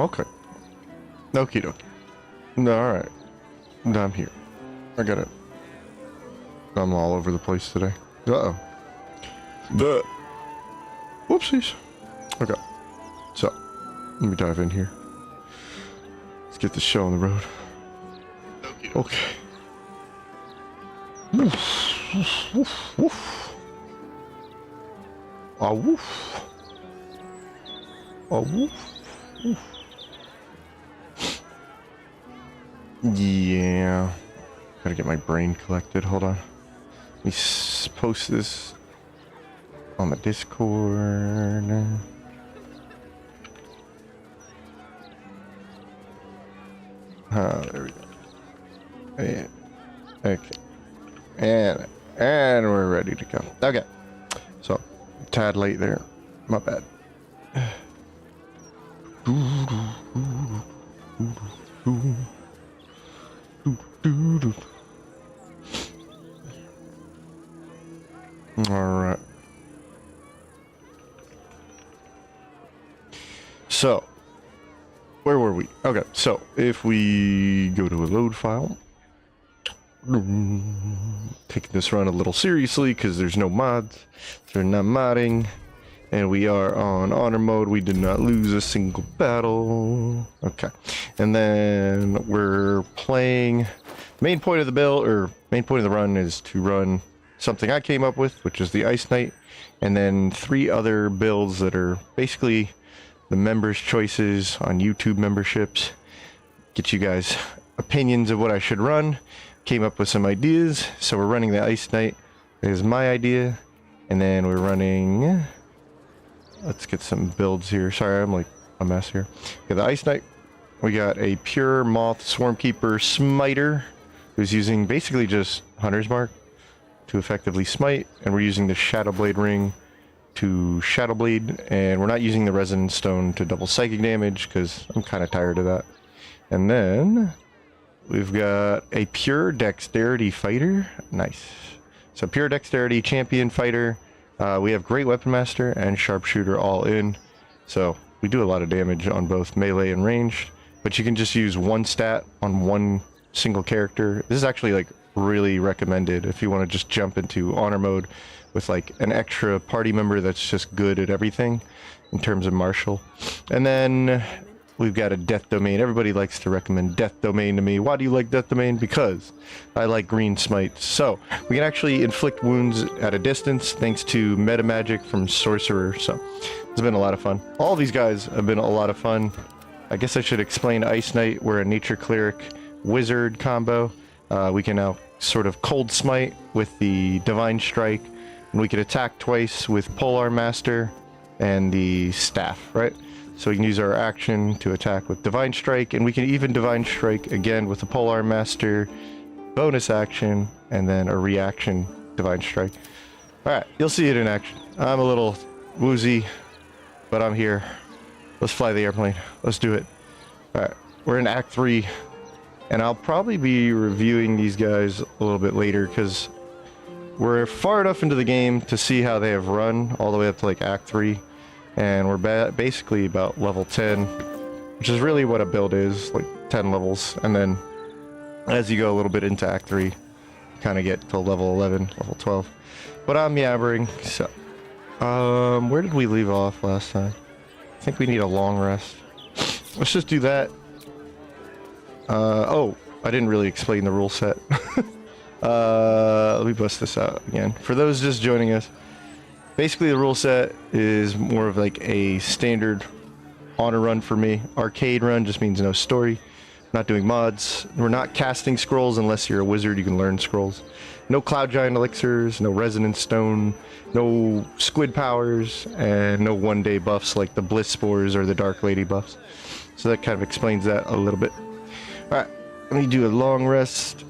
Okay. Okie dokie. Alright. I'm here. I got it. I'm all over the place today. Uh-oh. Whoopsies. Okay. So, let me dive in here. Let's get this show on the road. Okay. Woof. Woof. Woof. Ah, woof. Ah, woof. Woof. Yeah. Gotta get my brain collected. Hold on. Let me post this on the Discord. There we go. Yeah. Okay. And we're ready to go. Okay. So, tad late there. My bad. All right. So, where were we? Okay, so if we go to a load file, taking this run a little seriously because there's no mods, so we're not modding, and we are on honor mode. We did not lose a single battle. Okay, and then we're playing. Main point of the build, or main point of the run, is to run something I came up with, which is the Ice Knight, and then 3 other builds that are basically the members' choices on YouTube memberships. Get you guys opinions of what I should run. Came up with some ideas, so we're running the Ice Knight. Is my idea, and then we're running. Let's get some builds here. Sorry, I'm like a mess here. Okay, the Ice Knight. We got a pure Moth Swarmkeeper Smiter, who's using basically just Hunter's Mark to effectively smite, and we're using the Shadowblade Ring to Shadowblade, and we're not using the Resonance Stone to double psychic damage because I'm kind of tired of that. And then we've got a pure Dexterity Fighter. Nice. So pure Dexterity Champion Fighter. We have Great Weapon Master and Sharpshooter all in, so we do a lot of damage on both melee and ranged, but you can just use one stat on one single character. This is actually like really recommended if you want to just jump into honor mode with like an extra party member that's just good at everything in terms of martial. And then we've got a Death Domain. Everybody likes to recommend Death Domain to me. Why do you like Death Domain? Because I like green smites. So we can actually inflict wounds at a distance thanks to meta magic from Sorcerer. So it's been a lot of fun. All these guys have been a lot of fun. I guess I should explain Ice Knight. We're a Nature Cleric Wizard combo. We can now sort of cold smite with the Divine Strike, and we can attack twice with Polar Master and the Staff, right? So we can use our action to attack with Divine Strike, and we can even Divine Strike again with the Polar Master bonus action, and then a reaction Divine Strike. Alright, you'll see it in action. I'm a little woozy, but I'm here. Let's fly the airplane. Let's do it. Alright, we're in Act 3. And I'll probably be reviewing these guys a little bit later because we're far enough into the game to see how they have run all the way up to like Act 3. And we're basically about level 10, which is really what a build is, like 10 levels. And then as you go a little bit into Act 3, you kind of get to level 11, level 12. But I'm yabbering, so... where did we leave off last time? I think we need a long rest. Let's just do that. Oh, I didn't really explain the rule set. Let me bust this out again. For those just joining us, basically the rule set is more of like a standard honor run for me. Arcade run just means no story. Not doing mods. We're not casting scrolls unless you're a wizard. You can learn scrolls. No Cloud Giant elixirs, no Resonance Stone, no Squid powers, and no one-day buffs like the Bliss Spores or the Dark Lady buffs. So that kind of explains that a little bit. Alright, let me do a long rest.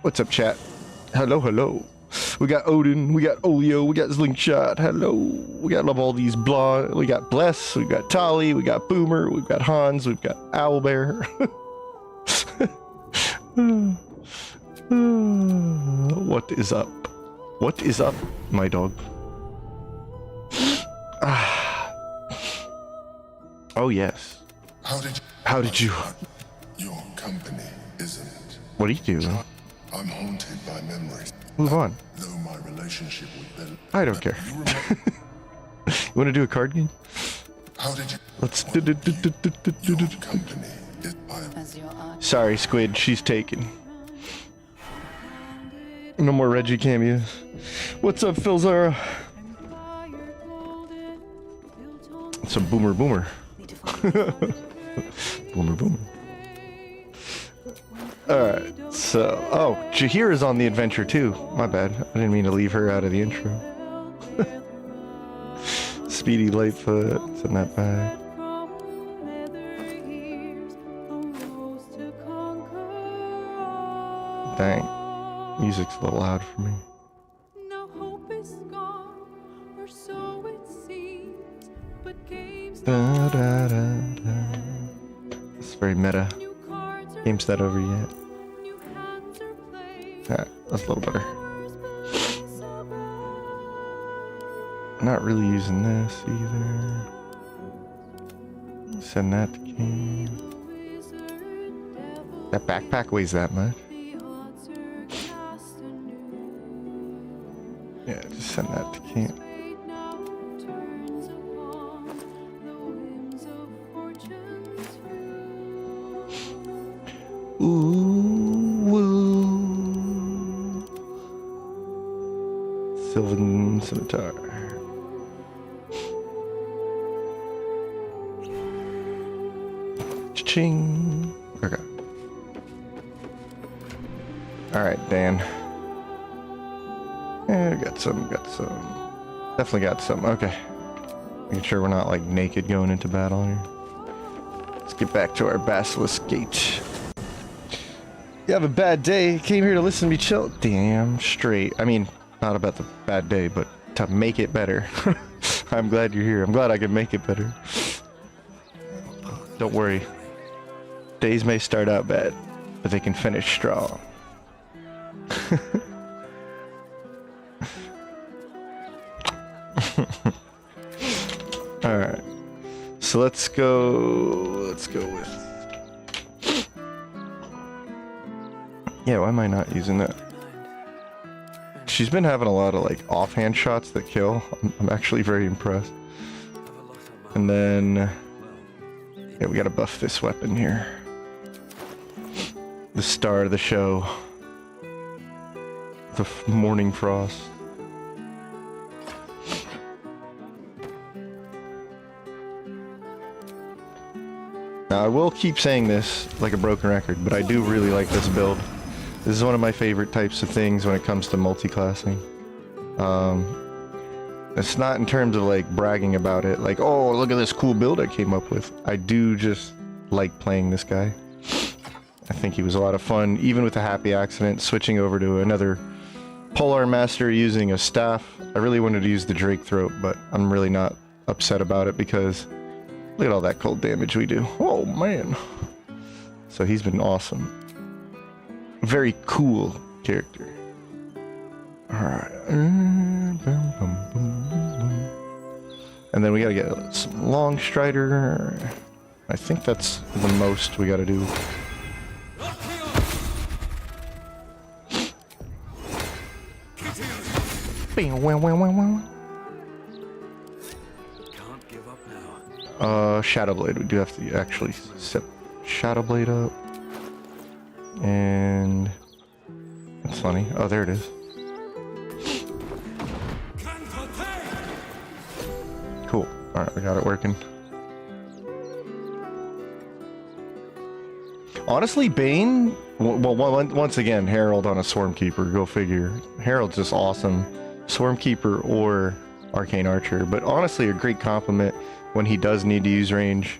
What's up, chat? Hello, hello. We got Odin, we got Olio, we got Slingshot. Hello. We got all these blonde. We got Bless, we got Tali, we got Boomer, we've got Hans, we've got Owlbear. What is up? What is up, my dog? Oh yes. How did you? How did you? Your company, isn't it? What do you do? I'm haunted by memories. Move on. Though my relationship with Bill. I don't care. You remember? You want to do a card game? How did you? Let's. Your company is. Sorry, Squid. She's taken. No more Reggie cameos. What's up, Phil Zara? It's a boomer boomer. Boomer boomer. Alright, so... Oh, Jahir is on the adventure too. My bad. I didn't mean to leave her out of the intro. Speedy Lightfoot. Send that back. Dang. Music's a little loud for me. Da, da, da, da. It's very meta. Game's not over yet. Alright, that's a little better. Not really using this either. Send that to King. That backpack weighs that much. Yeah, just send that to King. Ooh, woo. Sylvan Scimitar. Cha-ching. Okay. Alright, Dan. Yeah, got some. Definitely got some. Okay. Making sure we're not like naked going into battle here. Let's get back to our Basilisk Gate. You have a bad day. Came here to listen to me chill. Damn straight. I mean, not about the bad day, but to make it better. I'm glad you're here. I'm glad I can make it better. Don't worry. Days may start out bad, but they can finish strong. Alright. So let's go with... Yeah, why am I not using that? She's been having a lot of like offhand shots that kill. I'm actually very impressed. And then... Yeah, we gotta buff this weapon here. The star of the show. The Morning Frost. Now, I will keep saying this like a broken record, but I do really like this build. This is one of my favorite types of things when it comes to multi-classing. It's not in terms of like bragging about it, like, oh, look at this cool build I came up with. I do just like playing this guy. I think he was a lot of fun, even with a happy accident, switching over to another Polearm Master using a staff. I really wanted to use the Drake Throat, but I'm really not upset about it because look at all that cold damage we do. Oh, man. So he's been awesome. Very cool character. Alright. And then we gotta get some Long Strider. I think that's the most we gotta do. Shadow Blade. We do have to actually set Shadow Blade up. And that's funny. Oh, there it is. Cool. Alright, we got it working. Honestly, Bane, well, once again, Herald on a Swarmkeeper, go figure. Herald's just awesome. Swarmkeeper or Arcane Archer, but honestly, a great compliment when he does need to use range.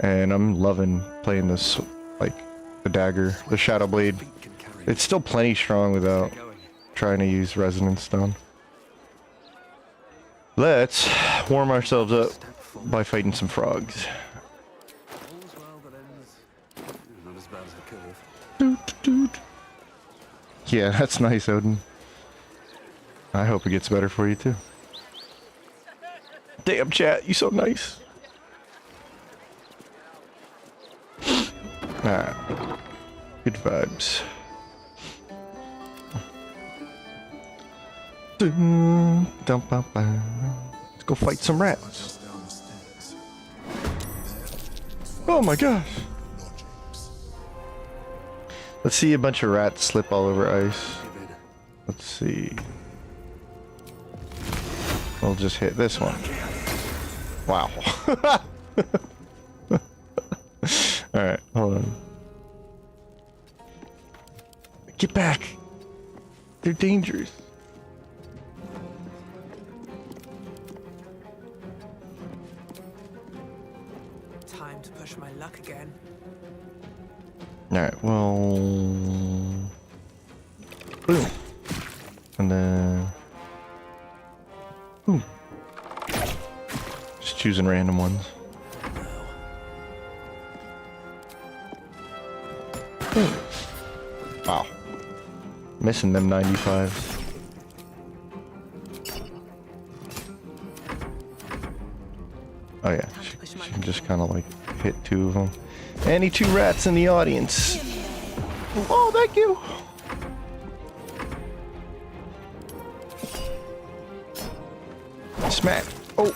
And I'm loving playing this, like, the dagger, the Shadow Blade. It's still plenty strong without trying to use Resonance Stone. Let's warm ourselves up by fighting some frogs. Yeah, that's nice, Odin. I hope it gets better for you too. Damn, chat, you so nice. Alright. Good vibes. Let's go fight some rats. Oh my gosh. Let's see a bunch of rats slip all over ice. Let's see. We'll just hit this one. Wow. Alright, hold on. Get back! They're dangerous. Time to push my luck again. Alright, well... Boom. And then... Boom. Just choosing random ones. Boom. Wow. Missing them 95s. Oh yeah, she can just kind of like hit 2 of them. Any 2 rats in the audience. Oh, thank you. Smack. Oh.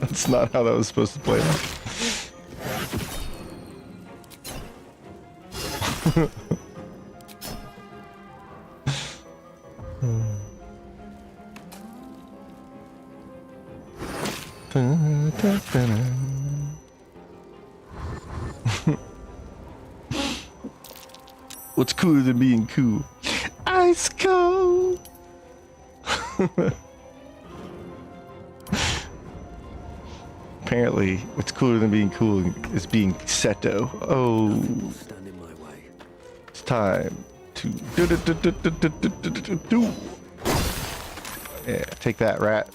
That's not how that was supposed to play out. What's cooler than being cool? Ice cold. Apparently, what's cooler than being cool is being Seto. Oh, Stand in my way. it's time to do. Yeah, take that, rat.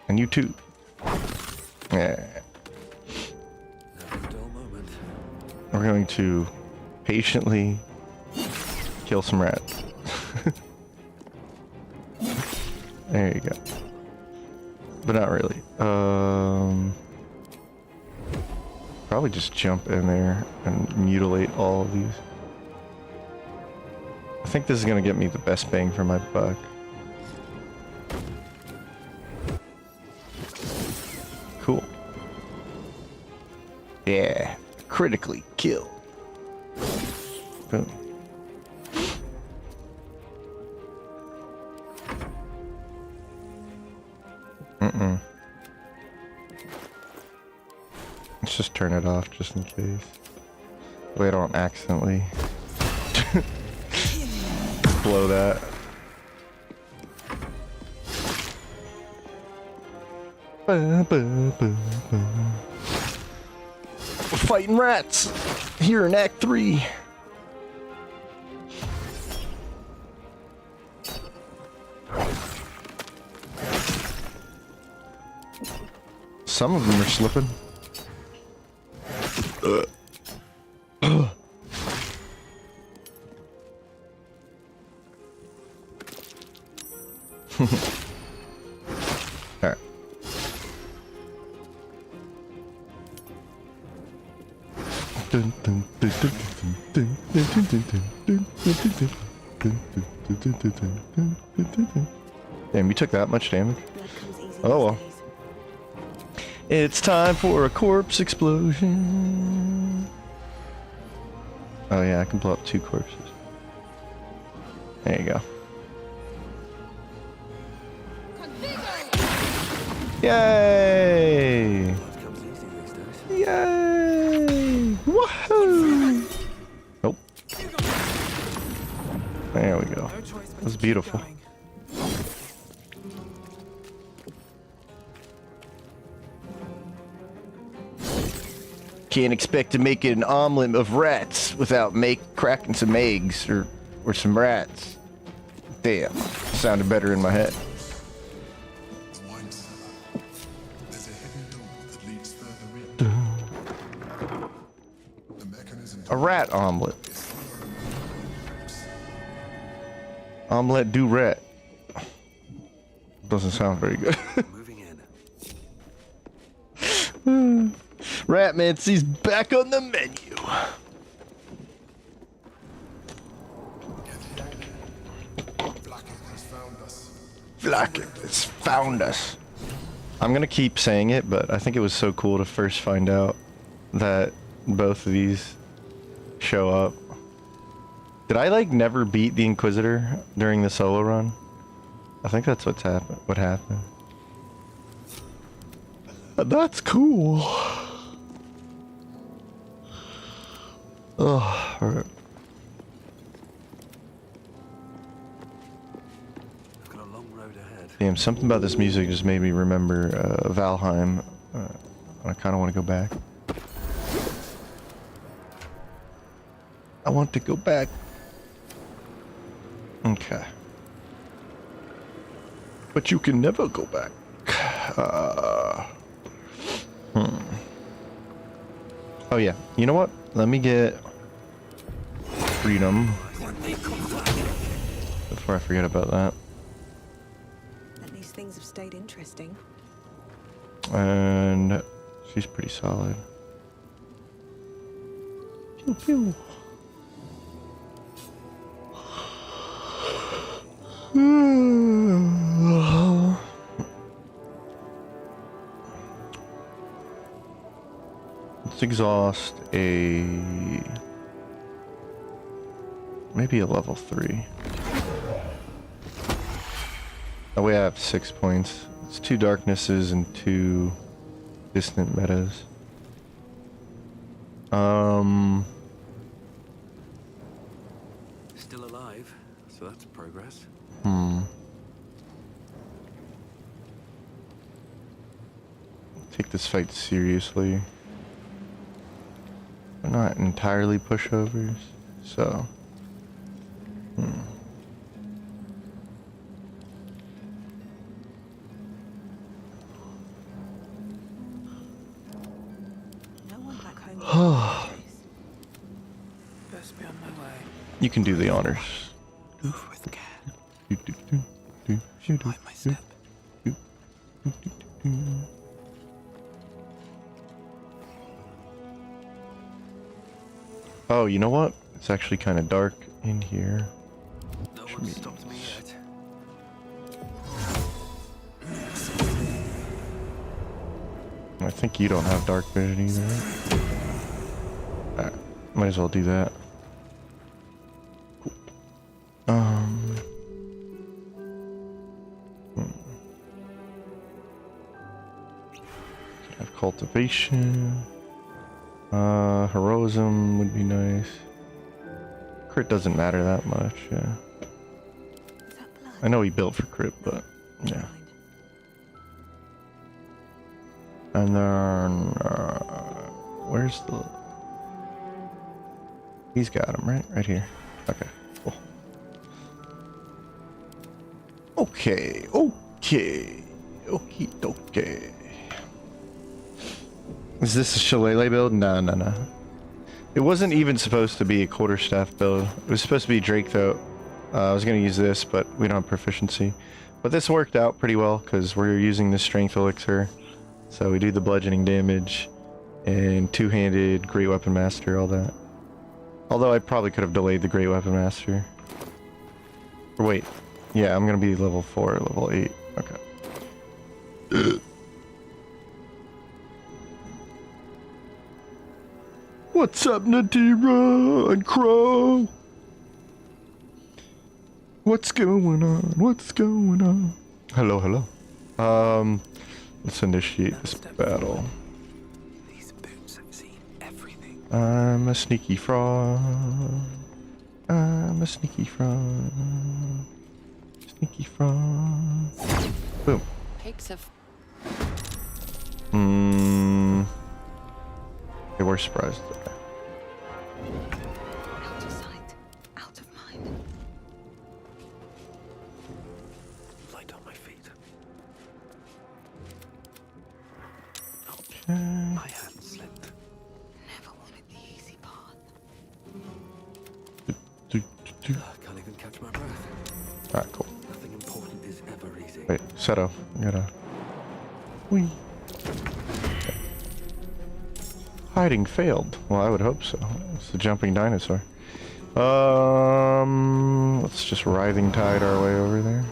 And you too. Yeah. Have a dull moment. We're going to patiently kill some rats. There you go. But not really. Probably just jump in there and mutilate all of these. I think this is gonna get me the best bang for my buck. Cool. Yeah, critically kill. Boom. Let's just turn it off just in case. We don't accidentally blow that. We're fighting rats here in Act 3. Some of them are slipping. Alright. Damn, you took that much damage? Oh well. It's time for a corpse explosion. Oh yeah, I can blow up 2 corpses. There you go. Yay! Life comes easy these days. Yay! Woohoo! Nope. There we go. No choice but That was to keep beautiful. going. Can't expect to make an omelet of rats without cracking some eggs or some rats. Damn, sounded better in my head. The wine cellar. There's a hidden door that leads further in. The mechanism A rat omelet. Omelette du rat. Doesn't sound very good. Moving in. Ratmancy's back on the menu. Blackett has found us. Blackett has found us. I'm gonna keep saying it, but I think it was so cool to first find out that both of these show up. Did I like never beat the Inquisitor during the solo run? I think that's what happened. That's cool. Oh, alright. I've got a long road ahead. Damn, something about this music just made me remember Valheim. I kind of want to go back. I want to go back. Okay. But you can never go back. Oh yeah, you know what? Let me get freedom before I forget about that. At least things have stayed interesting. And she's pretty solid. Pew pew. Let's exhaust maybe a level 3. That way I have 6 points. It's 2 darknesses and 2 distant metas. Still alive, so that's progress. Take this fight seriously. We're not entirely pushovers, so. No one back home. Best be on my way. You can do the honors. Move with care. Mind Mind my step. Oh, you know what? It's actually kind of dark in here. No one stopped me yet. I think you don't have dark vision either. Alright, might as well do that. Have cultivation. Heroism would be nice. Crit doesn't matter that much, yeah. Is that blood? I know he built for crit, but yeah. And then, where's the... He's got him, right? Right here. Okay, cool. Okay, okay. Okie dokie. Is this a shillelagh build? No, no, no. It wasn't even supposed to be a quarterstaff build. It was supposed to be Drake though. I was going to use this, but we don't have proficiency. But this worked out pretty well because we're using the strength elixir. So we do the bludgeoning damage and two-handed Great Weapon Master, all that. Although I probably could have delayed the Great Weapon Master. Or wait. Yeah, I'm going to be level 4, level 8. Okay. What's up, Nadira and Crow? What's going on? What's going on? Hello, hello. Let's initiate this battle. These boots have seen everything. I'm a sneaky frog. I'm a sneaky frog. Sneaky frog. Boom. Pigs have. They were surprised. Out of sight, out of mind. Light on my feet. Okay. My hand slipped. Never wanted the easy path. Can't even catch my breath. Alright, cool. Nothing important is ever easy. Wait, Seto. I gotta. Whee. Hiding failed. Well, I would hope so. It's the jumping dinosaur. Let's just writhing tide our way over there.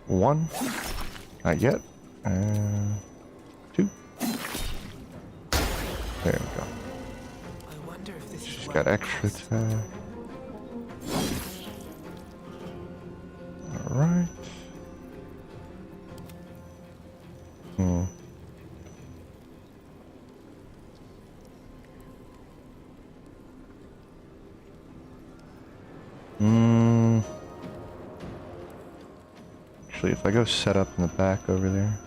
One. Not yet. Two. There we go. I wonder if this She's is got extra attack. Alright. Actually, if I go set up in the back over there.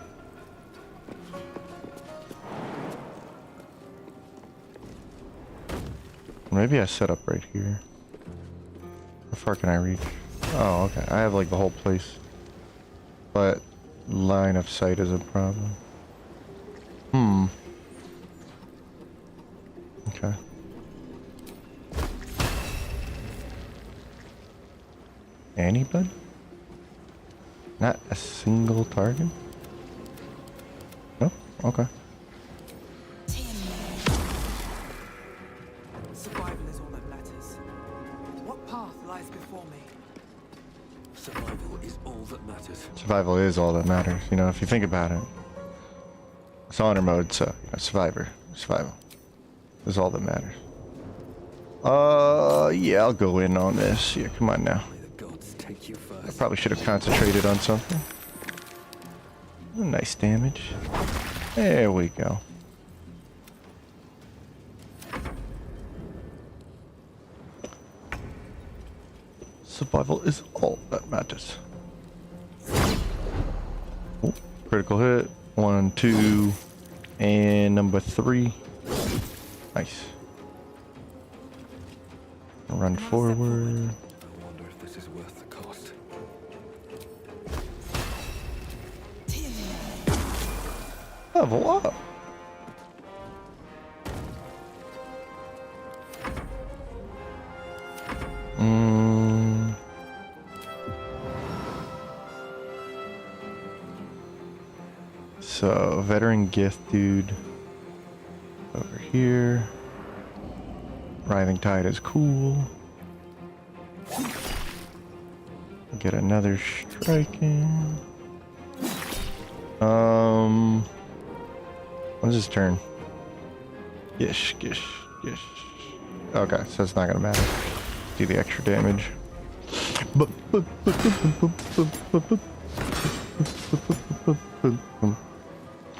Maybe I set up right here. How far can I reach? Oh, okay. I have like the whole place. But line of sight is a problem. Okay. Anybody? Not a single target? No? Okay. survival is all that matters. What path lies before me? Survival is all that matters. Survival is all that matters, you know, if you think about it. It's honor mode, so, you know, survival is all that matters. Yeah, I'll go in on this. Yeah, come on now. May the gods take you I first. probably should have concentrated on something. Nice damage. There we go. Survival is all that matters. Oh, critical hit. 1, 2, and number 3. Nice. Run forward. I wonder if this is worth the cost. Level up. So, veteran gift dude over here. Writhing Tide is cool. Get another strike in. When's his turn? Gish, gish, gish. Okay, so it's not gonna matter. Do the extra damage.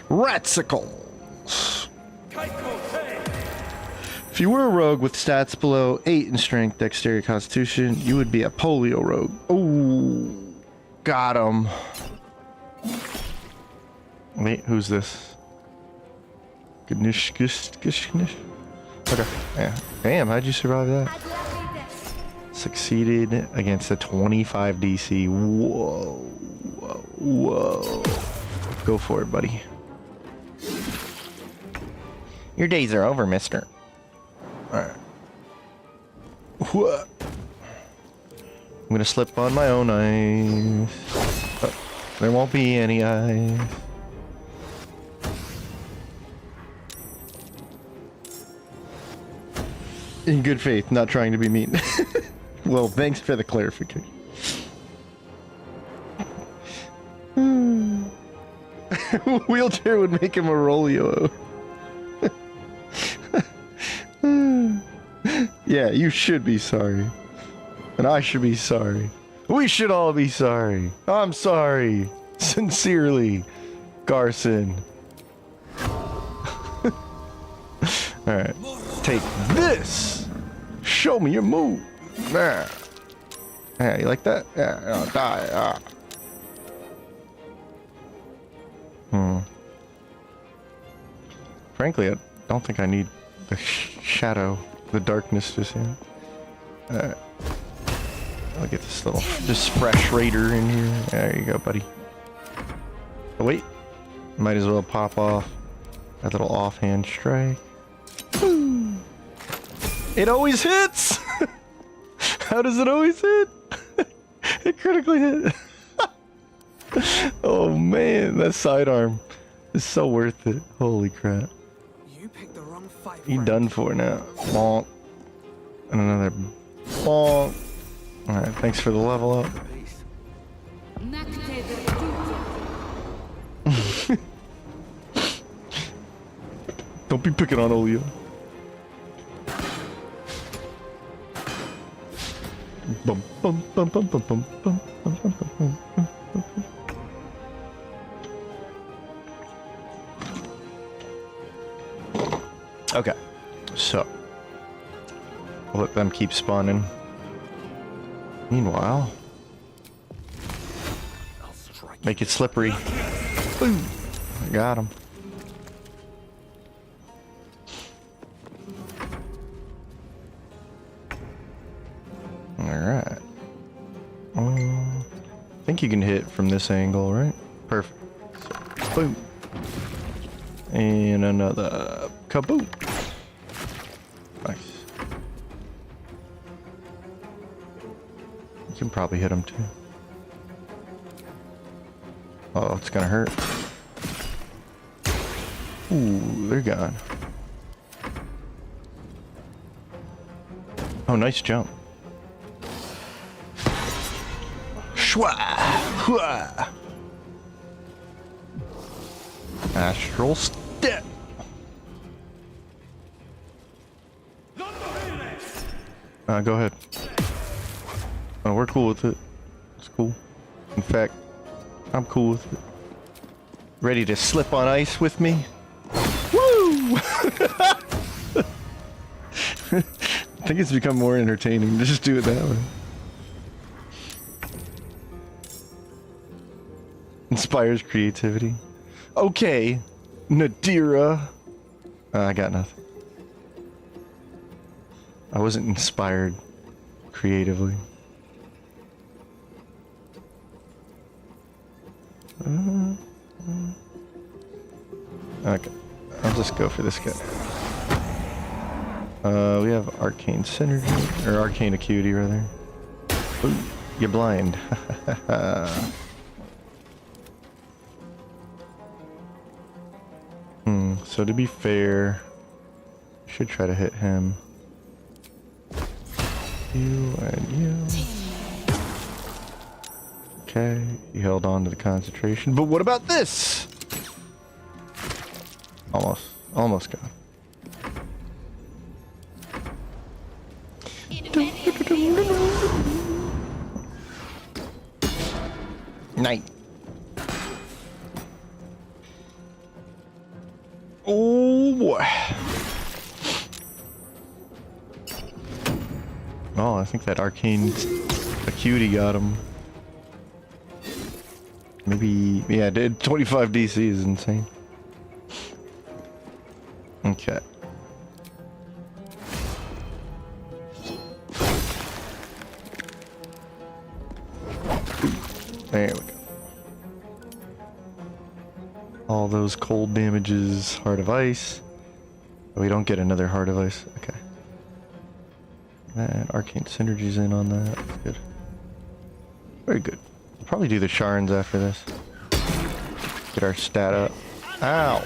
Ratsicles! If you were a rogue with stats below 8 in strength, dexterity, constitution, you would be a polio rogue. Ooh, got him. Wait, who's this? Gnish, gish, gish, gnish. Okay, yeah. Damn, how'd you survive that? Succeeded against a 25 DC. Whoa, whoa, whoa. Go for it, buddy. Your days are over, mister. Alright. What? I'm gonna slip on my own ice. Oh, there won't be any ice. In good faith, not trying to be mean. Well, thanks for the clarification. Wheelchair would make him a Rolio. Yeah, you should be sorry. And I should be sorry. We should all be sorry. I'm sorry. Sincerely, Garson. Alright. Take this! Show me your move! Yeah. Yeah, you like that? Yeah, I'll die. Ah. Frankly, I don't think I need the shadow, the darkness just yet. I'll get this little, this fresh raider in here. There you go, buddy. Oh, wait. Might as well pop off that little offhand strike. Woo. It always hits! How does it always hit? It critically hit. Oh man, that sidearm is so worth it. Holy crap. You picked the wrong fight. You friend. done for now. Bonk. And another bonk. Alright, thanks for the level up. Peace. Don't be picking on Olio. Bum, bum, bum, bum, bum, bum, bum, bum, bum, bum, bum. Okay, so we'll let them keep spawning. Meanwhile, I'll strike. make it slippery. Boom! I got him. Alright. I think you can hit from this angle, right? Perfect. So, boom. And another kaboom. Nice. You can probably hit him too. Oh, it's gonna hurt. Ooh, they're gone. Oh, nice jump. Shwa! Hua! Astral step. Go ahead. Oh, we're cool with it. It's cool. In fact, I'm cool with it. Ready to slip on ice with me? Woo! I think it's become more entertaining to just do it that way. Inspires creativity. Okay, Nadira. I got nothing. I wasn't inspired creatively. Okay, I'll just go for this guy. We have arcane synergy, or arcane acuity rather. Ooh, you're blind. So to be fair, I should try to hit him. You and you. Okay, he held on to the concentration. But what about this? Almost got Night. Oh boy. Oh, I think that arcane acuity got him. Maybe, yeah, it did. 25 DC is insane. Okay. There we go. All those cold damages, Heart of Ice. We don't get another Heart of Ice. Okay. And Arcane Synergy's in on that. That's good. Very good. We'll probably do the Sharns after this. Get our stat up. Ow!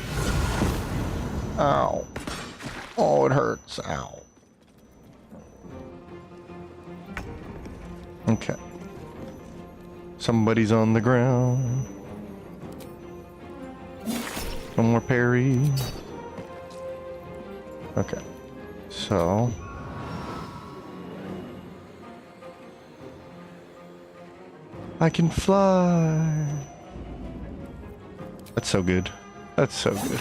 Ow. Oh, it hurts. Ow. Okay. Somebody's on the ground. One more parry. Okay. So. I can fly. That's so good. That's so good.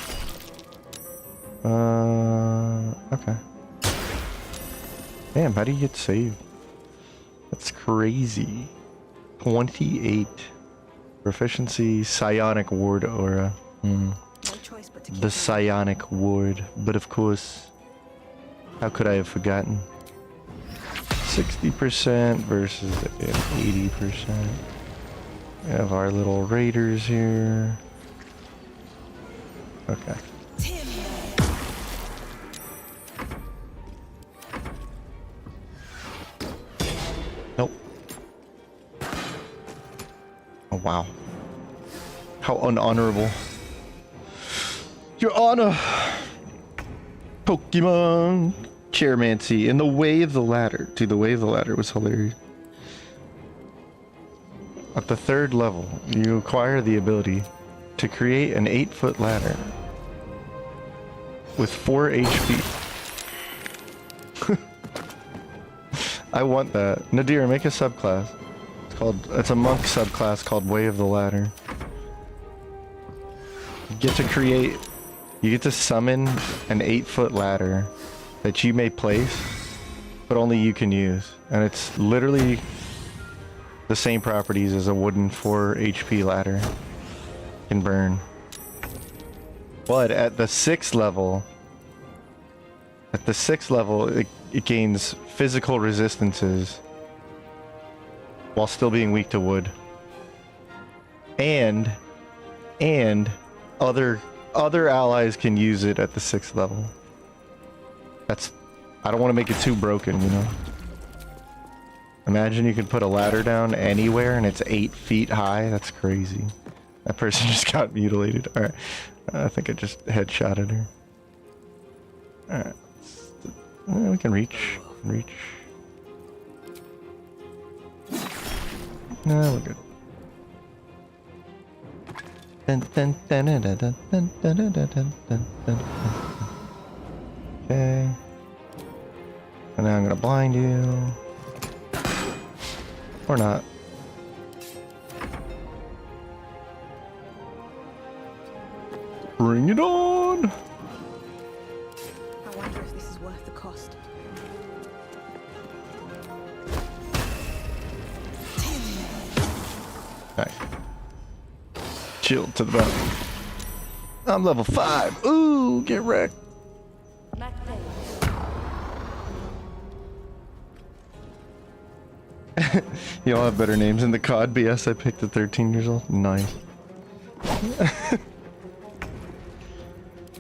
Okay. Damn, how do you get saved? That's crazy. 28. Proficiency, psionic ward aura. No choice but to keep The psionic ward. But of course, how could I have forgotten? 60% versus 80%. We have our little raiders here. Okay. Nope. Oh wow. How unhonorable. Your honor! Pokemon Chairmancy in the Way of the Ladder. Dude, the Way of the Ladder was hilarious. At the 3rd level, you acquire the ability to create an 8-foot ladder with 4 HP. I want that. Nadir, make a subclass. It's a monk subclass called Way of the Ladder. You get to summon an 8-foot ladder that you may place, but only you can use. And it's literally the same properties as a wooden 4 HP ladder can burn. But at the 6th level, it gains physical resistances while still being weak to wood. And other allies can use it at the 6th level. I don't want to make it too broken, you know. Imagine you could put a ladder down anywhere and it's 8 feet high. That's crazy. That person just got mutilated. Alright. I think I just headshotted her. Alright. We can reach. No, we're good. Okay. And now I'm gonna blind you. Or not. Bring it on! I wonder if this is worth the cost. Nice. Chill to the bottom. I'm level 5. Ooh, get wrecked. You all have better names in the COD BS. I picked at 13 years old. Nice.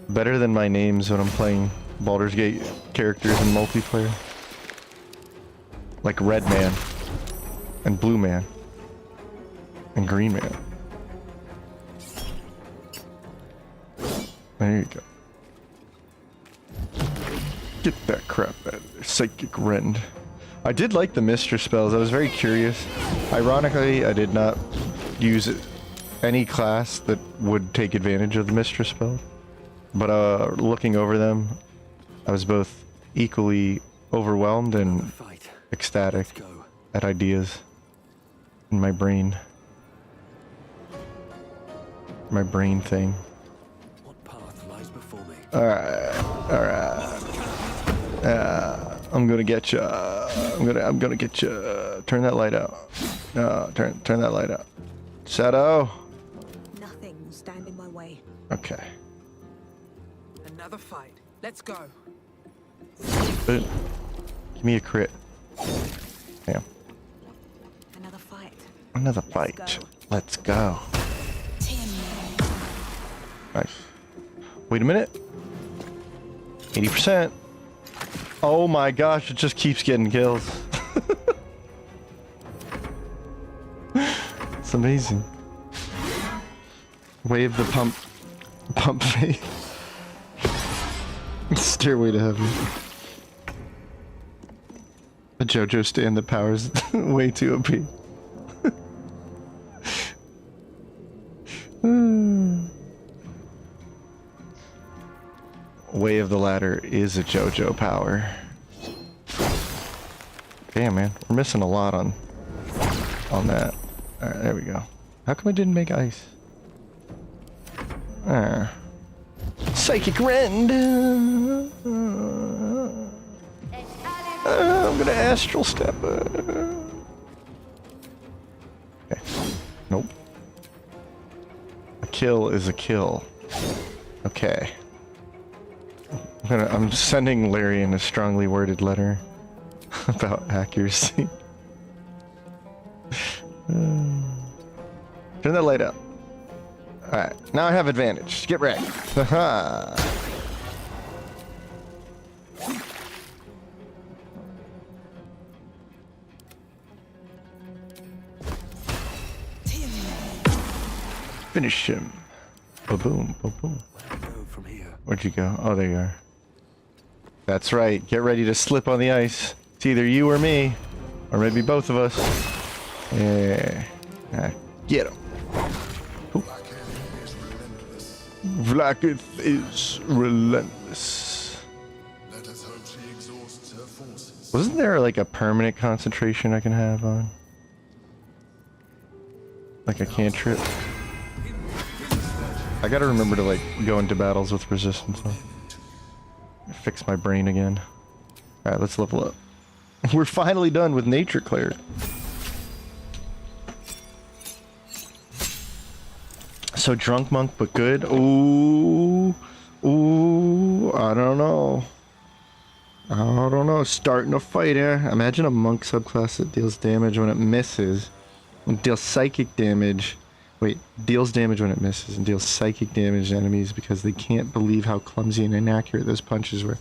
Better than my names when I'm playing Baldur's Gate characters in multiplayer. Like Red Man. And Blue Man. And Green Man. There you go. Get that crap out of there. Psychic Rend. I did like the Mistress spells. I was very curious. Ironically, I did not use any class that would take advantage of the Mistress spell. But looking over them, I was both equally overwhelmed and ecstatic at ideas in my brain. My brain thing. What path lies before me? Alright. I'm gonna get you. I'm gonna get you. Turn that light out. No, turn that light out. Shadow. Nothing will stand in my way. Okay. Another fight. Let's go. Good. Give me a crit. Damn. Another fight. Another fight. Let's go. Nice. Wait a minute. 80%. Oh my gosh, it just keeps getting kills. It's amazing. Wave the pump fade. Stairway to Heaven. A JoJo stand that powers way too OP. Way of the Ladder is a JoJo power. Damn, man, we're missing a lot on that. All right, there we go. How come I didn't make ice? Psychic Rend. I'm gonna astral step. Okay. Nope. A kill is a kill. Okay. I'm sending Larian a strongly worded letter about accuracy. Turn that light up. Alright, now I have advantage. Get wrecked. Haha. Finish him. Ba-boom, ba-boom. Where do we go from here? Where'd you go? Oh, there you are. That's right. Get ready to slip on the ice. It's either you or me. Or maybe both of us. Yeah. Get him. Vlaakith is relentless. Let us hope she exhausts her forces. Wasn't there like a permanent concentration I can have on? Like a cantrip? I gotta remember to like go into battles with resistance on. Fix my brain again. Alright, let's level up. We're finally done with Nature Cleric. So drunk monk, but good. Ooh, I don't know. Starting a fight here. Imagine a monk subclass that deals damage when it misses, and deals psychic damage. Wait, deals damage when it misses and deals psychic damage to enemies because they can't believe how clumsy and inaccurate those punches were.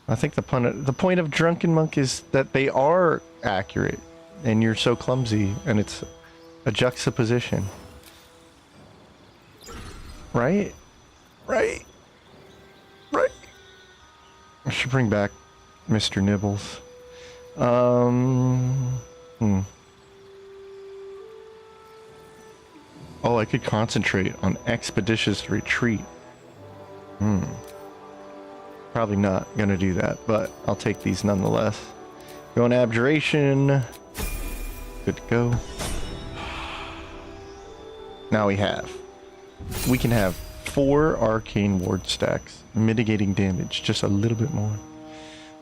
I think the point of drunken monk is that they are accurate, and you're so clumsy, and it's a juxtaposition. Right? I should bring back Mr. Nibbles. Oh, I could concentrate on expeditious retreat. Probably not gonna do that, but I'll take these nonetheless. Going Abjuration. Good to go. Now we can have 4 arcane ward stacks, mitigating damage just a little bit more.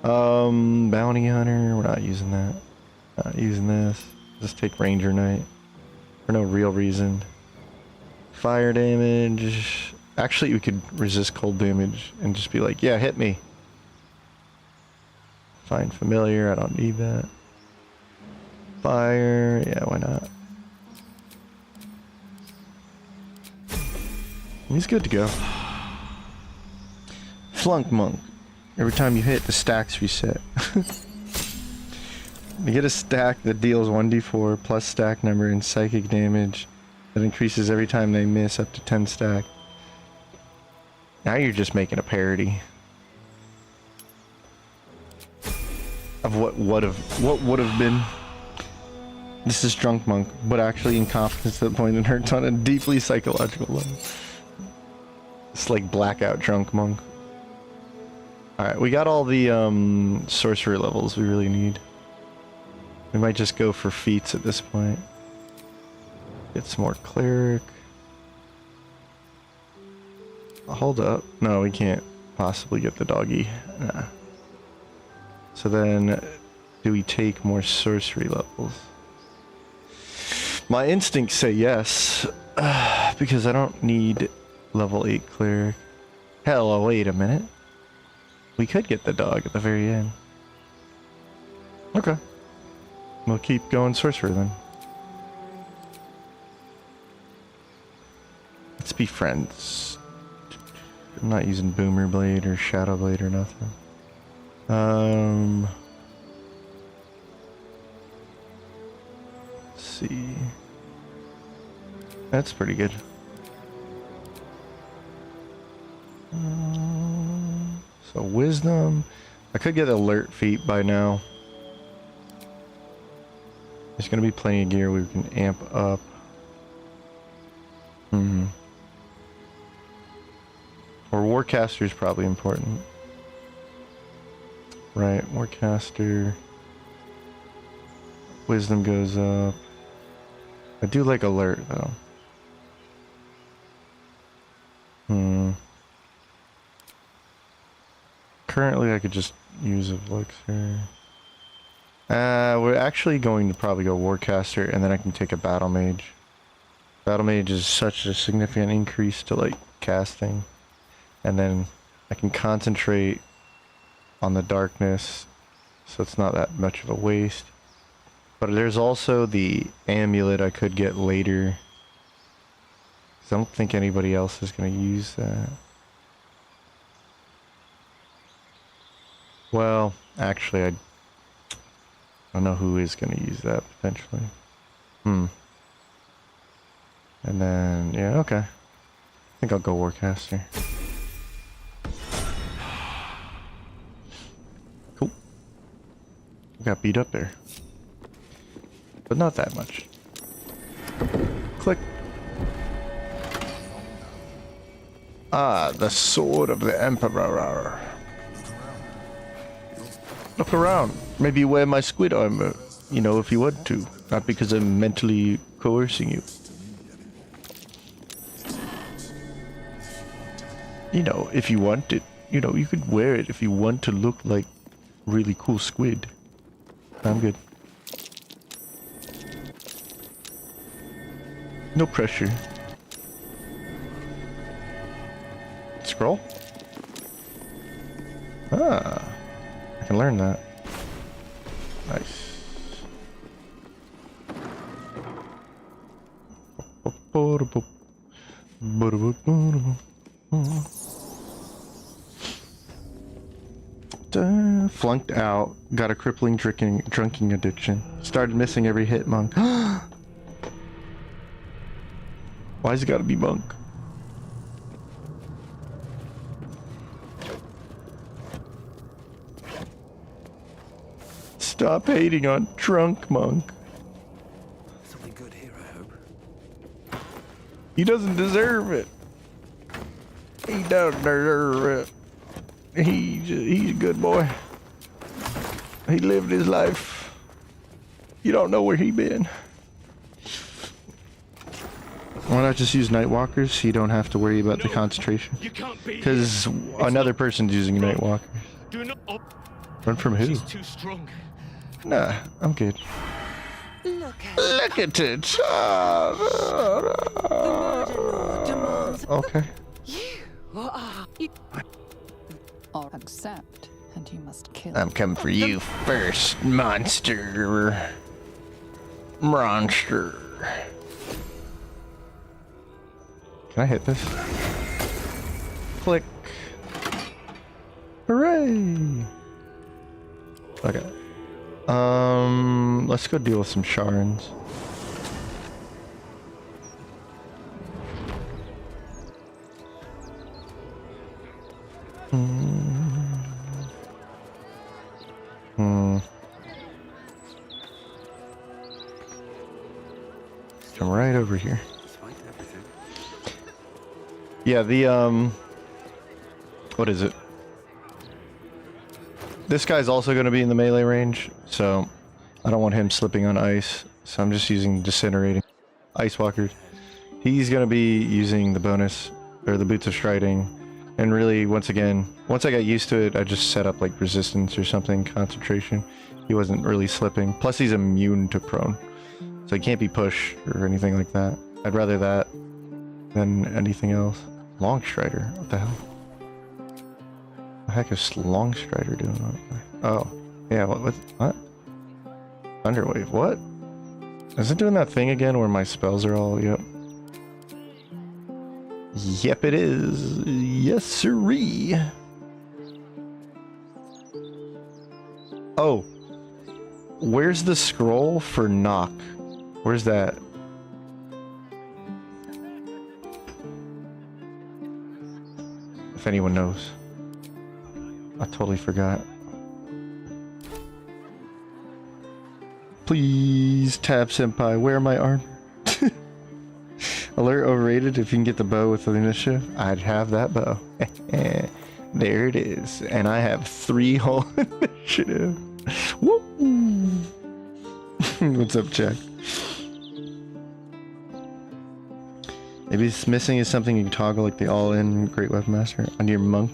Bounty Hunter, we're not using that. Not using this. Just take Ranger Knight for no real reason. Fire damage. Actually, we could resist cold damage and just be like, yeah, hit me. Find familiar, I don't need that. Fire, yeah, why not? He's good to go. Flunk Monk. Every time you hit, the stacks reset. You get a stack that deals 1d4 plus stack number and psychic damage that increases every time they miss up to 10 stack. Now you're just making a parody of what would have been. This is Drunk Monk, but actually incompetence to the point that hurts on a deeply psychological level. It's like blackout Drunk Monk. Alright, we got all the sorcerer levels we really need. We might just go for feats at this point. Get some more Cleric. Hold up. No, we can't possibly get the doggy. Nah. So then, do we take more sorcery levels? My instincts say yes, because I don't need level 8 Cleric. Hell, oh, wait a minute. We could get the dog at the very end. Okay. We'll keep going sorcerer then. Let's be friends. I'm not using Boomer Blade or Shadow Blade or nothing. Let's see. That's pretty good. So Wisdom. I could get Alert Feat by now. There's gonna be plenty of gear we can amp up. Or Warcaster is probably important. Right, Warcaster. Wisdom goes up. I do like Alert though. Currently I could just use Elixir. We're actually going to probably go Warcaster and then I can take a Battle Mage. Battle Mage is such a significant increase to like casting. And then I can concentrate on the darkness, so it's not that much of a waste. But there's also the amulet I could get later. 'Cause I don't think anybody else is going to use that. Well, actually, I don't know who is going to use that potentially. And then, yeah, okay. I think I'll go Warcaster. Cool. Got beat up there. But not that much. Click. Ah, the sword of the Emperor. Look around. Maybe wear my squid armor. You know, if you want to. Not because I'm mentally coercing you. You know, if you want it. You know, you could wear it if you want to look like really cool squid. I'm good. No pressure. Scroll? Ah. I can learn that. Nice. Flunked out. Got a crippling drinking addiction. Started missing every hit, monk. Why's it gotta be monk? Stop hating on drunk monk. Something good here, I hope. He doesn't deserve it. He don't deserve it. He's a good boy. He lived his life. You don't know where he been. Why not just use Nightwalkers so you don't have to worry about the concentration? Because another person's using Nightwalkers. Do not. Run from who? She's too strong. Nah, I'm good. Look at it. Okay. Or accept, and you must kill. I'm coming for you first, monster. Monster. Can I hit this? Click. Hooray! Okay. Let's go deal with some shards. Come right over here. Yeah, the what is it? This guy's also going to be in the melee range, so I don't want him slipping on ice. So I'm just using Disintegrating Ice Walker. He's going to be using the bonus or the Boots of Striding, and really, once again, once I got used to it, I just set up like resistance or something, concentration. He wasn't really slipping. Plus, he's immune to prone, so he can't be pushed or anything like that. I'd rather that than anything else. Long Strider, what the hell? The heck is Long Strider doing? Oh, yeah. What? Thunderwave. What? Is it doing that thing again where my spells are all? Yep. Yep, it is. Yes, sirree. Oh, where's the scroll for knock? Where's that? If anyone knows. I totally forgot. Please, Tab Senpai, wear my armor. Alert overrated. If you can get the bow with the initiative, I'd have that bow. There it is. And I have 3 whole initiative. Woo! What's up, Jack? Maybe it's missing is something you can toggle like the all-in Great Weapon Master on your monk.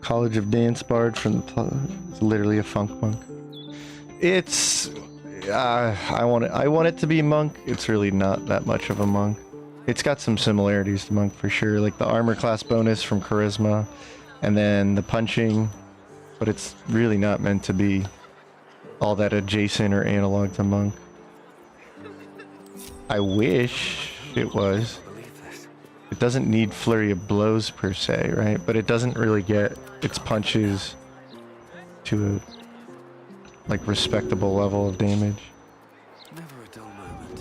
College of Dance Bard from the it's literally a funk monk. It's I want it to be monk. It's really not that much of a monk. It's got some similarities to monk for sure, like the armor class bonus from charisma, and then the punching, but it's really not meant to be all that adjacent or analog to monk. I wish it was. It doesn't need flurry of blows per se, right? But it doesn't really get its punches to a like respectable level of damage. Never a dull moment.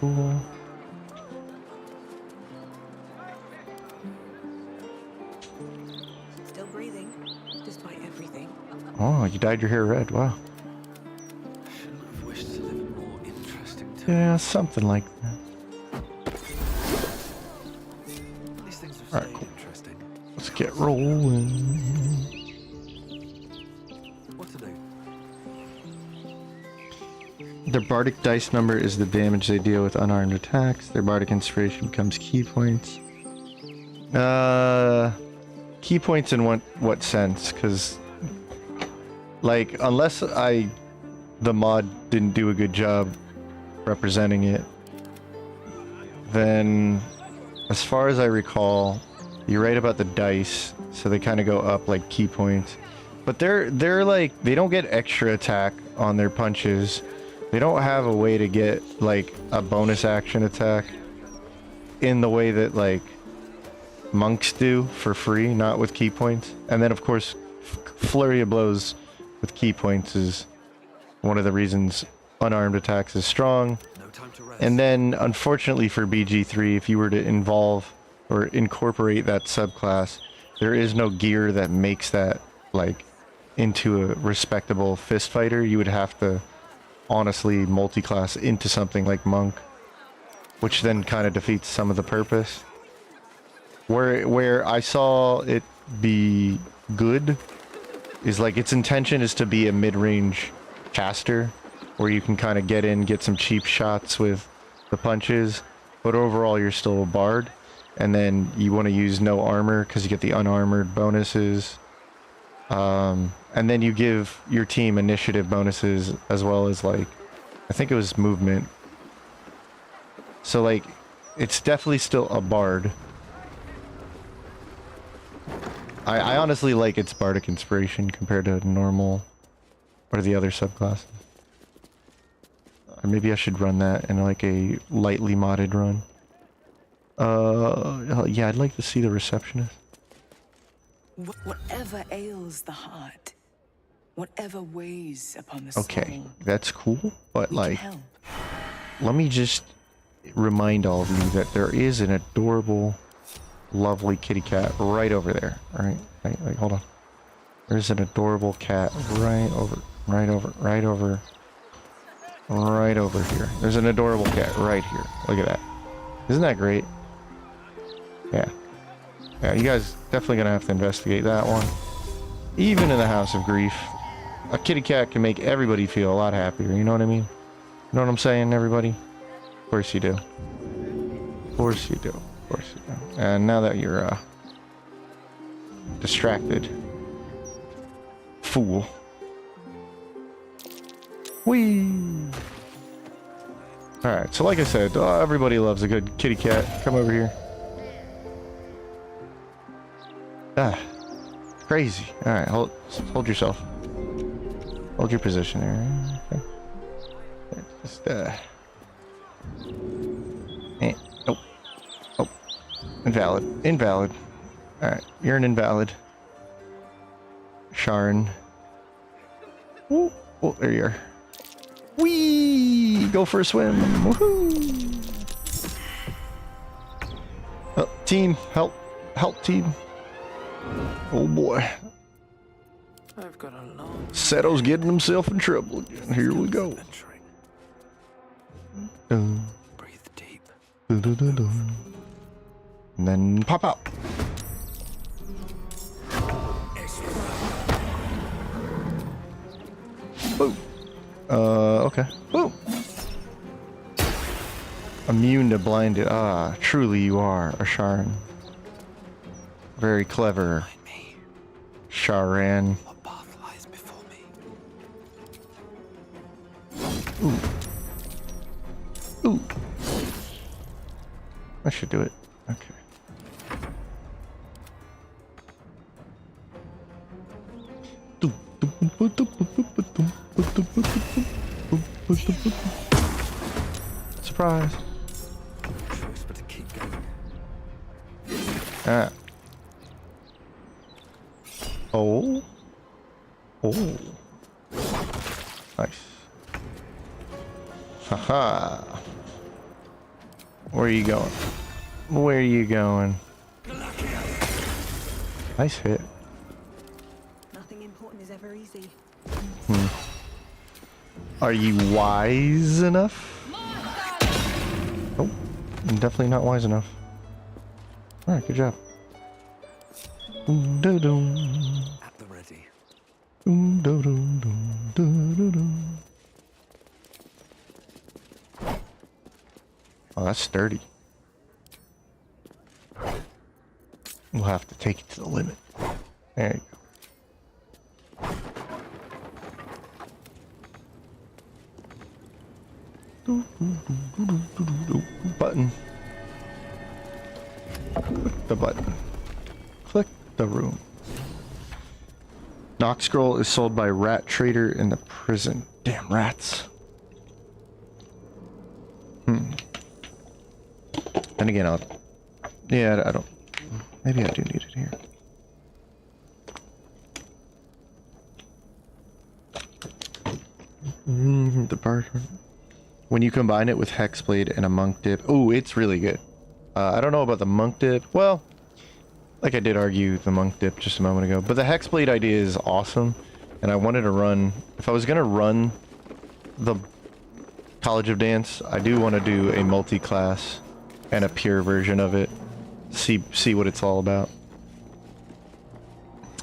cool. Still breathing, despite everything. Oh, you dyed your hair red. Wow. Shouldn't have wished to live a more interesting time. Yeah, something like that. These things have Alright, stayed cool. interesting. Let's get rolling. What to do? Their bardic dice number is the damage they deal with unarmed attacks. Their bardic inspiration becomes key points. Key points in what sense? Because, like, unless the mod didn't do a good job representing it, then, as far as I recall, you're right about the dice, so they kind of go up like key points. But they're like, they don't get extra attack on their punches. They don't have a way to get like a bonus action attack in the way that like monks do for free, not with key points. And then of course, flurry of blows with key points is one of the reasons unarmed attacks is strong. No time to rest. And then unfortunately for BG3, if you were to involve or incorporate that subclass, there is no gear that makes that like into a respectable fist fighter. You would have to honestly multi-class into something like monk, which then kind of defeats some of the purpose. Where I saw it be good is like its intention is to be a mid-range caster where you can kind of get in, get some cheap shots with the punches, but overall you're still a bard. And then you want to use no armor because you get the unarmored bonuses. And then you give your team initiative bonuses as well as like, I think it was movement. So like, it's definitely still a bard. I honestly like its bardic inspiration compared to normal or the other subclasses. Or maybe I should run that in like a lightly modded run. Yeah, I'd like to see the receptionist. Whatever ails the heart, whatever weighs upon the soul. Okay, that's cool, but we like, can help. let me just remind all of you that there is an adorable, lovely kitty cat right over there. All right, wait, hold on. There's an adorable cat right over here. There's an adorable cat right here. Look at that. Isn't that great? Yeah. Yeah, you guys definitely gonna have to investigate that one. Even in the House of Grief, a kitty cat can make everybody feel a lot happier, you know what I mean? You know what I'm saying, everybody? Of course you do. Of course you do. Of course you do. And now that you're, distracted, fool. Whee! Alright, so like I said, everybody loves a good kitty cat. Come over here. Ah, crazy. Alright, hold yourself. Hold your position there. Okay. Just, nope. Oh. Invalid. Invalid. Alright, you're an invalid. Sharon. Ooh. Oh, there you are. Whee! Go for a swim. Woohoo! Oh, team, help. Help, team. Oh boy. I've got a long Seto's getting himself in trouble again. Here we go. Adventuring. Dun, Breathe deep. dun, dun, dun, dun. And then pop out. Boom. Okay. Boom. Immune to blinded. Ah, truly you are a Sharon. Very clever, Me. Sharan. What path lies before me? Ooh. I should do it. Okay. Surprise. Choice but to keep going. Ah. Oh. Oh. Nice. Haha. Where are you going? Where are you going? Nice hit. Nothing important is ever easy. Are you wise enough? Oh, I'm definitely not wise enough. Alright, good job. At the ready. Oh, that's sturdy. We'll have to take it to the limit. There you go. Button. Click the button. Click the room. Nox scroll is sold by rat trader in the prison. Damn rats. Then again, yeah, I don't. Maybe I do need it here. The parchment. When you combine it with Hexblade and a Monk Dip, oh, it's really good. I don't know about the Monk Dip. Well, like I did argue the Monk Dip just a moment ago, but the Hexblade idea is awesome, and I wanted to run. If I was gonna run the College of Dance, I do want to do a multi-class and a pure version of it. See what it's all about.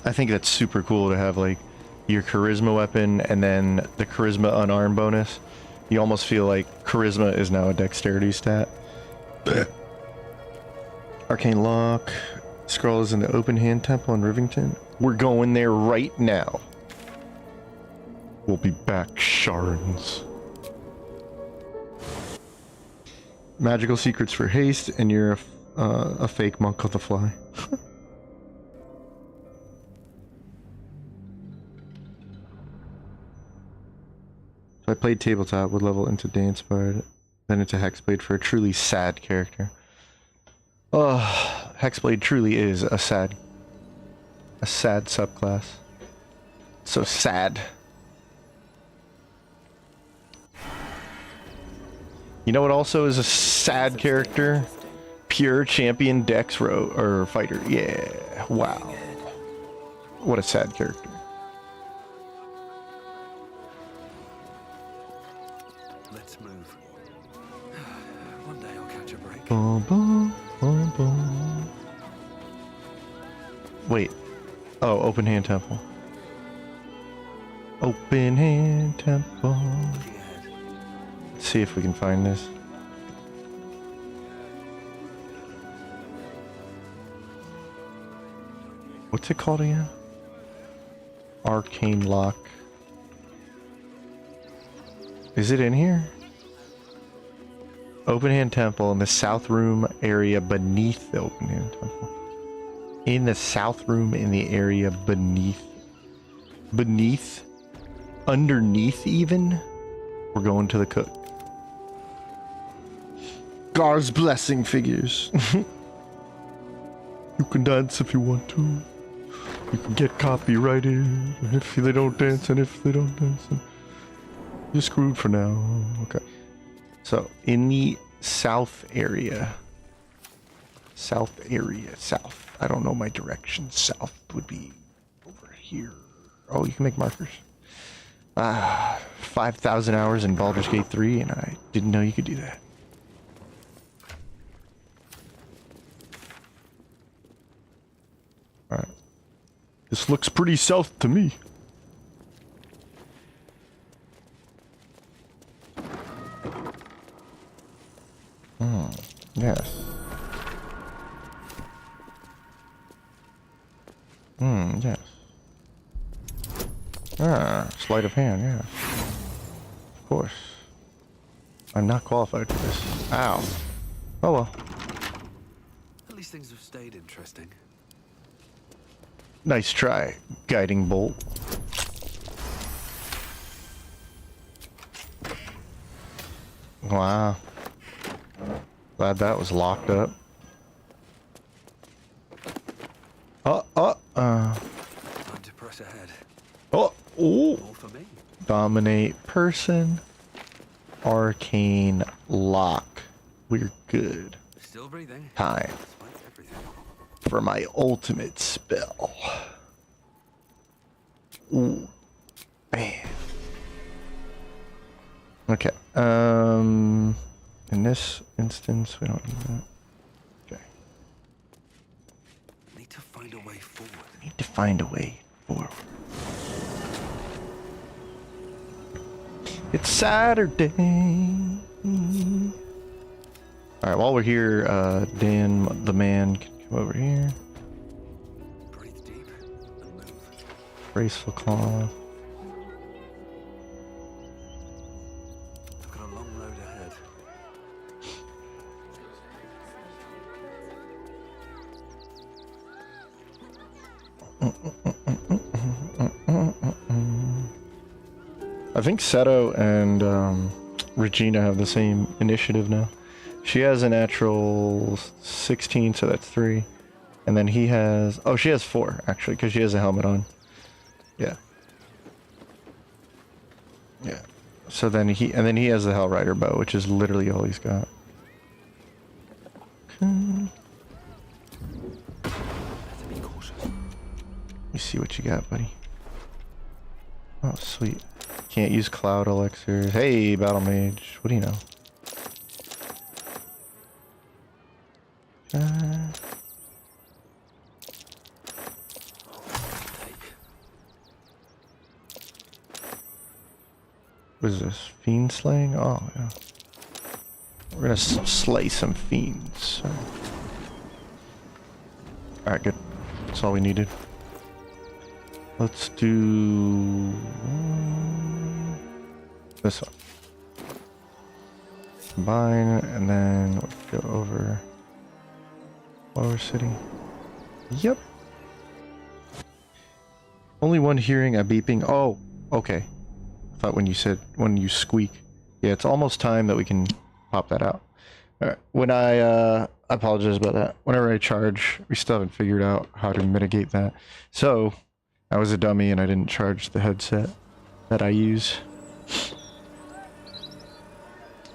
I think that's super cool to have like your charisma weapon and then the charisma unarmed bonus. You almost feel like charisma is now a dexterity stat. Arcane Lock. Scroll is in the Open Hand Temple in Rivington. We're going there right now. We'll be back, Sharns. Magical secrets for haste, and you're a fake monk of the fly. So I played tabletop, would level into Dance Bard, then into Hexblade for a truly sad character. Oh, Hexblade truly is a sad subclass. So sad. You know what also is a sad character? Pure champion Dex fighter. Yeah. Wow. What a sad character. Let's move. One day I'll catch a break. Bum, bum, bum, bum. Wait. Oh, Open Hand Temple. Open Hand Temple. Looking ahead. Let's see if we can find this. What's it called again? Arcane Lock. Is it in here? Open Hand Temple in the south room area beneath the Open Hand Temple. In the south room in the area beneath. Underneath even? We're going to the cook. God's blessing figures. You can dance if you want to. You can get copyrighted if they don't dance, and if they don't dance, you're screwed for now. Okay. So, in the south area. South. I don't know my direction. South would be over here. Oh, you can make markers. 5,000 hours in Baldur's Gate 3, and I didn't know you could do that. Alright. This looks pretty south to me. Yes. Yes. Sleight of hand, yeah. Of course. I'm not qualified for this. Ow. Oh well. At least things have stayed interesting. Nice try, guiding bolt. Wow. Glad that was locked up. Time to press ahead. Oh, ooh. All for me. Dominate person. Arcane lock. We're good. Still breathing. Time Despite everything. for my ultimate spell. Ooh. Man. Okay. In this instance, we don't need that. Okay. Need to find a way forward. Need to find a way forward. It's Saturday. Alright, while we're here, Dan, the man, can come over here. Breathe deep and move. Graceful claw. I've got a long road ahead. I think Seto and Regina have the same initiative now. She has a natural 16, so that's 3. And then he has... Oh, she has 4, actually, because she has a helmet on. Yeah. Yeah. So then he... And then he has the Hellrider bow, which is literally all he's got. Okay. Better be cautious. Let me see what you got, buddy. Oh, sweet. Can't use cloud elixirs. Hey, battle mage. What do you know? What is this? Fiend slaying? Oh, yeah. We're gonna slay some fiends. Alright, good. That's all we needed. Let's do this one. Combine, and then we'll go over Lower City. Yep. Only one hearing a beeping. Oh, okay. I thought when you said when you squeak. Yeah, it's almost time that we can pop that out. Alright. When I apologize about that. Whenever I charge, we still haven't figured out how to mitigate that. So I was a dummy and I didn't charge the headset that I use.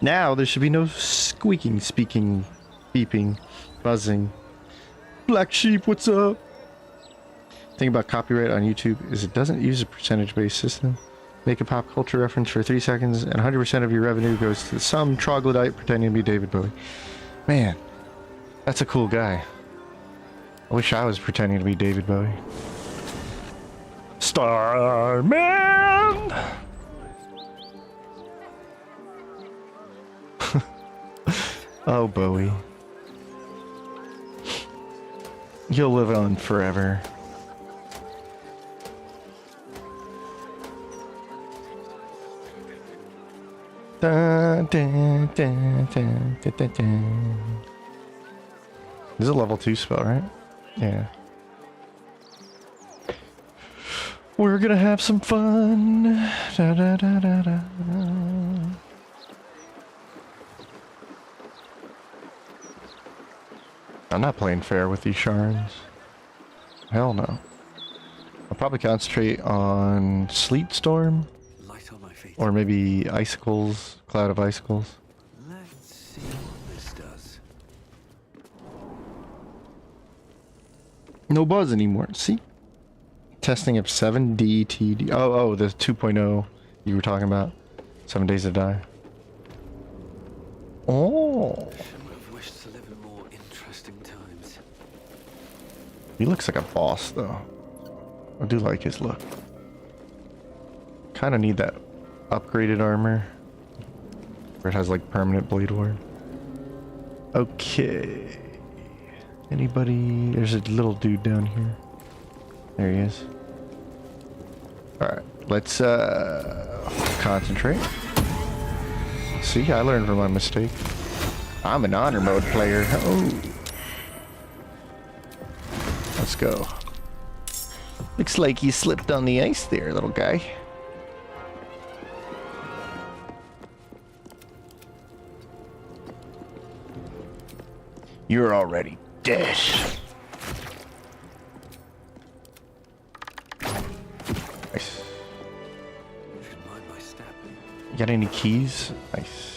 Now there should be no squeaking, speaking, beeping, buzzing. Black sheep, what's up? Thing about copyright on YouTube is it doesn't use a percentage-based system. Make a pop culture reference for 3 seconds and 100% of your revenue goes to some troglodyte pretending to be David Bowie. Man, that's a cool guy. I wish I was pretending to be David Bowie. Starman! Oh, Bowie. You'll live on forever. Dun, dun, dun, dun, dun, dun, dun. This is a level 2 spell, right? Yeah. We're gonna have some fun. Da, da, da, da, da. I'm not playing fair with these shards. Hell no. I'll probably concentrate on Sleet Storm. Light on my feet. Or maybe Icicles, Cloud of Icicles. Let's see what this does. No buzz anymore, see? Testing of 7 DTD. Oh, the 2.0 you were talking about. 7 Days to Die. Oh. Would have wished to live in more interesting times. He looks like a boss, though. I do like his look. Kind of need that upgraded armor. Where it has, like, permanent blade ward. Okay. Anybody? There's a little dude down here. There he is. Alright, let's, concentrate. See, I learned from my mistake. I'm an honor mode player. Oh. Let's go. Looks like you slipped on the ice there, little guy. You're already dead. Nice. Should mind my step. You got any keys? Nice.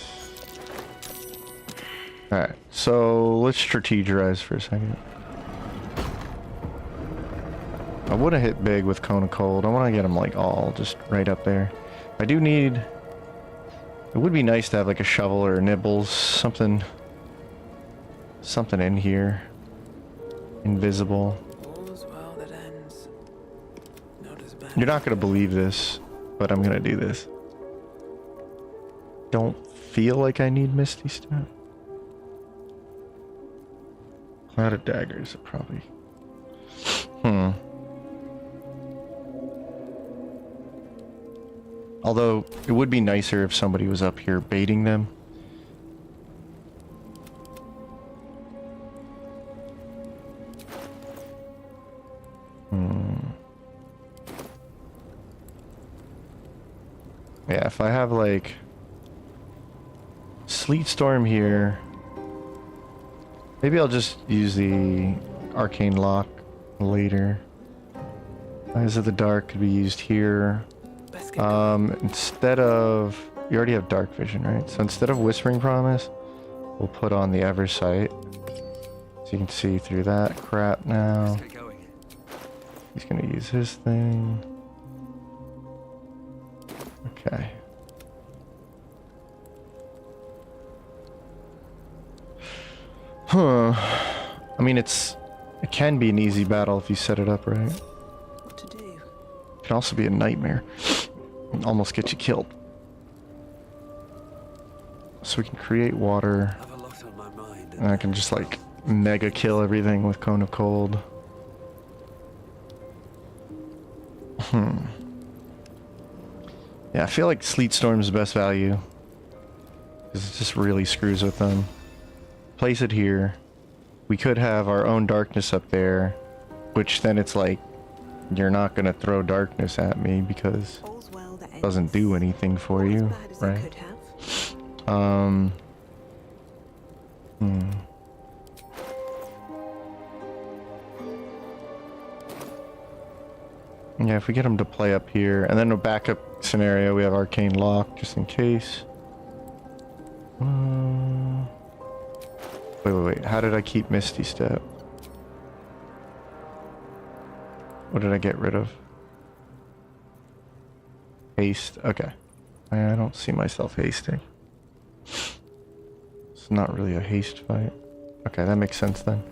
Alright, so let's strategize for a second. I would have hit big with Cone of Cold. I want to get them like all just right up there. I do need... It would be nice to have like a shovel or nibbles, something in here. Invisible. All's well that ends. Not as bad. You're not going to believe this, but I'm going to do this. Don't feel like I need Misty Step. Cloud of Daggers, probably. Although, it would be nicer if somebody was up here baiting them. Yeah, if I have like... Sleet Storm here... Maybe I'll just use the Arcane Lock later. Eyes of the Dark could be used here. Instead of... You already have Dark Vision, right? So instead of Whispering Promise, we'll put on the Eversight. So you can see through that crap now. Let's get going. He's gonna use his thing. Okay. Huh. I mean, it can be an easy battle if you set it up right. What to do? It can also be a nightmare. Almost get you killed. So we can create water. I have a lot on my mind. And I can just like mega kill everything with Cone of Cold. Yeah, I feel like Sleet Storm's the best value. Because it just really screws with them. Place it here. We could have our own darkness up there. Which then it's like, you're not going to throw darkness at me because All's well that it ends. doesn't do anything for Not as you, bad as it right? could have. Yeah, if we get them to play up here, and then a backup scenario, we have Arcane Lock, just in case. Wait, how did I keep Misty Step? What did I get rid of? Haste, okay. I don't see myself hasting. It's not really a haste fight. Okay, that makes sense then.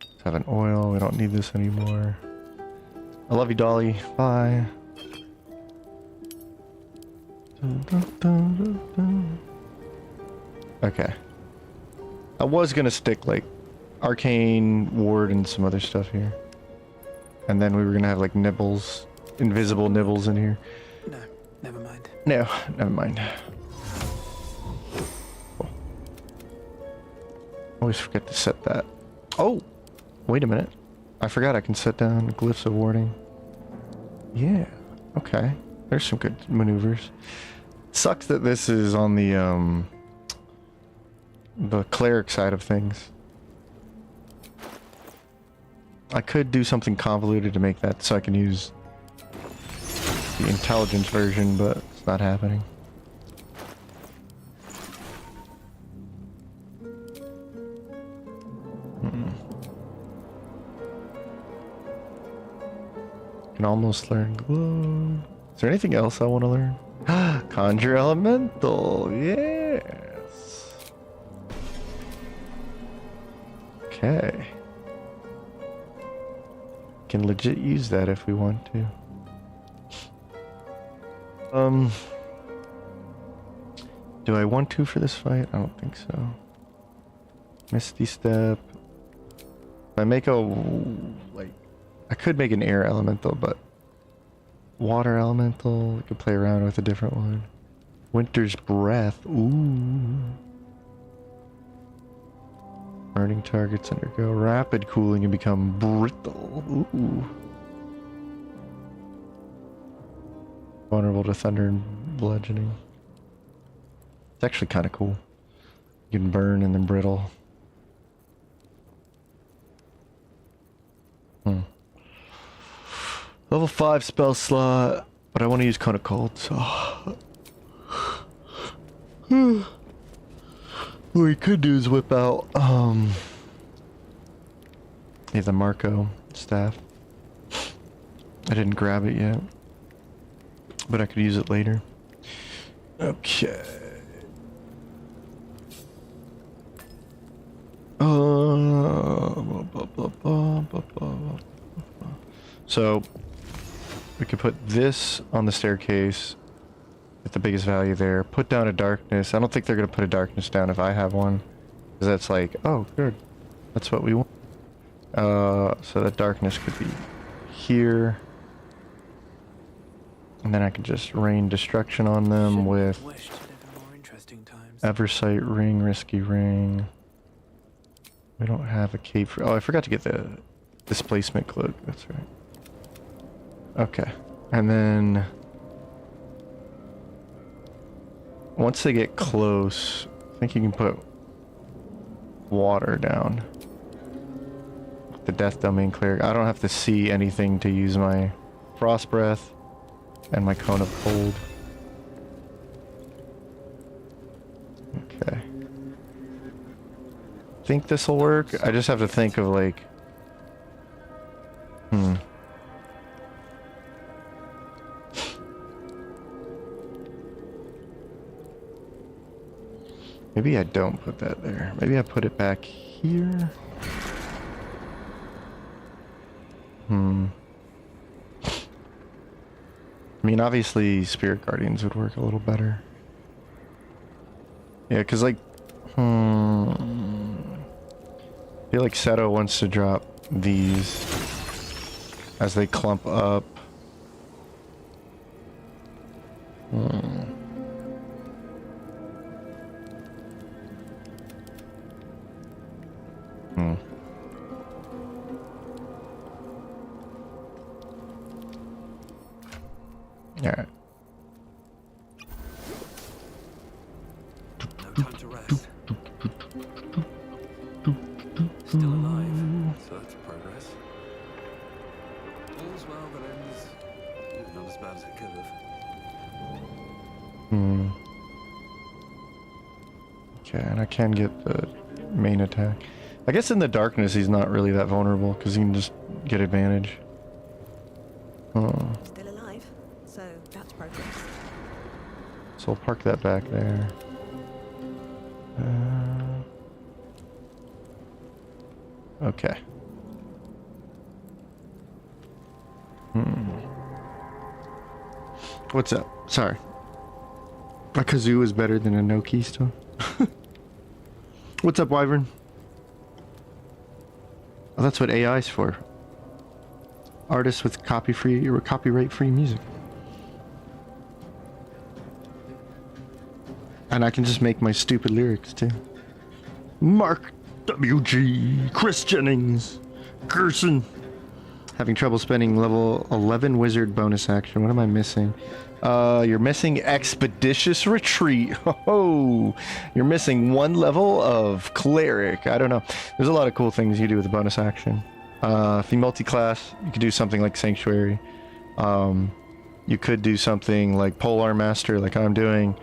Let's have an oil. We don't need this anymore. I love you, Dolly. Bye. Okay. I was gonna stick like Arcane Ward and some other stuff here. And then we were gonna have like nibbles, invisible nibbles in here. No, never mind. No, never mind. Cool. Always forget to set that. Oh! Wait a minute. I forgot I can set down glyphs of warding. Yeah. Okay. There's some good maneuvers. Sucks that this is on the cleric side of things. I could do something convoluted to make that so I can use the intelligence version, but it's not happening. Can almost learn glow. Is there anything else I want to learn? Conjure Elemental, yes. Okay. Can legit use that if we want to. Do I want to for this fight? I don't think so. Misty Step. If I make a like, I could make an air elemental, but water elemental. We could play around with a different one. Winter's Breath. Ooh. Burning targets undergo rapid cooling and become brittle. Ooh. Vulnerable to thunder and bludgeoning. It's actually kind of cool. You can burn and then brittle. Level 5 spell slot, but I want to use Cone of Cold, so... What we could do is whip out, yeah, the Marco staff. I didn't grab it yet, but I could use it later. Okay. So we could put this on the staircase at the biggest value there. Put down a darkness. I don't think they're gonna put a darkness down if I have one, because that's like, oh, good, that's what we want. So that darkness could be here, and then I could just rain destruction on them with Wished to live in more interesting times. Eversight ring, risky ring. We don't have a cape for. Oh, I forgot to get the displacement cloak. That's right. Okay, and then once they get close, I think you can put water down. The Death Domain Cleric. I don't have to see anything to use my Frost Breath and my Cone of Cold. Okay. Think this will work? I just have to think of like... Maybe I don't put that there. Maybe I put it back here. I mean, obviously, Spirit Guardians would work a little better. Yeah, because, like, I feel like Seto wants to drop these as they clump up. Alright. No time to rest. Still alive, so that's progress. All's well that ends not as bad as it could have. Okay, and I can get the main attack. I guess in the darkness he's not really that vulnerable because he can just get advantage. Still alive, so that's progress. So I'll park that back there. Okay. What's up? Sorry. A kazoo is better than a no keystone. What's up, Wyvern? Oh, that's what AI's for. Artists with copyright-free music. And I can just make my stupid lyrics too. Mark WG, Chris Jennings, Gerson. Having trouble spending level 11 wizard bonus action. What am I missing? You're missing Expeditious Retreat. Oh, you're missing one level of Cleric. I don't know. There's a lot of cool things you do with the bonus action. If you multi-class, you could do something like Sanctuary. You could do something like Polar Master, like I'm doing.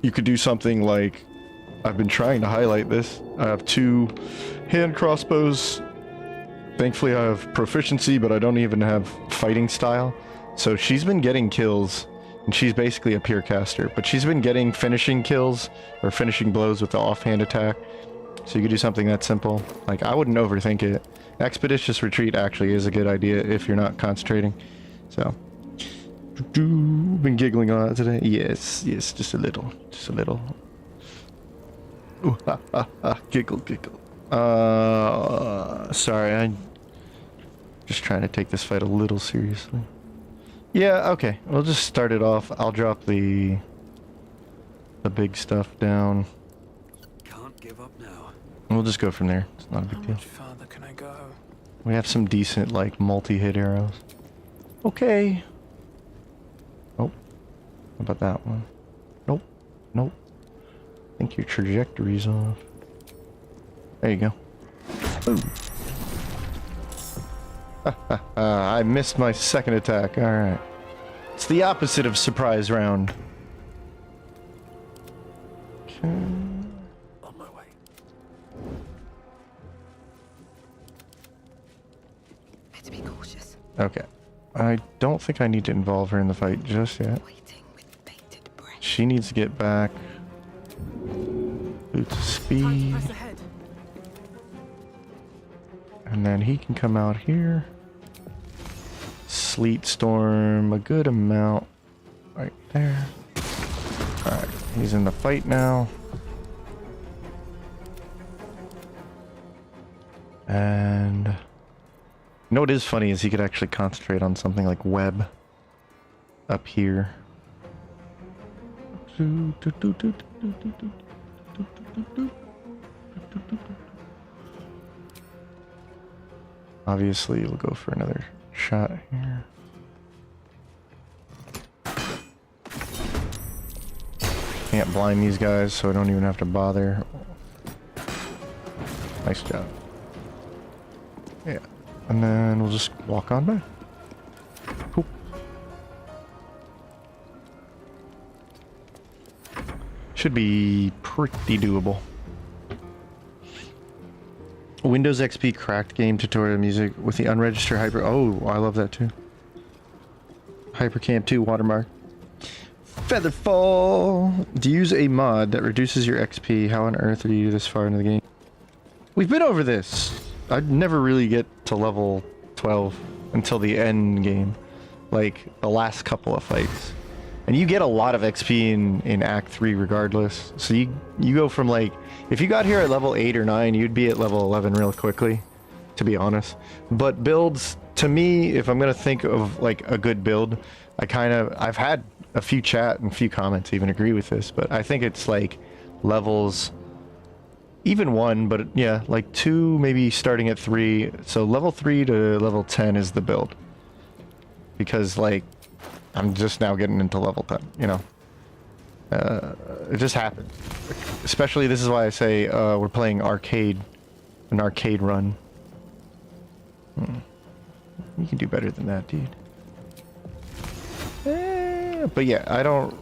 You could do something like, I've been trying to highlight this. I have 2 hand crossbows. Thankfully I have proficiency, but I don't even have fighting style. So she's been getting kills, and she's basically a pure caster, but she's been getting finishing kills or finishing blows with the offhand attack. So you could do something that simple. Like, I wouldn't overthink it. Expeditious Retreat actually is a good idea if you're not concentrating. So, been giggling a lot today. Yes, just a little, Ooh, giggle. Sorry, I'm just trying to take this fight a little seriously. Yeah, okay, we'll just start it off. I'll drop the big stuff down. Can't give up now. We'll just go from there. It's not a big How deal. much farther can I go? We have some decent, like, multi-hit arrows. Okay. Oh, how about that one? Nope. I think your trajectory's off. There you go. Boom. I missed my second attack. Alright. It's the opposite of surprise round. Okay. On my way. Better be cautious. Okay. I don't think I need to involve her in the fight just yet. Waiting with bated breath. She needs to get back. Boots of Time to speed. press ahead. And then he can come out here. Sleet storm a good amount right there. Alright, he's in the fight now. And you know what is funny is he could actually concentrate on something like web up here. Obviously, we'll go for another shot here. Can't blind these guys, so I don't even have to bother. Nice job. Yeah. And then we'll just walk on by. Cool. Should be pretty doable. Windows XP cracked game tutorial music with the unregistered hyper. Oh, I love that too. Hypercamp 2 watermark. Featherfall. Do you use a mod that reduces your XP? How on earth are you this far into the game? We've been over this. I'd never really get to level 12 until the end game. Like the last couple of fights. And you get a lot of XP in Act 3 regardless. So you go from like, if you got here at level 8 or 9, you'd be at level 11 real quickly, to be honest. But builds, to me, if I'm going to think of like a good build, I've had a few chat and a few comments even agree with this, but I think it's like levels, even 1, but yeah, like 2, maybe starting at 3. So level 3 to level 10 is the build. Because like, I'm just now getting into level 10, you know. It just happened. Especially, this is why I say we're playing arcade, an arcade run. You can do better than that, dude. But yeah, I don't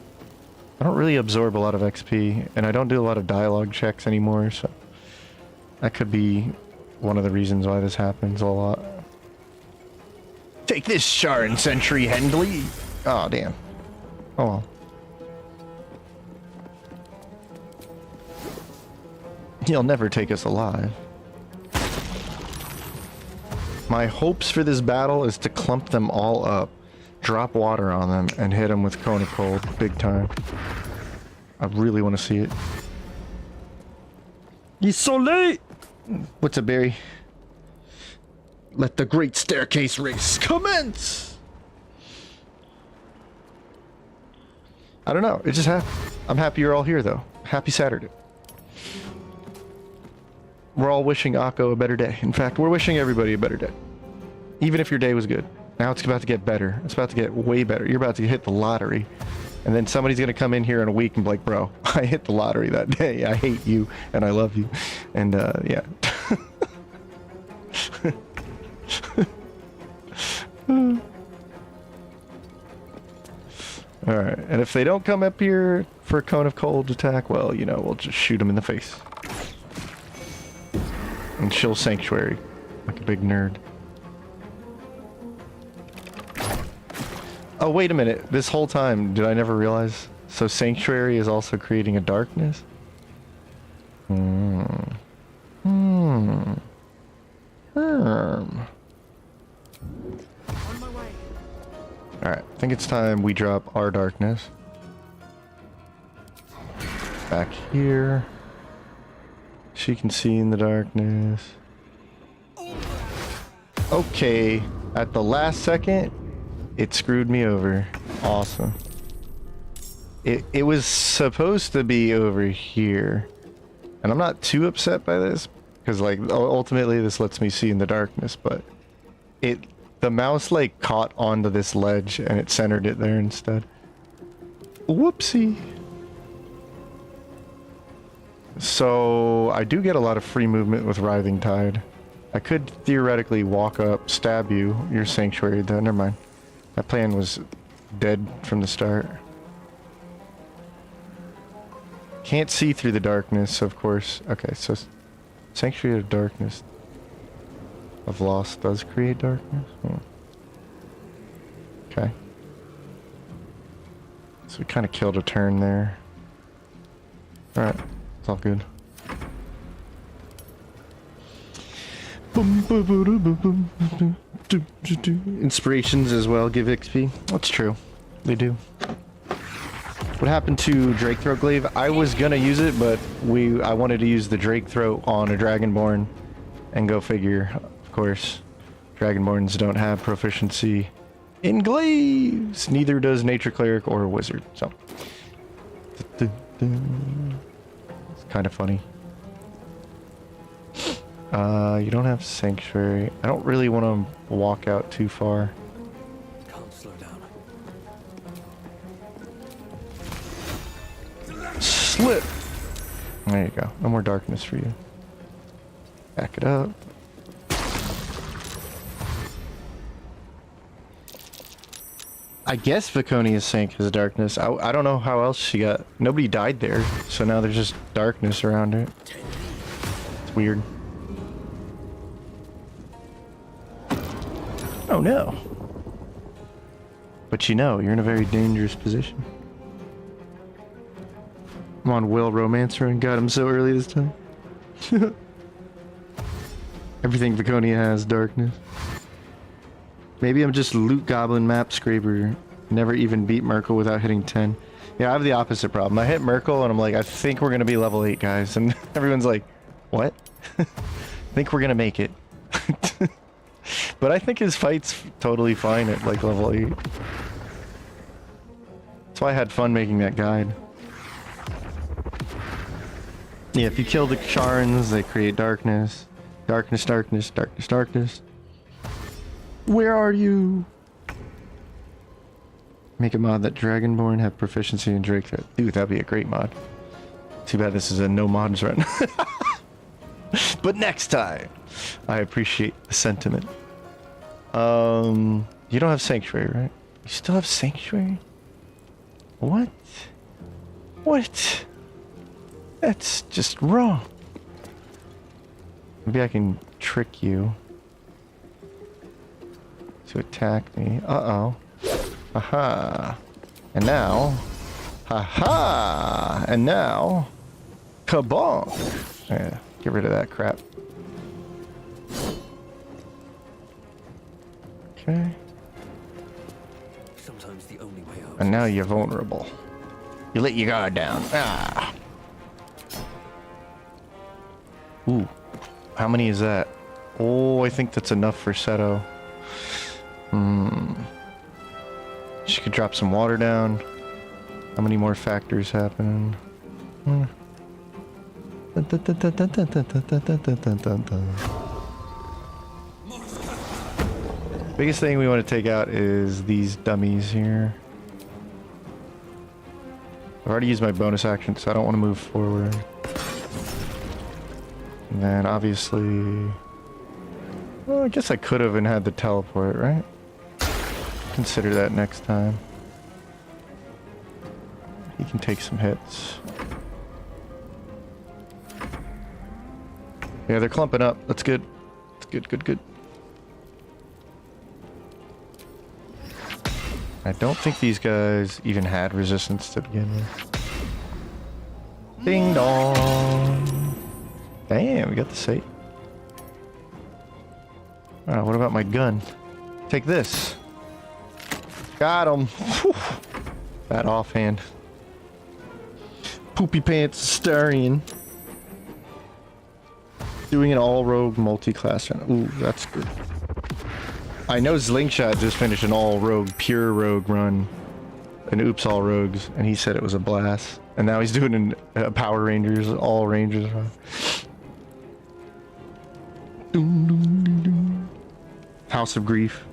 really absorb a lot of XP, and I don't do a lot of dialogue checks anymore, so that could be one of the reasons why this happens a lot. Take this, Sharon Sentry Hendley! Oh, damn. Oh well. He'll never take us alive. My hopes for this battle is to clump them all up, drop water on them, and hit them with Cone of Cold big time. I really want to see it. He's so late! What's up, Barry? Let the great staircase race commence! I don't know, it just happened. I'm happy you're all here, though. Happy Saturday. We're all wishing Akko a better day. In fact, we're wishing everybody a better day. Even if your day was good. Now it's about to get better. It's about to get way better. You're about to hit the lottery. And then somebody's going to come in here in a week and be like, bro, I hit the lottery that day. I hate you and I love you. And yeah. Alright, and if they don't come up here for a Cone of Cold attack, well, you know, we'll just shoot them in the face. And chill Sanctuary, like a big nerd. Oh, wait a minute. This whole time, did I never realize? So Sanctuary is also creating a darkness? On my way. Alright, I think it's time we drop our darkness. Back here. She can see in the darkness. Okay, at the last second, it screwed me over. Awesome. It was supposed to be over here. And I'm not too upset by this, because like ultimately this lets me see in the darkness, but the mouse like caught onto this ledge and it centered it there instead. Whoopsie. So I do get a lot of free movement with Writhing Tide, I could theoretically walk up, stab you, your sanctuary, though. Never mind. That plan was dead from the start. Can't see through the darkness, of course. Okay, so Sanctuary of Darkness of Lost does create darkness? Okay. So we kind of killed a turn there. Alright, it's all good. Inspirations as well give XP. That's true. They do. What happened to Drake Throat Glaive? I was gonna use it, but I wanted to use the Drake Throat on a Dragonborn, and go figure, of course, Dragonborns don't have proficiency in glaives. Neither does Nature Cleric or a Wizard. So it's kind of funny. You don't have Sanctuary. I don't really want to walk out too far. Can't slow down. Slip! There you go. No more darkness for you. Back it up. I guess Viconia's Sank has darkness. I don't know how else she got. Nobody died there, so now there's just darkness around it. It's weird. Oh no. But you know, you're in a very dangerous position. I'm on Will Romancer and got him so early this time. Everything Viconia has darkness. Maybe I'm just loot goblin map scraper. Never even beat Merkel without hitting 10. Yeah, I have the opposite problem. I hit Merkel and I'm like, I think we're gonna be level 8, guys. And everyone's like, what? I think we're gonna make it. But I think his fight's totally fine at like level 8. That's why I had fun making that guide. Yeah, if you kill the Sharns, they create darkness. Darkness, darkness, darkness, darkness. Where are you? Make a mod that Dragonborn have proficiency in Drake Threat. Dude, that'd be a great mod. Too bad this is a no mods run. But next time. I appreciate the sentiment. You don't have Sanctuary, right? You still have Sanctuary? What? What? That's just wrong. Maybe I can trick you to attack me. Uh-oh. Aha. And now. Haha. And now. Kabonk. Yeah, get rid of that crap. Okay. Sometimes the only way out. And now you're vulnerable. You let your guard down. Ah. Ooh. How many is that? Oh, I think that's enough for Seto. She could drop some water down. How many more factors happen? Biggest thing we want to take out is these dummies here. I've already used my bonus action, so I don't want to move forward. And then obviously... Well, I guess I could have and had the teleport, right? Consider that next time. He can take some hits. Yeah, they're clumping up. That's good. That's good, good, good. I don't think these guys even had resistance to begin with. Ding dong! Damn, we got the safe. Alright, what about my gun? Take this. Got him. That offhand. Poopy Pants Starion. Doing an all-rogue multi-class run. Ooh, that's good. I know Slingshot just finished an all-rogue, pure rogue run. An Oops All Rogues, and he said it was a blast. And now he's doing a Power Rangers, all Rangers run. House of Grief.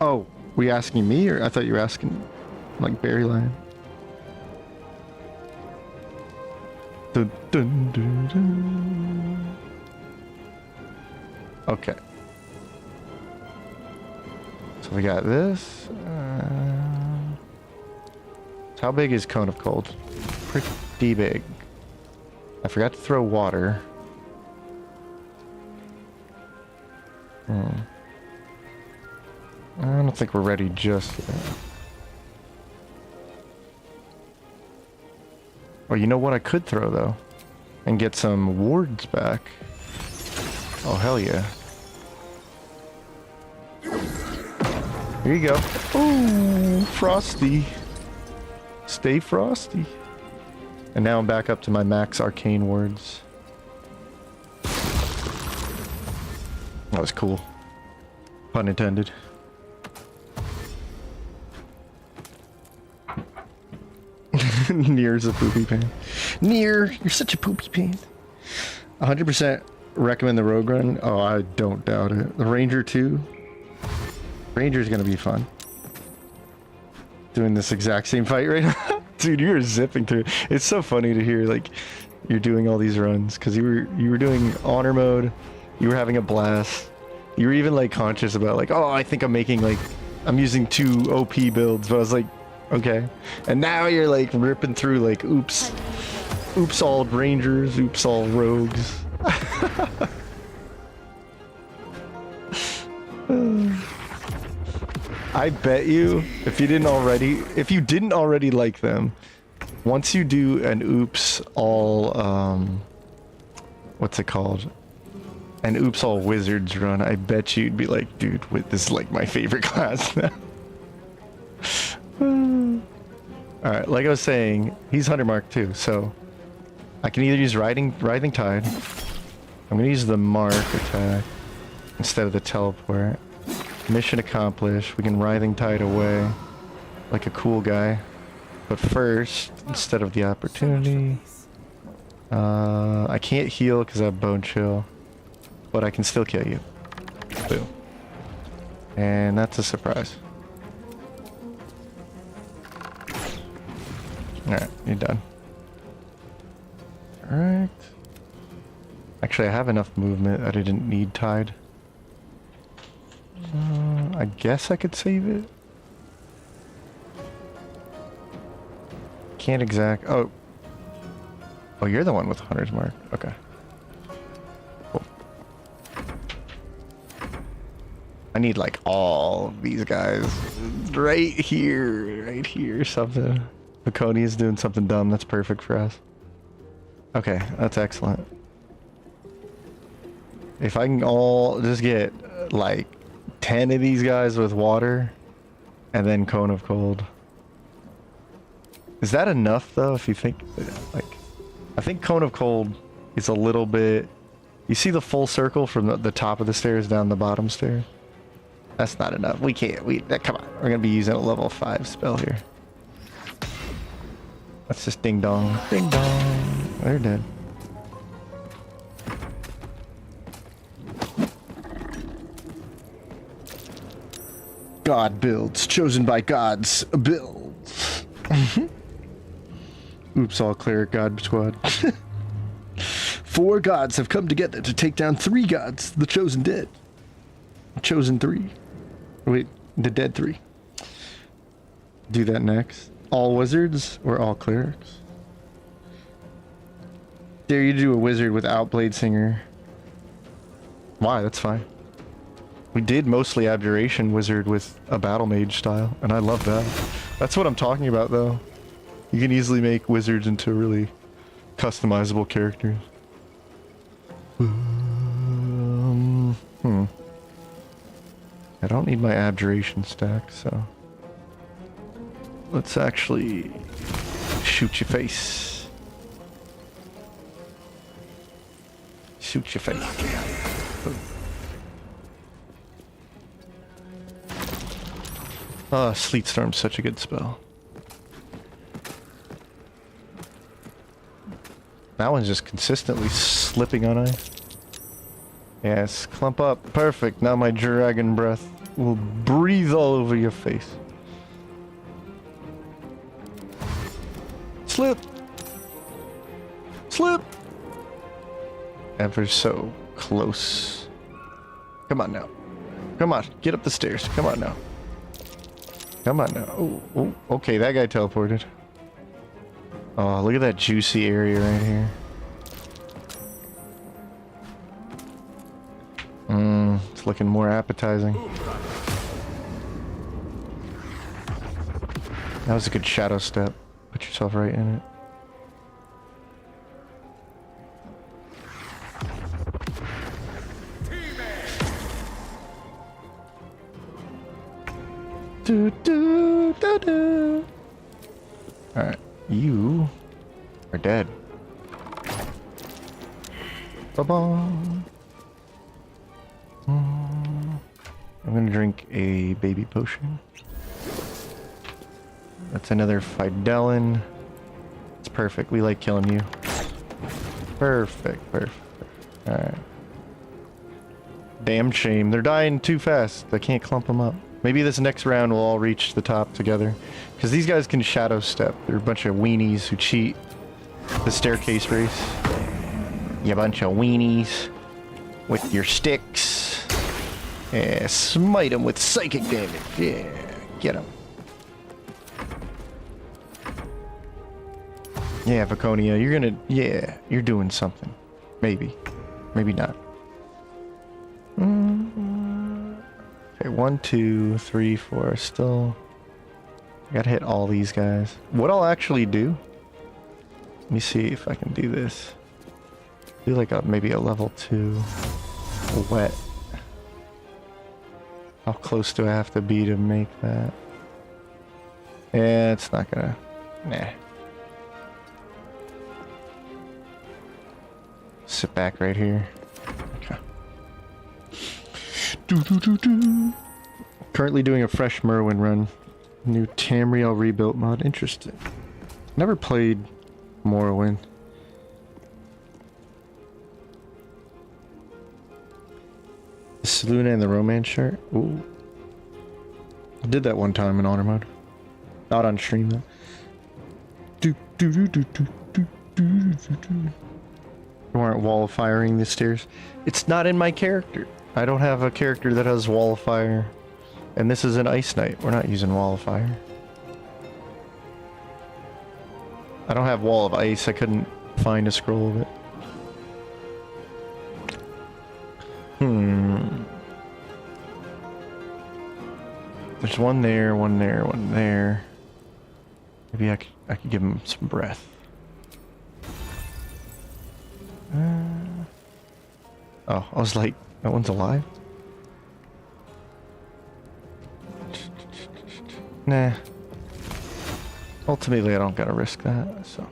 Oh, were you asking me, or I thought you were asking, like, Barry Lion? Dun, dun, dun, dun. Okay. So we got this. How big is Cone of Cold? Pretty big. I forgot to throw water. I don't think we're ready just yet. Oh, you know what I could throw though? And get some wards back. Oh, hell yeah. Here you go. Ooh, frosty. Stay frosty. And now I'm back up to my max arcane words. That was cool. Pun intended. Nier's a poopy pan. Nier, you're such a poopy pan. 100% recommend the rogue run. Oh, I don't doubt it. The ranger too. Ranger's gonna be fun. Doing this exact same fight right now. Dude, you're zipping through. It's so funny to hear like you're doing all these runs because you were doing honor mode. You were having a blast. You were even like conscious about like, oh, I think I'm making like I'm using 2 OP builds, but I was like, okay. And now you're like ripping through like oops all rangers, oops all rogues. I bet you if you didn't already like them, once you do an oops all what's it called? An oops all wizards run, I bet you'd be like, dude, this is like my favorite class now. Alright, like I was saying, he's Hunter Mark too, so I can either use Writhing Tide. I'm gonna use the Mark attack instead of the teleport. Mission accomplished. We can Writhing Tide away like a cool guy. But first, instead of the opportunity, I can't heal because I have Bone Chill, but I can still kill you. Boom. And that's a surprise. Alright, you're done. Alright. Actually, I have enough movement that I didn't need Tide. I guess I could save it. Can't exact. Oh, you're the one with Hunter's Mark. Okay. Cool. I need like all of these guys right here, something. Makoni is doing something dumb. That's perfect for us. Okay, that's excellent. If I can all just get like 10 of these guys with water and then Cone of Cold. Is that enough though, if you think, like, I think Cone of Cold is a little bit, you see the full circle from the top of the stairs down the bottom stairs? That's not enough. We can't, come on. We're gonna be using a level 5 spell here. Let's just ding dong. Ding dong. They're dead. God builds, chosen by gods builds. Oops, all Cleric God Squad. 4 gods have come together to take down 3 gods, the chosen dead. Chosen 3. Wait, the dead 3. Do that next. All wizards or all clerics? Dare you to do a wizard without Blade Singer. Why? That's fine. We did mostly Abjuration wizard with a battle mage style, and I love that. That's what I'm talking about, though. You can easily make wizards into really customizable characters. I don't need my Abjuration stack, so let's actually shoot your face. Shoot your face. Ah, Sleet Storm's such a good spell. That one's just consistently slipping on ice. Yes, clump up. Perfect. Now my dragon breath will breathe all over your face. Slip! Slip! Ever so close. Come on now. Come on, get up the stairs. Come on now. Come on now. Oh, oh, okay, that guy teleported. Oh, look at that juicy area right here. It's looking more appetizing. That was a good shadow step. Put yourself right in it. Do, do, do, do. Alright, you are dead. Ba-bum. I'm gonna drink a baby potion. That's another Fidelin. It's perfect. We like killing you. Perfect, perfect. Alright. Damn shame. They're dying too fast. I can't clump them up. Maybe this next round we'll all reach the top together. Because these guys can shadow step. They're a bunch of weenies who cheat the staircase race. You bunch of weenies with your sticks. Yeah, smite them with psychic damage. Yeah, get them. Yeah, Viconia, you're gonna... Yeah, you're doing something. Maybe. Maybe not. Okay, 1, 2, 3, 4. Still... Gotta hit all these guys. What I'll actually do... Let me see if I can do this. Do like maybe a level 2 wet. How close do I have to be to make that? Yeah, it's not gonna... Nah. Sit back right here. Okay. Currently doing a fresh Merwin run. New Tamriel rebuilt mod. Interesting. Never played Morrowind. The Seluna and the Romance shirt. Ooh. I did that one time in honor mode. Not on stream though. You aren't wall of firing the stairs. It's not in my character. I don't have a character that has wall of fire. And this is an ice knight. We're not using wall of fire. I don't have wall of ice. I couldn't find a scroll of it. There's one there, one there, one there. Maybe I could give him some breath. Oh, I was like, that one's alive? Nah. Ultimately, I don't gotta risk that, so.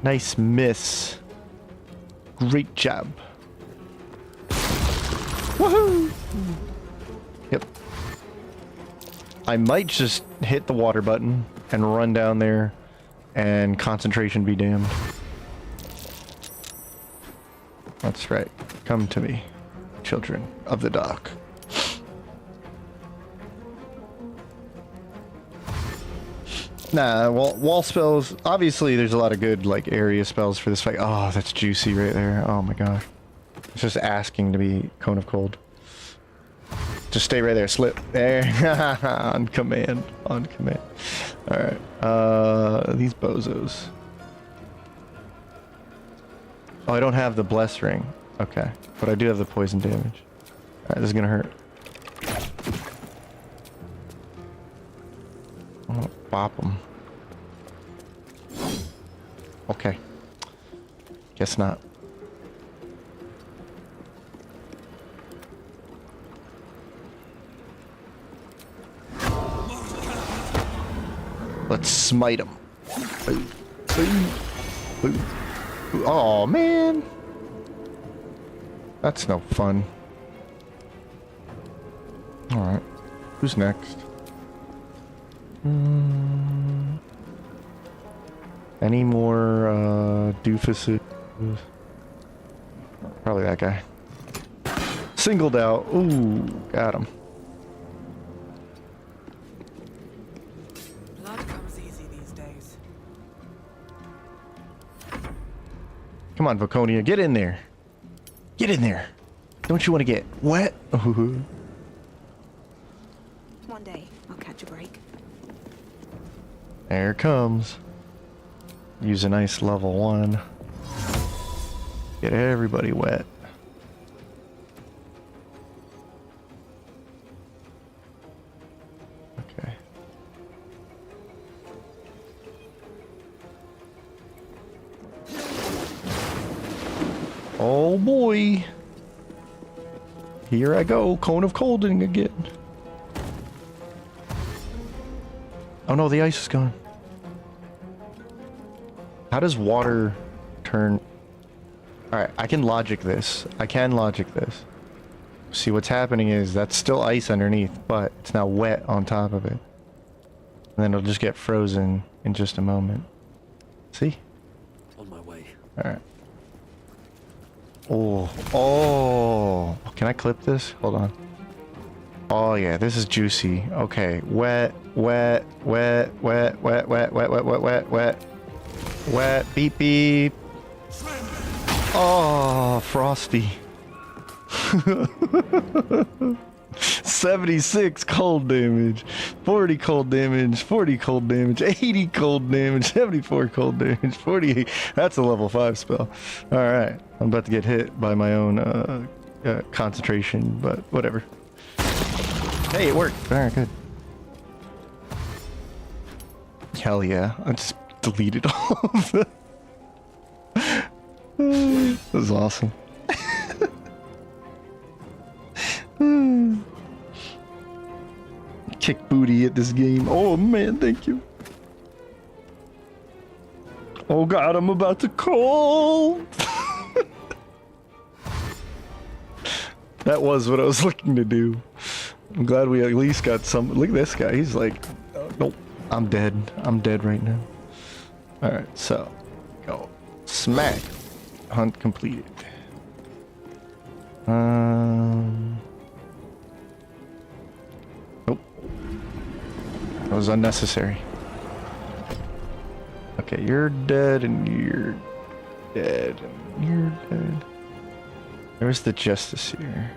Nice miss. Great job. Woohoo! Yep. I might just hit the water button and run down there and concentration be damned. That's right. Come to me, children of the dark. Nah, wall spells. Obviously, there's a lot of good like area spells for this fight. Oh, that's juicy right there. Oh my gosh. It's just asking to be Cone of Cold. Just stay right there. Slip. There. On command. On command. Alright. These bozos. Oh, I don't have the Bless Ring. Okay. But I do have the poison damage. Alright, this is gonna hurt. Oh, bop them. Okay. Guess not. Let's smite him. Oh man, that's no fun. All right, who's next? Any more doofuses? Probably that guy. Singled out. Ooh, got him. Come on, Viconia, get in there. Get in there. Don't you want to get wet? One day, I'll catch a break. There it comes. Use a nice level 1. Get everybody wet. Okay. Oh boy. Here I go, cone of colding again. Oh no, the ice is gone. How does water turn? Alright, I can logic this. See, what's happening is that's still ice underneath, but it's now wet on top of it. And then it'll just get frozen in just a moment. See? On my way. Alright. Oh, can I clip this? Hold on. Oh yeah, this is juicy. Okay, wet, beep beep. Oh, frosty. 76 cold damage, 40 cold damage, 40 cold damage, 80 cold damage, 74 cold damage, 48. That's a level 5 spell. Alright, I'm about to get hit by my own concentration, but whatever. Hey, it worked. Alright, good. Hell yeah. I just deleted all of that. That was awesome. Kick booty at this game. Oh man, thank you. Oh god, I'm about to cold. That was what I was looking to do. I'm glad we at least got some. Look at this guy. He's like, nope, I'm dead. I'm dead right now. Alright, so go. Smack. Hunt completed. Nope. That was unnecessary. Okay, you're dead and you're dead and you're dead. Where's the justice here?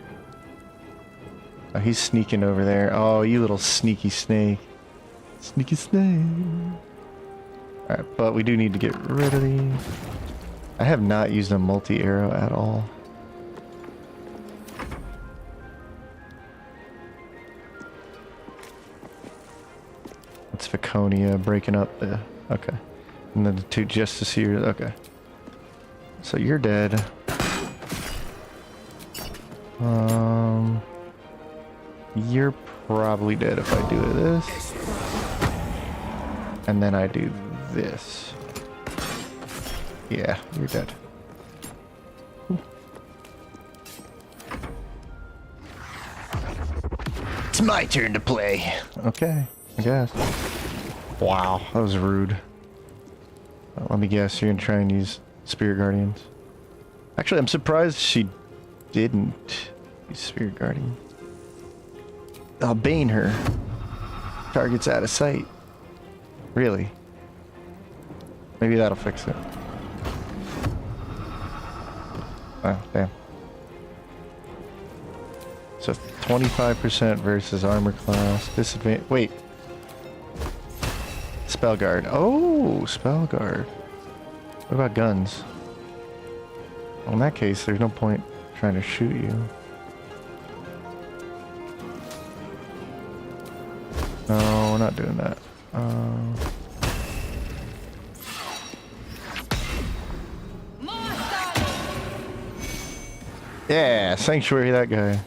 Oh, he's sneaking over there. Oh, you little sneaky snake. Sneaky snake. Alright, but we do need to get rid of these. I have not used a multi-arrow at all. It's Viconia breaking up the... Okay. And then the two justice here. Okay. So you're dead. You're probably dead if I do this. And then I do this. Yeah, you're dead. It's my turn to play. Okay, I guess. Wow, that was rude. Let me guess, you're gonna try and use Spirit Guardians. Actually, I'm surprised she didn't use Spirit Guardian. I'll bane her. Target's out of sight. Really? Maybe that'll fix it. Oh, damn. So 25% versus armor class. Disadvantage. Wait. Spell guard. Oh, spell guard. What about guns? Well, in that case, there's no point trying to shoot you. No, we're not doing that. Yeah, sanctuary that guy.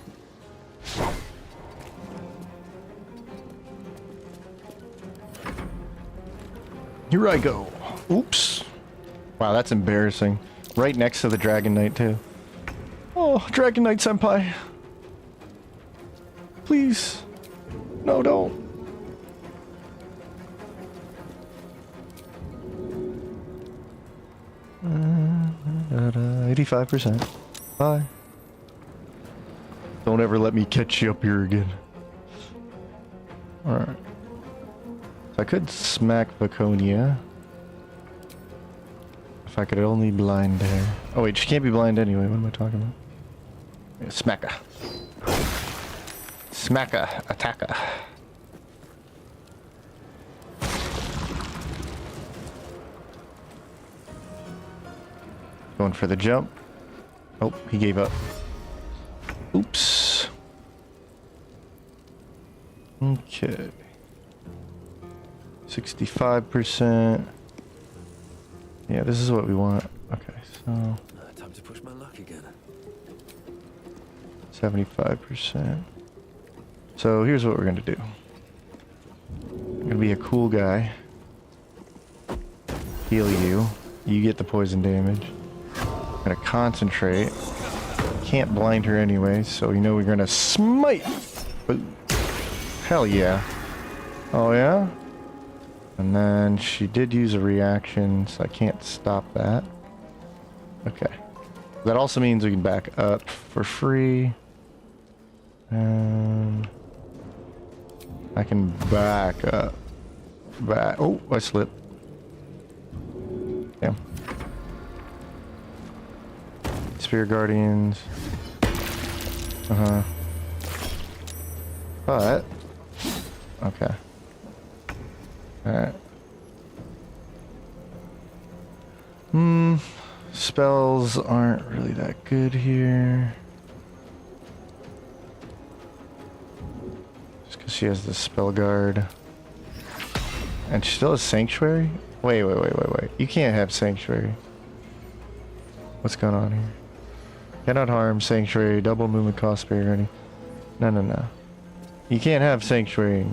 Here I go. Oops. Wow, that's embarrassing. Right next to the Dragon Knight, too. Oh, Dragon Knight senpai. Please. No, don't. 85%. Bye. Don't ever let me catch you up here again. Alright. So I could smack Viconia. If I could only blind her. Oh wait, she can't be blind anyway. What am I talking about? Smacka. Smacka. Attacka. Going for the jump. Oh, he gave up. Oops. Okay. 65%. Yeah, this is what we want. Okay, so Time to push my luck again. 75%. So here's what we're gonna do. I'm gonna be a cool guy. Heal you. You get the poison damage. I'm gonna concentrate. Can't blind her anyway, so you know we're gonna smite. Boom. Hell yeah. Oh yeah? And then she did use a reaction, so I can't stop that. Okay. That also means we can back up for free. And I can back up. Oh, I slipped. Damn. Spear Guardians. But okay. Alright. Spells aren't really that good here. Just because she has the spell guard. And she still has Sanctuary? Wait. You can't have Sanctuary. What's going on here? Cannot harm, Sanctuary, double movement cost, Spear Guardian. No. You can't have Sanctuary.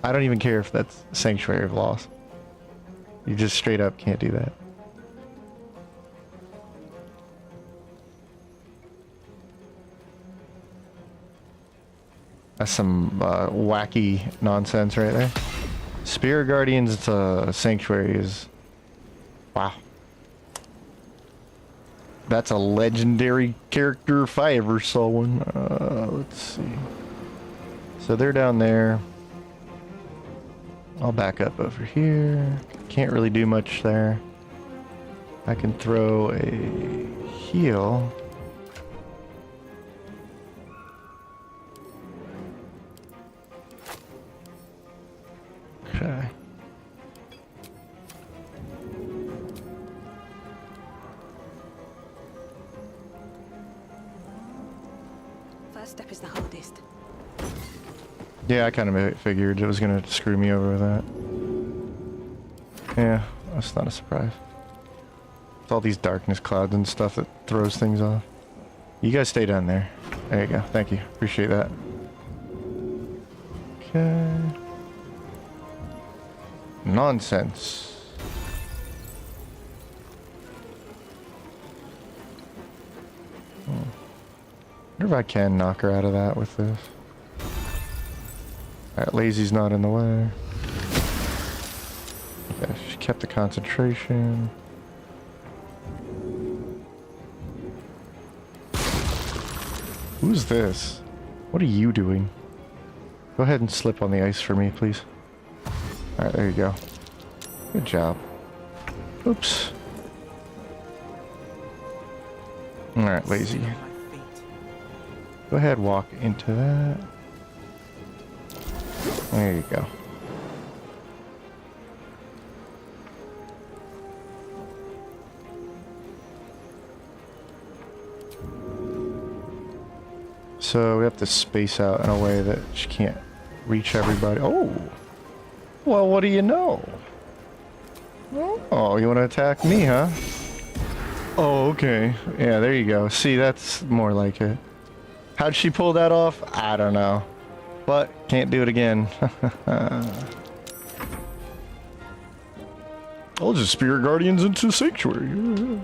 I don't even care if that's Sanctuary of Loss. You just straight up can't do that. That's some wacky nonsense right there. Spirit Guardians to Sanctuary is... Wow. That's a legendary character if I ever saw one. Let's see. So they're down there. I'll back up over here. Can't really do much there. I can throw a heal. Okay. First step is the hardest. Yeah, I kind of figured it was going to screw me over with that. Yeah, that's not a surprise. It's all these darkness clouds and stuff that throws things off. You guys stay down there. There you go. Thank you. Appreciate that. Okay. Nonsense. Wonder if I can knock her out of that with this. Alright, Lazy's not in the way. Okay, she kept the concentration. Who's this? What are you doing? Go ahead and slip on the ice for me, please. Alright, there you go. Good job. Oops. Alright, Lazy. Go ahead, walk into that. There you go. So we have to space out in a way that she can't reach everybody. Oh! Well, what do you know? Oh, you want to attack me, huh? Oh, okay. Yeah, there you go. See, that's more like it. How'd she pull that off? I don't know. But can't do it again. I'll just Spirit Guardians into Sanctuary.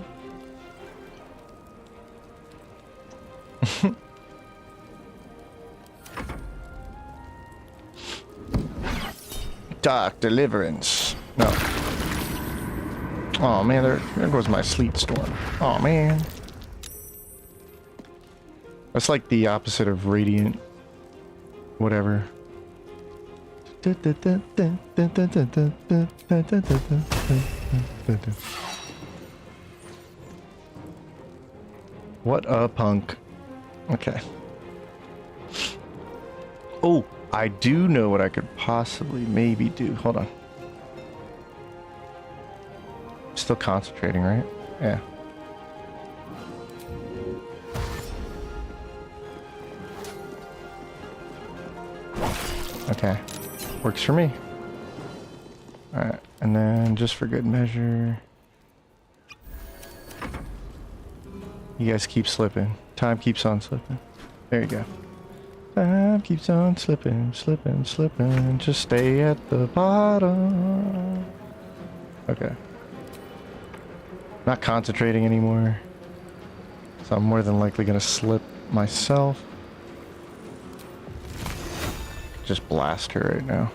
Dark Deliverance. No. Oh man, there goes my Sleet Storm. Oh man. That's like the opposite of Radiant. Whatever. What a punk. Okay. Oh, I do know what I could possibly maybe do. Hold on. Still concentrating, right? Yeah. Okay. Works for me. Alright, and then just for good measure... You guys keep slipping. Time keeps on slipping. There you go. Time keeps on slipping, slipping, slipping. Just stay at the bottom. Okay. Not concentrating anymore. So I'm more than likely gonna slip myself. Just blast her right now.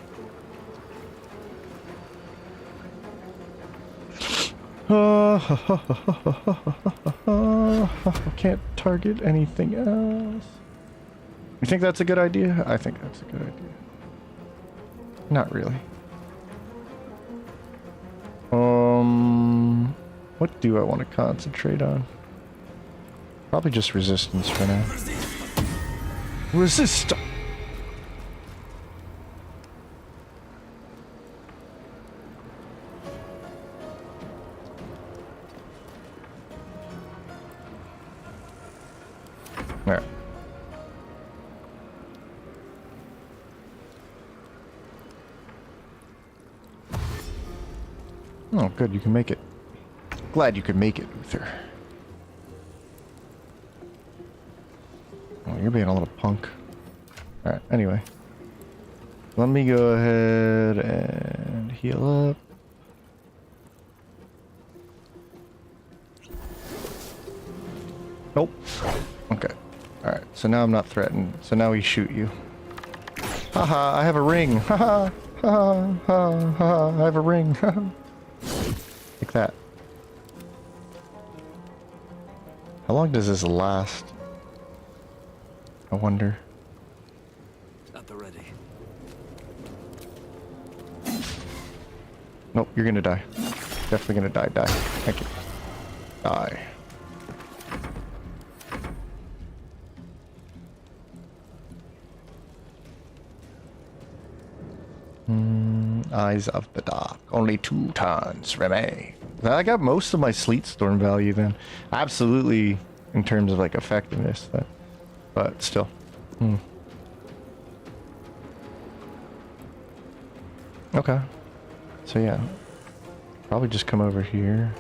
Can't target anything else. You think that's a good idea? I think that's a good idea. Not really. What do I want to concentrate on? Probably just resistance for now. Resist! There. Oh, good, you can make it. Glad you could make it, Uther. Oh, you're being a little punk. Alright, anyway. Let me go ahead and heal up. Nope. Okay. Alright, so now I'm not threatened. So now we shoot you. Haha, I have a ring. Haha. Haha. Haha. I have a ring. Like that. How long does this last? I wonder. At the ready. Nope, you're gonna die. Definitely gonna die. Die. Thank you. Die. Eyes of the Dark. Only 2 turns remain. I got most of my Sleet Storm value then. Absolutely, in terms of like effectiveness, but still. Okay. So yeah, probably just come over here.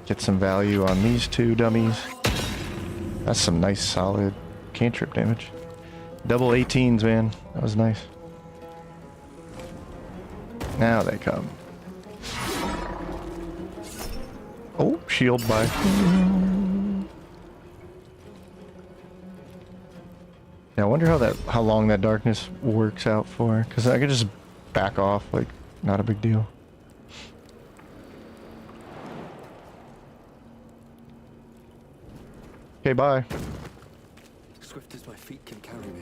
Get some value on these 2 dummies. That's some nice solid cantrip damage. Double 18s, man. That was nice. Now they come. Oh, shield by. Yeah, I wonder how long that darkness works out for. Because I could just back off, like, not a big deal. Okay, bye. Swift as my feet can carry me.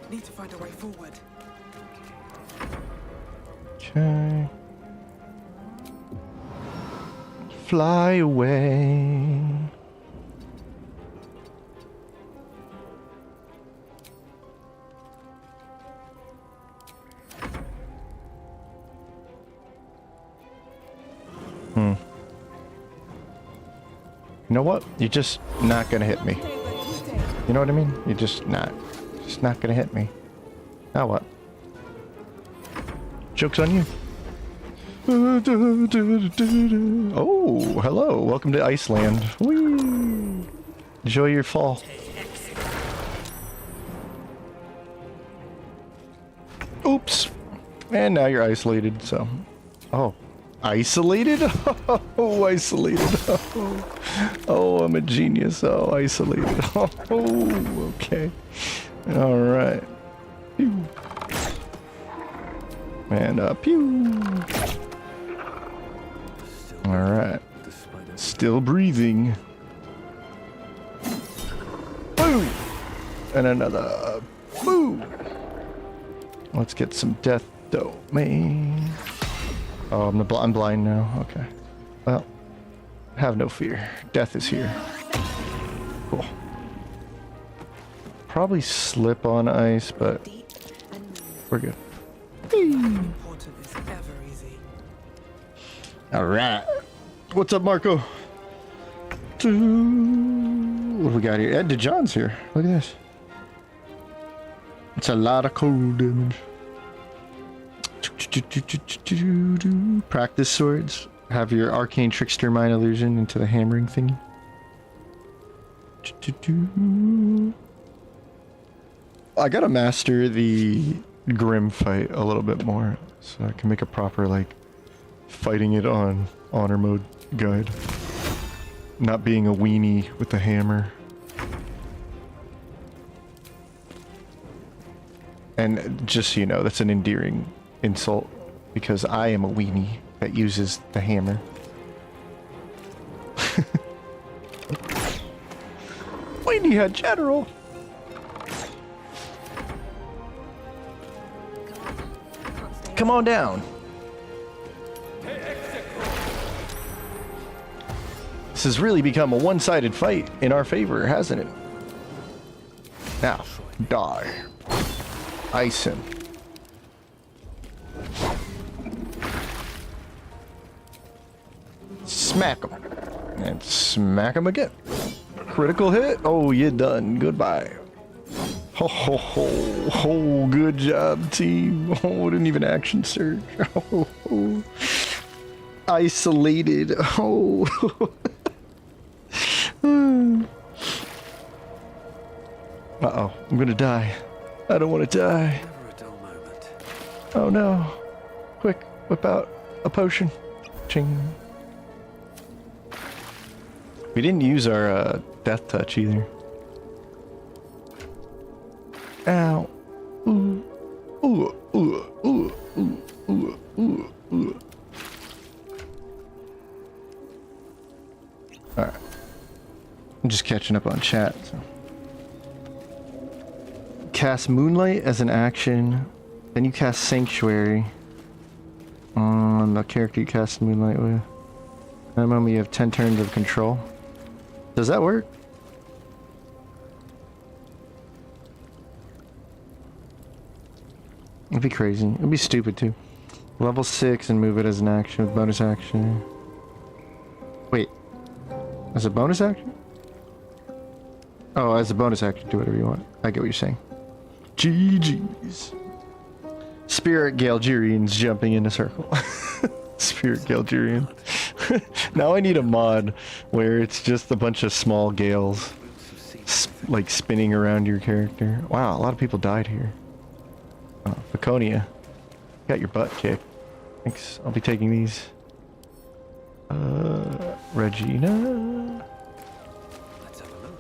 Need to find a way forward. Okay. Fly away. You know what? You're just not gonna hit me. You know what I mean? You're just not gonna hit me. Now what? Joke's on you. Oh, hello. Welcome to Iceland. Whee! Enjoy your fall. Oops. And now you're isolated, so. Oh. Isolated? Oh, isolated. Oh, I'm a genius. Oh, isolated. Oh, okay. All right. Pew. And pew. Still breathing. Boom! And another boom! Let's get some death domain. Oh, I'm blind now. Okay. Well, have no fear. Death is here. Cool. Probably slip on ice, but we're good. Important is ever easy. All right. What's up, Marco? What do we got here? Ed DeJohn's here. Look at this. It's a lot of cold damage. Practice swords. Have your arcane trickster mind illusion into the hammering thingy. I gotta master the grim fight a little bit more so I can make a proper like fighting it on honor mode guide. Not being a weenie with the hammer. And just so you know, that's an endearing insult because I am a weenie that uses the hammer. Weenie head general. Come on down. This has really become a one-sided fight in our favor, hasn't it? Now, die. Ice him. Smack him. And smack him again. Critical hit. Oh, you're done. Goodbye. Ho ho ho. Oh, good job, team. Oh, didn't even action surge. Oh, oh. Isolated. Oh. Uh-oh. I'm gonna die. I don't want to die. Never a dull moment. Oh no. Quick, whip out a potion. Ching. We didn't use our death touch either. Ow. Ooh. Ooh. Ooh. Ooh. Ooh. Ooh. Ooh. Ooh. Alright. I'm just catching up on chat. So. Cast Moonlight as an action. Then you cast Sanctuary on the character you cast Moonlight with. At the moment you have 10 turns of control. Does that work? It'd be crazy. It'd be stupid too. Level 6 and move it as an action with bonus action. Wait. As a bonus action? Oh, as a bonus action, do whatever you want. I get what you're saying. GG's. Spirit Galgerian's jumping in a circle. Spirit Galgerian. Now I need a mod where it's just a bunch of small gales like spinning around your character. Wow, a lot of people died here. Oh, Laconia. Got your butt kicked. Thanks. I'll be taking these. Regina. Let's have a look.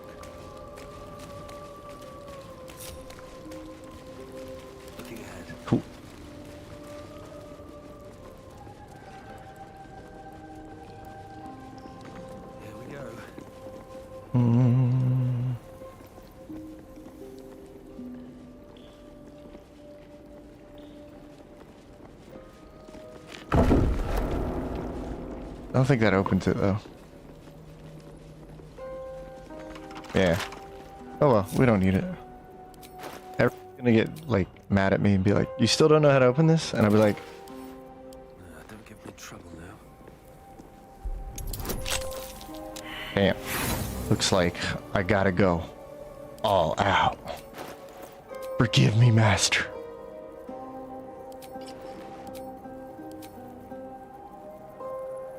Looking ahead. Cool. Here we go. I don't think that opens it though. Yeah. Oh well, we don't need it. Everyone's gonna get like mad at me and be like, "You still don't know how to open this?" And I'll be like, Don't give me trouble now. "Damn. Looks like I gotta go all out. Forgive me, master."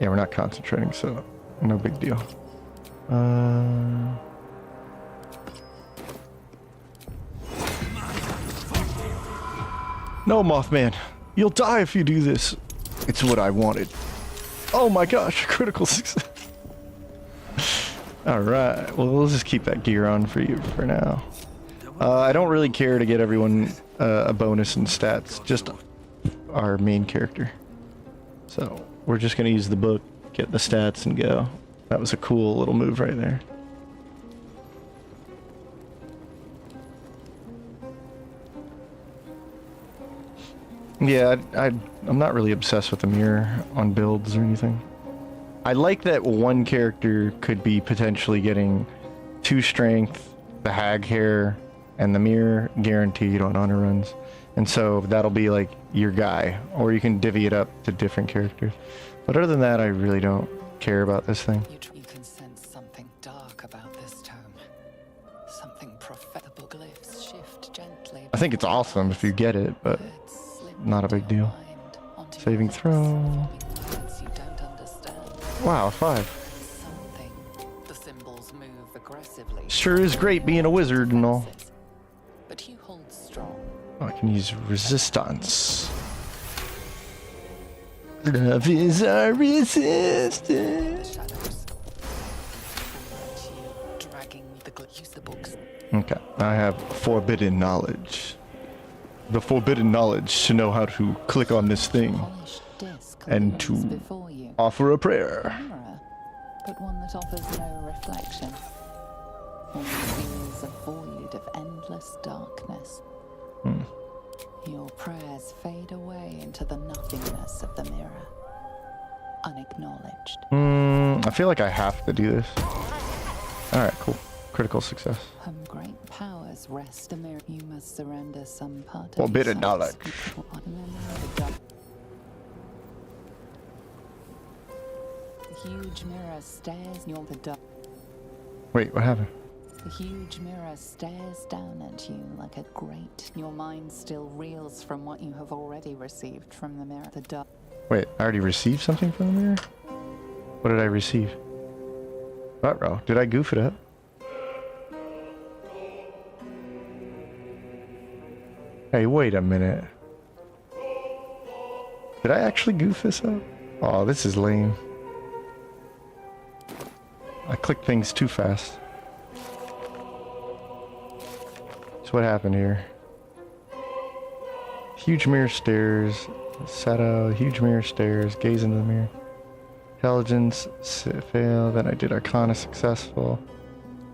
Yeah, we're not concentrating, so no big deal. No, Mothman. You'll die if you do this. It's what I wanted. Oh my gosh, critical success. Alright, well, we'll just keep that gear on for you for now. I don't really care to get everyone a bonus in stats, just our main character. So, we're just gonna use the book, get the stats, and go. That was a cool little move right there. Yeah, I'm not really obsessed with the mirror on builds or anything. I like that one character could be potentially getting 2 strength, the hag hair, and the mirror guaranteed on honor runs. And so that'll be like your guy, or you can divvy it up to different characters. But other than that, I really don't care about this thing. You can sense something dark about this tome. Something prophetic. The glyphs shift gently. I think it's awesome if you get it, but not a big deal. Saving throw. Wow, 5. Something. The symbols move aggressively. Sure is great being a wizard and all. But you hold strong. Oh, I can use resistance. Love is our resistance. The shadows. Dragging use the books. Okay, I have forbidden knowledge. The forbidden knowledge to know how to click on this thing Polished disc and leans to before you. offer a prayer. Mirror, but one that offers no reflection. All reveals a void of endless darkness. Your prayers fade away into the nothingness of the mirror, unacknowledged. I feel like I have to do this. Alright, cool. Critical success. Great powers rest a mirror. You must surrender some part of Forbidden yourself. knowledge. The huge mirror stares. You're the dark. Wait, what happened? The huge mirror stares down at you like a grate. Your mind still reels from what you have already received from the mirror. The dark. Wait, I already received something from the mirror? What did I receive? Ruh-roh. Did I goof it up? Hey, wait a minute. Did I actually goof this up? Oh, this is lame. I clicked things too fast. So what happened here? Huge mirror stairs. Shadow, huge mirror stairs. Gaze into the mirror. Intelligence, fail. Then I did Arcana, successful.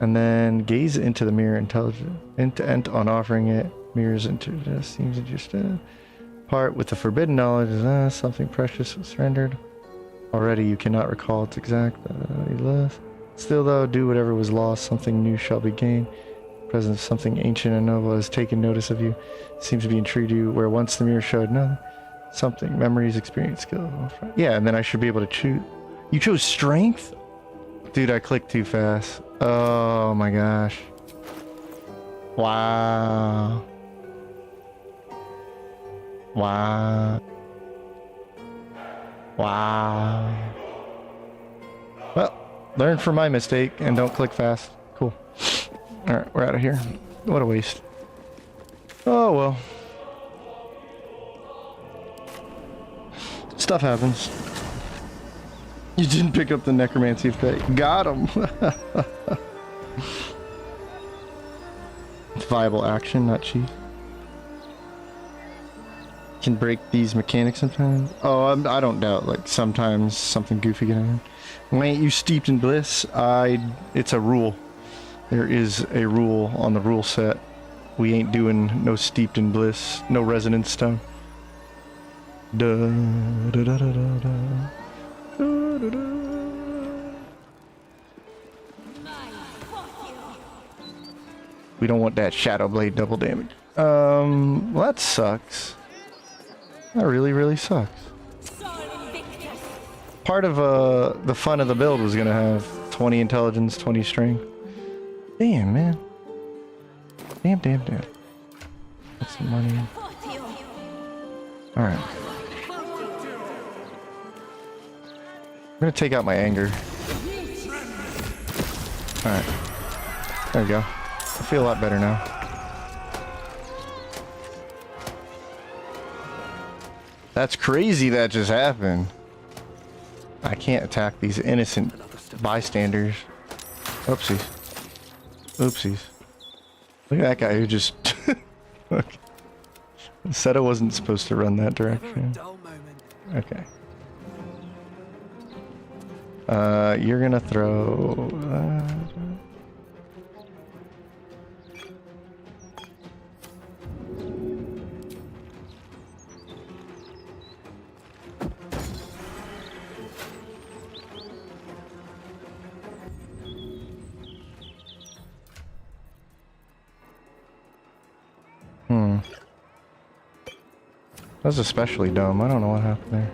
And then gaze into the mirror, intelligent. Intent on offering it. Mirrors into this seems interested. Part with the forbidden knowledge is something precious was surrendered. Already you cannot recall its exact Still though, do whatever was lost, something new shall be gained. Presence of something ancient and noble has taken notice of you. Seems to be intrigued you where once the mirror showed nothing. Something, memories, experience, skill. Yeah, and then I should be able to choose. You chose strength? Dude, I clicked too fast. Oh my gosh. Wow. Wow. Wow. Well, learn from my mistake and don't click fast. Cool. Alright, we're out of here. What a waste. Oh well. Stuff happens. You didn't pick up the necromancy effect. Got him. It's viable action, not cheat. Can break these mechanics sometimes. Oh, I don't doubt. Like sometimes something goofy can happen. Why ain't you steeped in bliss? It's a rule. There is a rule on the rule set. We ain't doing no steeped in bliss, no resonance stone. Da da da da da da. Da, da, da. We don't want that Shadow Blade double damage. Well, that sucks. That really sucks. Part of the fun of the build was gonna have 20 intelligence, 20 strength. Damn, man. Damn. That's some money. Alright. I'm gonna take out my anger. Alright. There we go. I feel a lot better now. That's crazy that just happened. I can't attack these innocent bystanders. Oopsies. Oopsies. Look at that guy who just... Look. Seta wasn't supposed to run that direction. Okay. You're gonna throw... That was especially dumb. I don't know what happened there.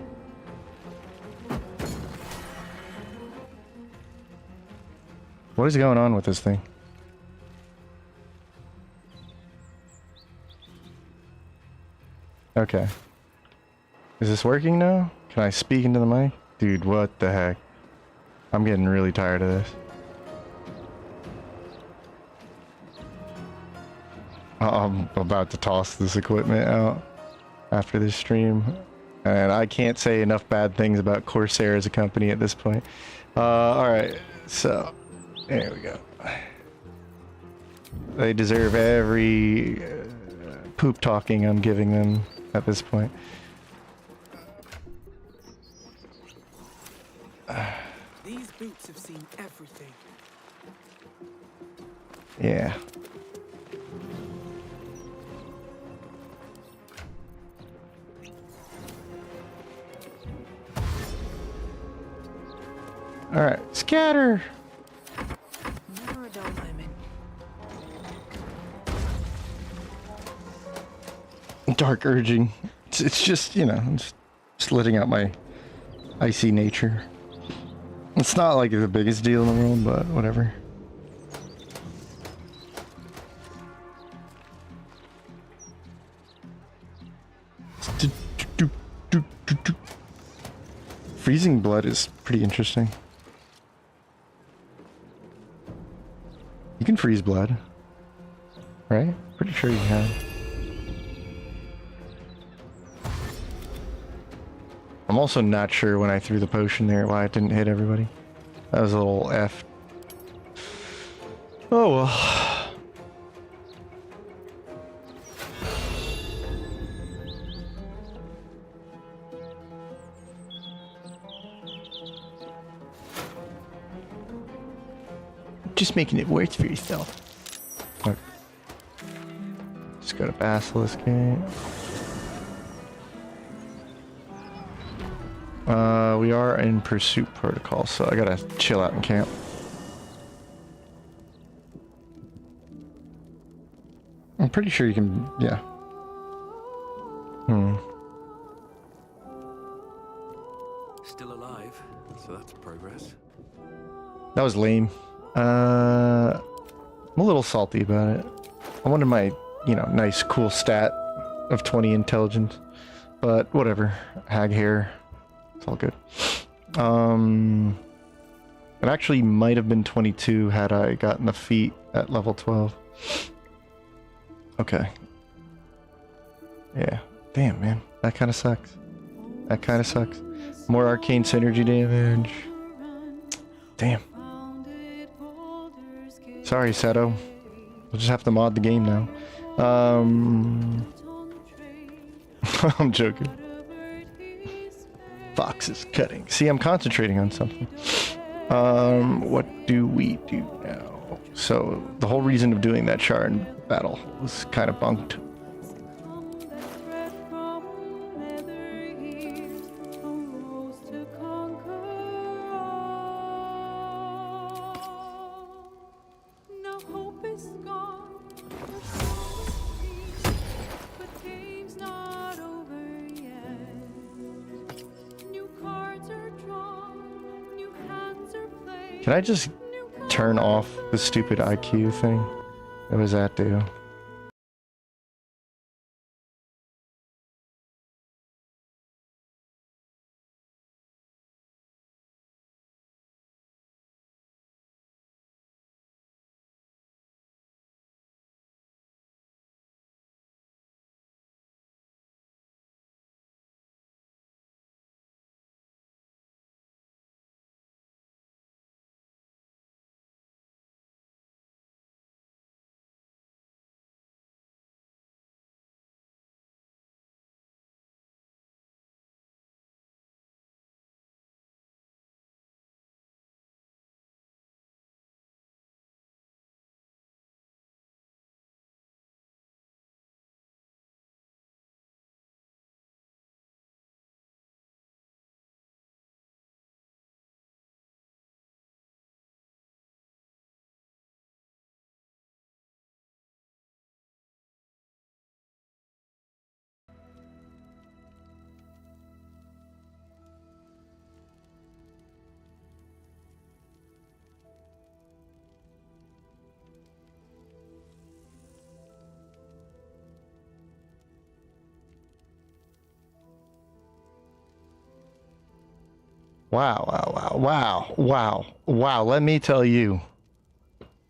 What is going on with this thing? Okay. Is this working now? Can I speak into the mic? Dude, what the heck? I'm getting really tired of this. I'm about to toss this equipment out after this stream. And I can't say enough bad things about Corsair as a company at this point. Alright, so there we go. They deserve every poop talking I'm giving them at this point. These boots have seen everything. Yeah. Alright, scatter! Never a dull moment. Dark urging. It's just, you know, just letting out my icy nature. It's not like the biggest deal in the world, but whatever. Freezing blood is pretty interesting. You can freeze blood, right? Pretty sure you can. I'm also not sure when I threw the potion there why it didn't hit everybody. That was a little F. Oh well. Just making it worse for yourself. Look. Just go to Basilisk Gate. We are in pursuit protocol, so I gotta chill out in camp. I'm pretty sure you can, yeah. Still alive, so that's progress. That was lame. I'm a little salty about it. I wanted my, you know, nice cool stat of 20 intelligence, but whatever. Hag hair. It's all good. It actually might have been 22 had I gotten the feat at level 12. Okay. Yeah. Damn, man. That kind of sucks. That kind of sucks. More arcane synergy damage. Damn. Sorry, Seto. We'll just have to mod the game now. I'm joking. Fox is cutting. See, I'm concentrating on something. What do we do now? So, the whole reason of doing that shard battle was kind of bunked. Can I just turn off the stupid IQ thing? What does that do? Wow. Let me tell you.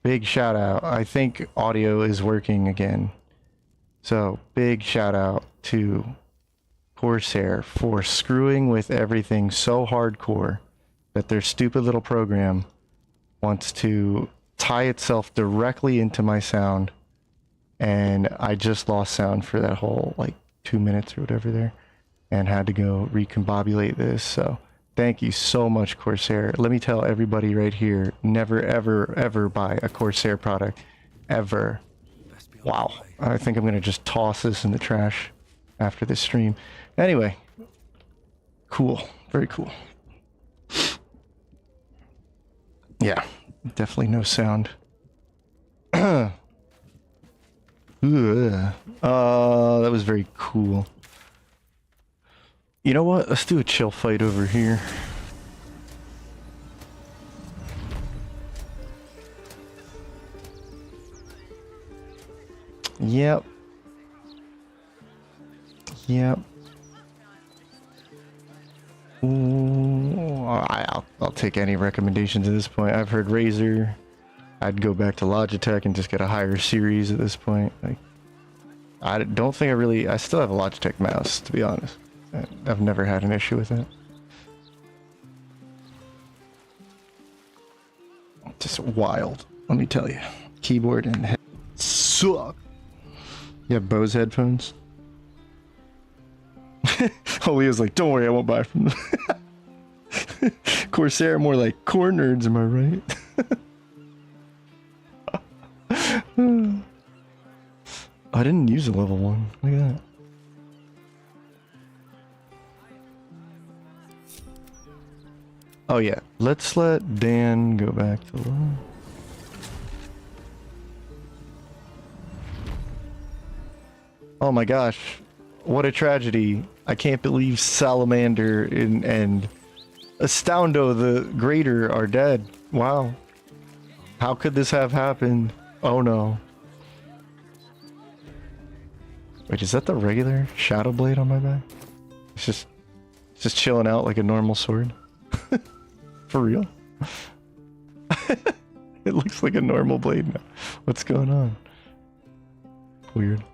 Big shout out. I think audio is working again. So, big shout out to Corsair for screwing with everything so hardcore that their stupid little program wants to tie itself directly into my sound. And I just lost sound for that whole, like, 2 minutes or whatever there. And had to go recombobulate this, so thank you so much, Corsair. Let me tell everybody right here, never, ever buy a Corsair product. Ever. Wow. I think I'm going to just toss this in the trash after this stream. Anyway. Cool. Very cool. Yeah. Definitely no sound. That was very cool. You know what? Let's do a chill fight over here. Yep. Ooh, I'll take any recommendations at this point. I've heard Razer. I'd go back to Logitech and just get a higher series at this point. Like, I don't think I still have a Logitech mouse, to be honest. I've never had an issue with it. Just wild, let me tell you. Keyboard and head suck. You have Bose headphones? Oh, Leo's like, don't worry, I won't buy from them. Corsair, more like core nerds, am I right? I didn't use a level 1. Look at that. Oh yeah, let's let Dan go back to low. Oh my gosh, what a tragedy. I can't believe Salamander and Astoundo the Greater are dead. Wow. How could this have happened? Oh no. Wait, is that the regular Shadow Blade on my back? It's just chilling out like a normal sword. For real? It looks like a normal blade now. What's going on? Weird.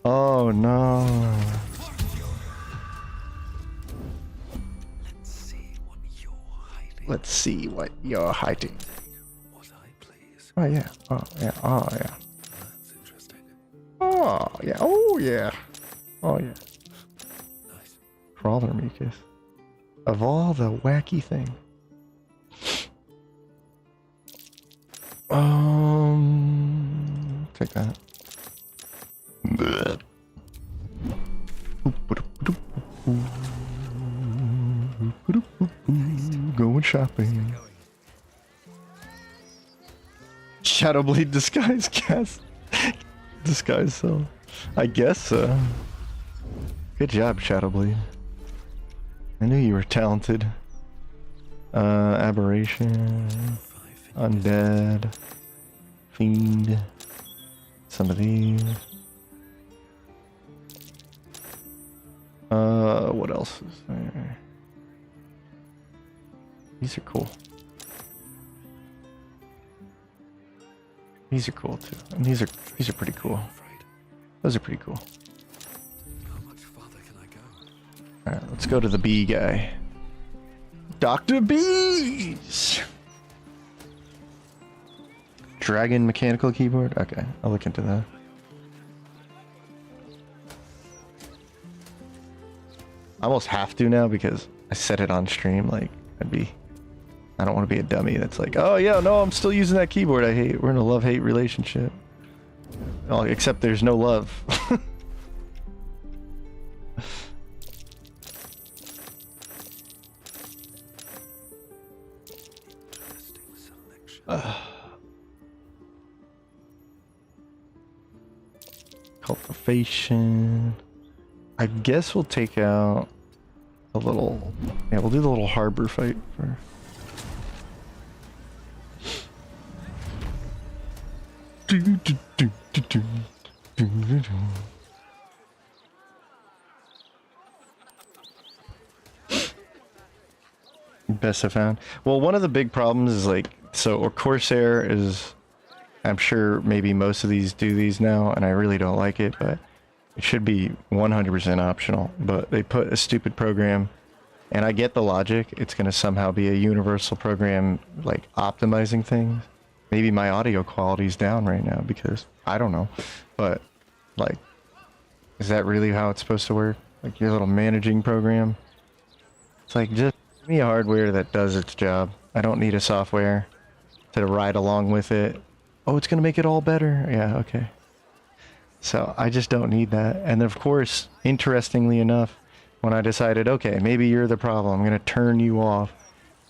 Oh no. Let's see what you're hiding. Was I, please? Oh yeah. Oh yeah. Oh yeah. That's interesting. Oh yeah. Oh yeah. Oh yeah. Nice. Crawler mucus. Of all the wacky thing. Take that. Going shopping. Shadowblade disguise cast. Disguise so. I guess so. Good job, Shadowblade. I knew you were talented. Aberration. Undead. Fiend. Some of these. What else is there? These are cool. These are cool too. And these are pretty cool. Those are pretty cool. How much farther can I go? Alright, let's go to the bee guy. Dr. Bees! Dragon mechanical keyboard? Okay, I'll look into that. I almost have to now because I said it on stream. Like, I don't want to be a dummy that's like, oh yeah, no, I'm still using that keyboard I hate. We're in a love-hate relationship. Oh, except there's no love. Cultivation. I guess we'll take out a little. Yeah, we'll do the little harbor fight for. best I found. Well, one of the big problems is like, so Corsair is, I'm sure maybe most of these do these now, and I really don't like it, but it should be 100% optional. But they put a stupid program, and I get the logic. It's going to somehow be a universal program, like optimizing things. Maybe my audio quality is down right now because I don't know, but like, is that really how it's supposed to work? Like your little managing program? It's like, just give me a hardware that does its job. I don't need a software to ride along with it. Oh, it's going to make it all better. Yeah, okay. So I just don't need that. And of course, interestingly enough, when I decided, okay, maybe you're the problem, I'm going to turn you off,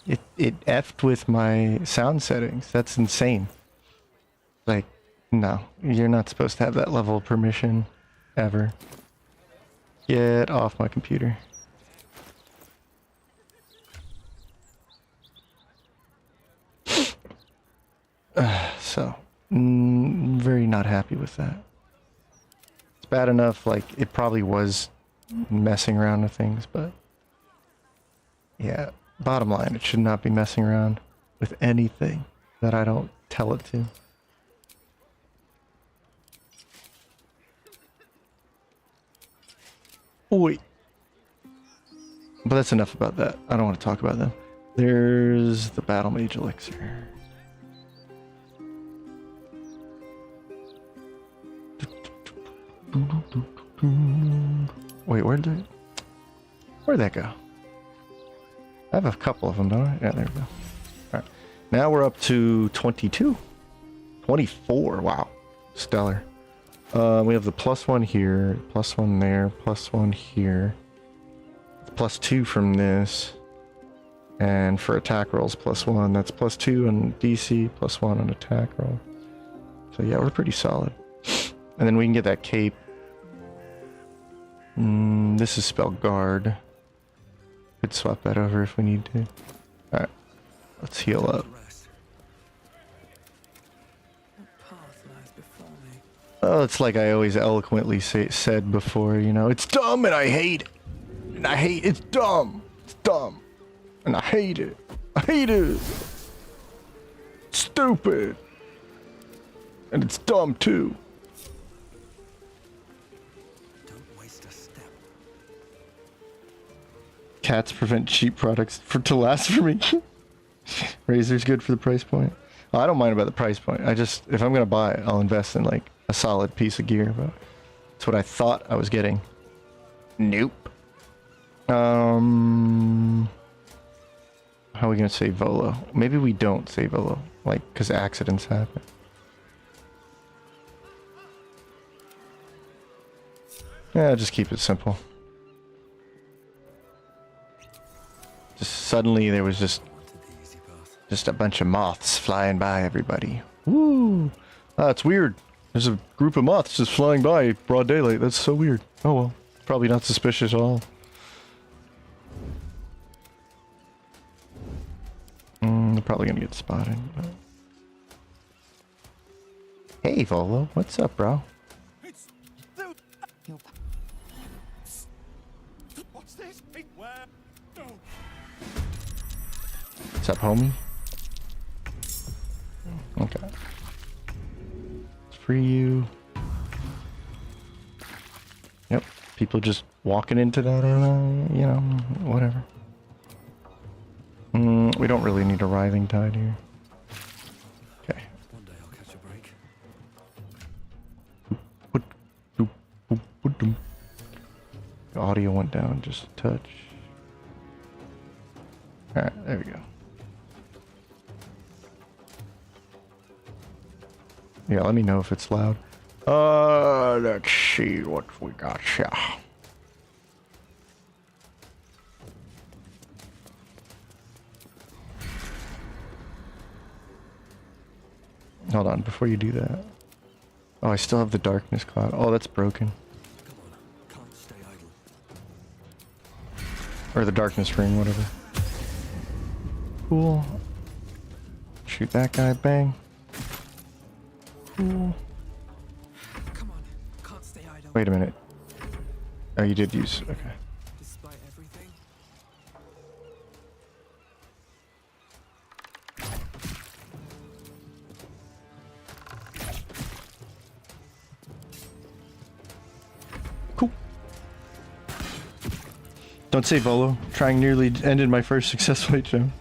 it effed with my sound settings. That's insane. Like, no, you're not supposed to have that level of permission ever. Get off my computer. So, very not happy with that. It's bad enough, like, it probably was messing around with things, but yeah, bottom line, it should not be messing around with anything that I don't tell it to. Wait. But that's enough about that. I don't want to talk about them. There's the Battle Mage Elixir. Wait, where'd that go? I have a couple of them, don't I? Yeah, there we go. Alright. Now we're up to 22. 24. Wow. Stellar. We have the +1 here, +1 there, +1 here. +2 from this. And for attack rolls, +1. That's +2 on DC, +1 on attack roll. So yeah, we're pretty solid. And then we can get that cape. This is spell guard. Could swap that over if we need to. Alright, let's heal up. Oh, it's like I always eloquently said before, you know, it's dumb and I hate it. And I hate it's dumb. It's dumb. And I hate it. I hate it. It's stupid. And it's dumb too. Don't waste a step. Cats prevent cheap products to last for me. Razor's good for the price point. Well, I don't mind about the price point. I just, if I'm gonna buy it, I'll invest in like a solid piece of gear. But that's what I thought I was getting. Nope. How are we gonna save Volo? Maybe we don't save Volo, like, because accidents happen. Yeah, just keep it simple. Just suddenly there was just a bunch of moths flying by everybody. Woo! Ah, it's weird. There's a group of moths just flying by broad daylight. That's so weird. Oh well, probably not suspicious at all. They're probably gonna get spotted. But... Hey, Volo, what's up, bro? What's this? Where? No. What's up, homie? Okay. Let's free you. Yep. People just walking into that, you know, whatever. We don't really need a writhing tide here. Okay. One day I'll catch a break. The audio went down just a touch. Alright, there we go. Yeah, let me know if it's loud. Let's see what we got here. Hold on, before you do that. Oh, I still have the darkness cloud. Oh, that's broken. Come on, can't stay idle. Or the darkness ring, whatever. Cool. Shoot that guy, bang. Cool. Come on, can't stay idle. Wait a minute. Oh, you did use... Okay. Despite everything. Don't say Volo. Trying nearly ended my first successful HM.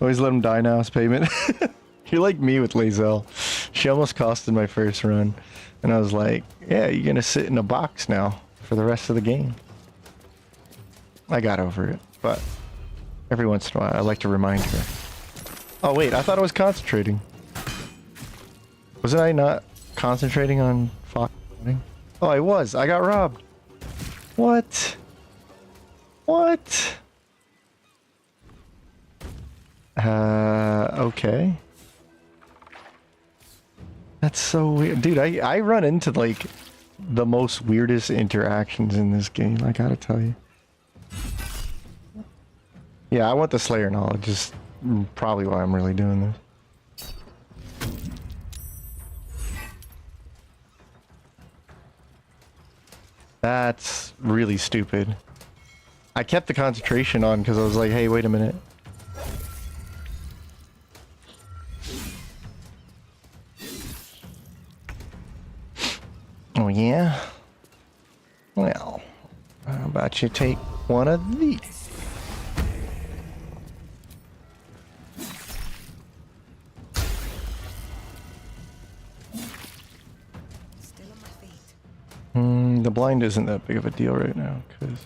Always let him die now as payment. You're like me with Lae'zel. She almost costed my first run. And I was like, yeah, you're gonna sit in a box now for the rest of the game. I got over it, but every once in a while I like to remind her. Oh wait, I thought I was concentrating. Wasn't I not concentrating on fucking? Oh, I was. I got robbed. What? What? Okay. That's so weird. Dude, I run into like the most weirdest interactions in this game, I gotta tell you. Yeah, I want the Slayer knowledge, is probably why I'm really doing this. That's really stupid. I kept the concentration on because I was like, hey, wait a minute. Oh yeah? Well, how about you take one of these? Still on my feet. The blind isn't that big of a deal right now, because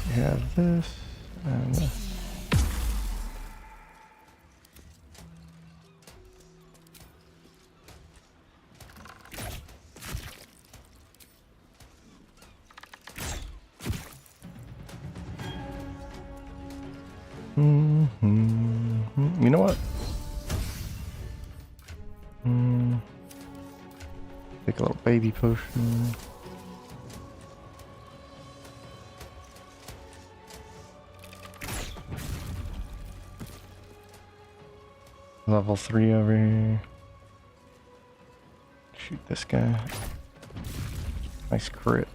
we have this and this. You know what? Take a little baby potion. Level 3 over here. Shoot this guy. Nice crit.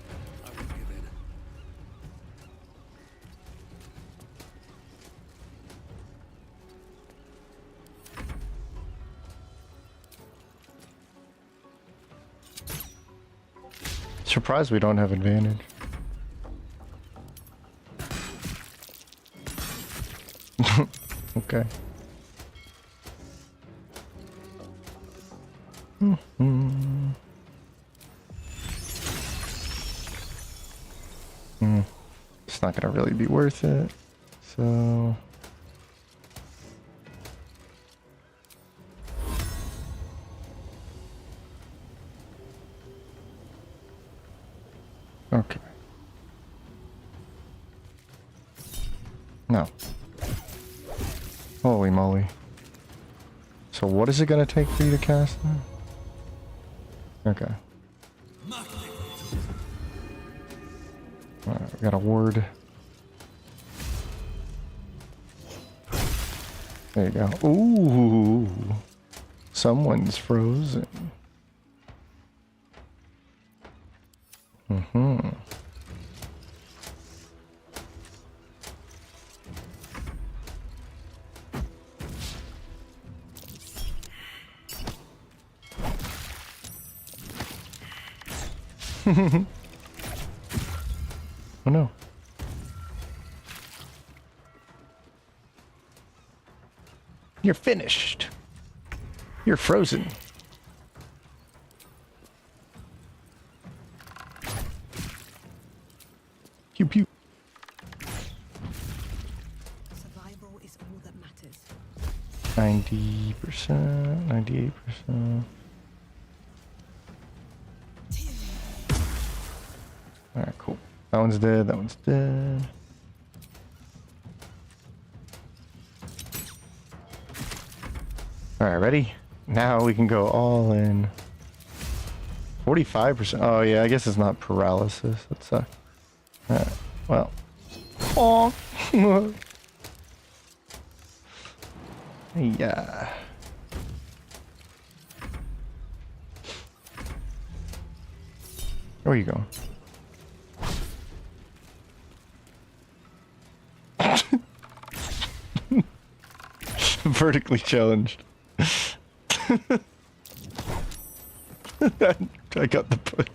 Surprised we don't have advantage. Okay. It's not gonna really be worth it, so okay. No. Holy moly. So what is it gonna take for you to cast that? Okay. Alright, we got a ward. There you go. Ooh. Someone's frozen. Oh no. You're finished. You're frozen. Pew pew. Survival is all that matters. 90%, 98%. Alright, cool. That one's dead, that one's dead. Alright, ready? Now we can go all in. 45%. Oh yeah, I guess it's not paralysis. That sucks. Alright, well. Oh. Yeah. Where are you going? Vertically challenged. I got the put.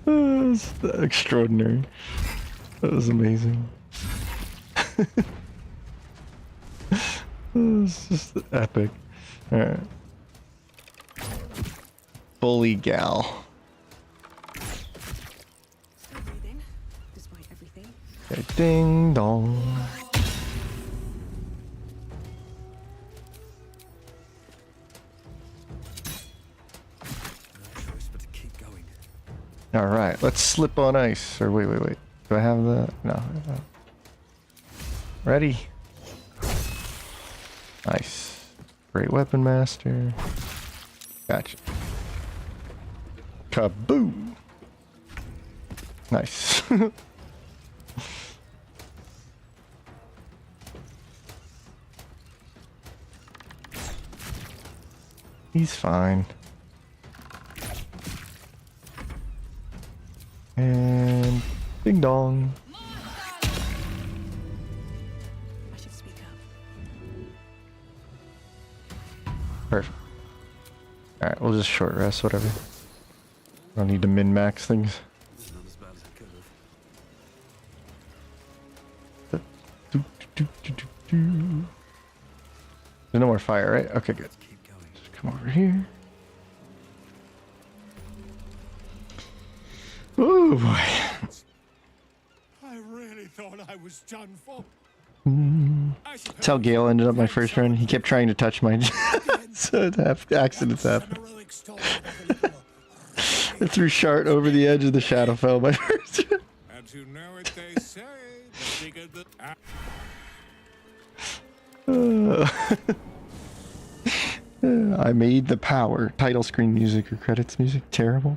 was extraordinary. That was amazing. It's just epic. Alright. Bully gal. Still breathing, despite everything. Okay, ding dong. No choice but to keep going. Alright, let's slip on ice. Or wait. Do I have the... No. Ready? Nice. Great weapon master. Gotcha. Kaboom! Nice. He's fine. And ding dong. I should speak up. Perfect. Alright, we'll just short rest, whatever. Don't need to min-max things. It's not as bad as it could have. There's no more fire, right? Okay, good. Let's keep going. Just come over here. Oh boy. I really thought I was done for. I That's how Gale ended up my first run. He kept trying to touch my so accidents happen. heroic story of the little I threw Shart over the edge of the Shadowfell my first run. And to know it, they say, the bigger the... I made the power. Title screen music or credits music. Terrible.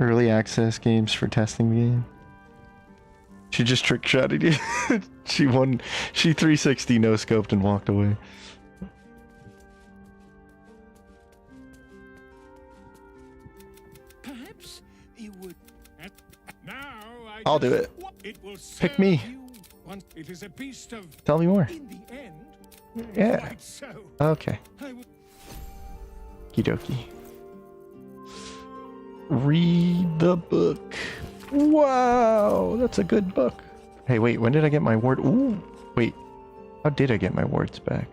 Early access games for testing the game. She just trick shotted you. She 360 no scoped and walked away. Perhaps you would... Now I I'll do just- it. It will Pick serve me. you once it is a beast of... Tell me more. In the end, Yeah. quite so. Okay. I will... Kidoki. Read the book. Wow, that's a good book. Hey, wait, when did I get my ward? Ooh, wait. How did I get my wards back?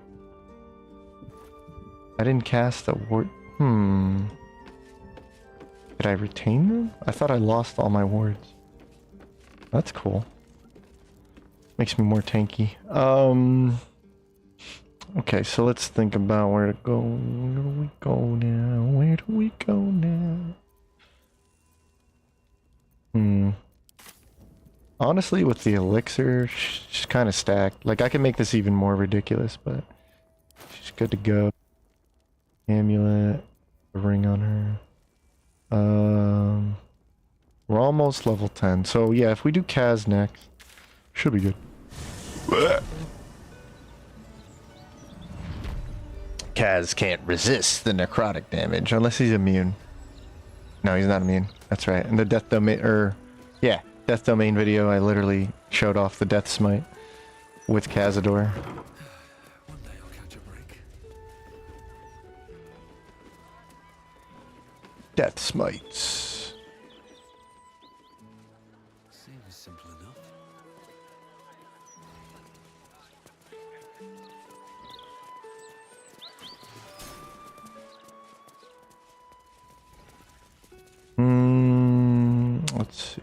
I didn't cast a ward. Did I retain them? I thought I lost all my wards. That's cool. Makes me more tanky. Okay, so let's think about where to go. Where do we go now? Where do we go now? Honestly, with the elixir, she's kind of stacked. Like, I can make this even more ridiculous, but she's good to go. Amulet, a ring on her. We're almost level 10. So yeah, if we do Kaz next, should be good. Kaz can't resist the necrotic damage unless he's immune. No, he's not immune. That's right. In the death domain, yeah, death domain video, I literally showed off the death smite with Cazador. One day I'll catch a break. Death smites. Seems simple enough. Let's see.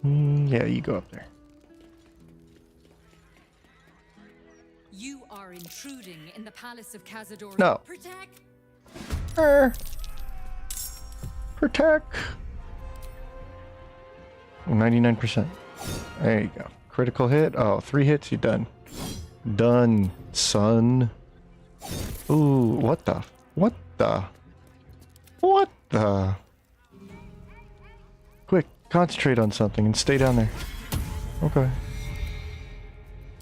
Yeah, you go up there. You are intruding in the palace of Cazador. No. Protect! Protect. 99%. There you go. Critical hit. Oh, 3 hits, you're done. Done, son. Ooh, what the? What the? What the? Quick, concentrate on something and stay down there. Okay.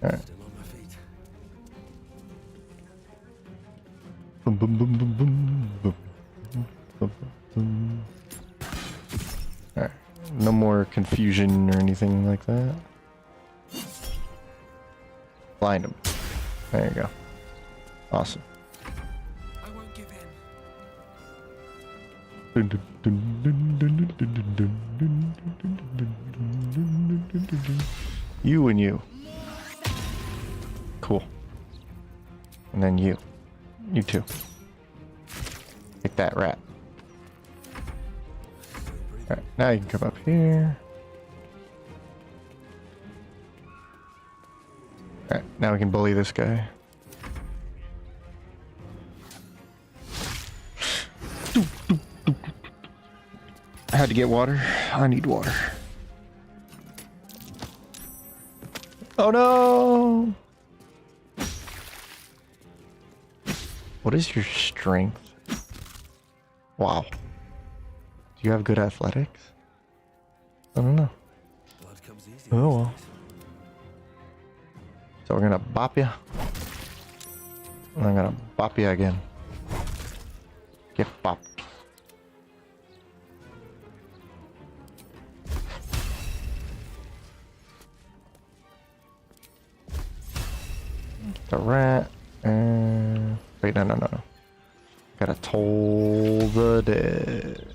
Alright. Still on my feet. Boom, boom, boom, boom, boom, boom, boom, boom, boom. Alright, No more confusion or anything like that. Blind him. There you go. Awesome. I won't give in. You and you. Cool. And then you. You too. Take that, rat. Alright, now you can come up here. Alright, now we can bully this guy. I had to get water. I need water. Oh no! What is your strength? Wow. Do you have good athletics? I don't know. Blood comes easy. Oh well. So we're gonna bop ya. And I'm gonna bop ya again. Get bopped. The rat and wait, no. Gotta toll the dead.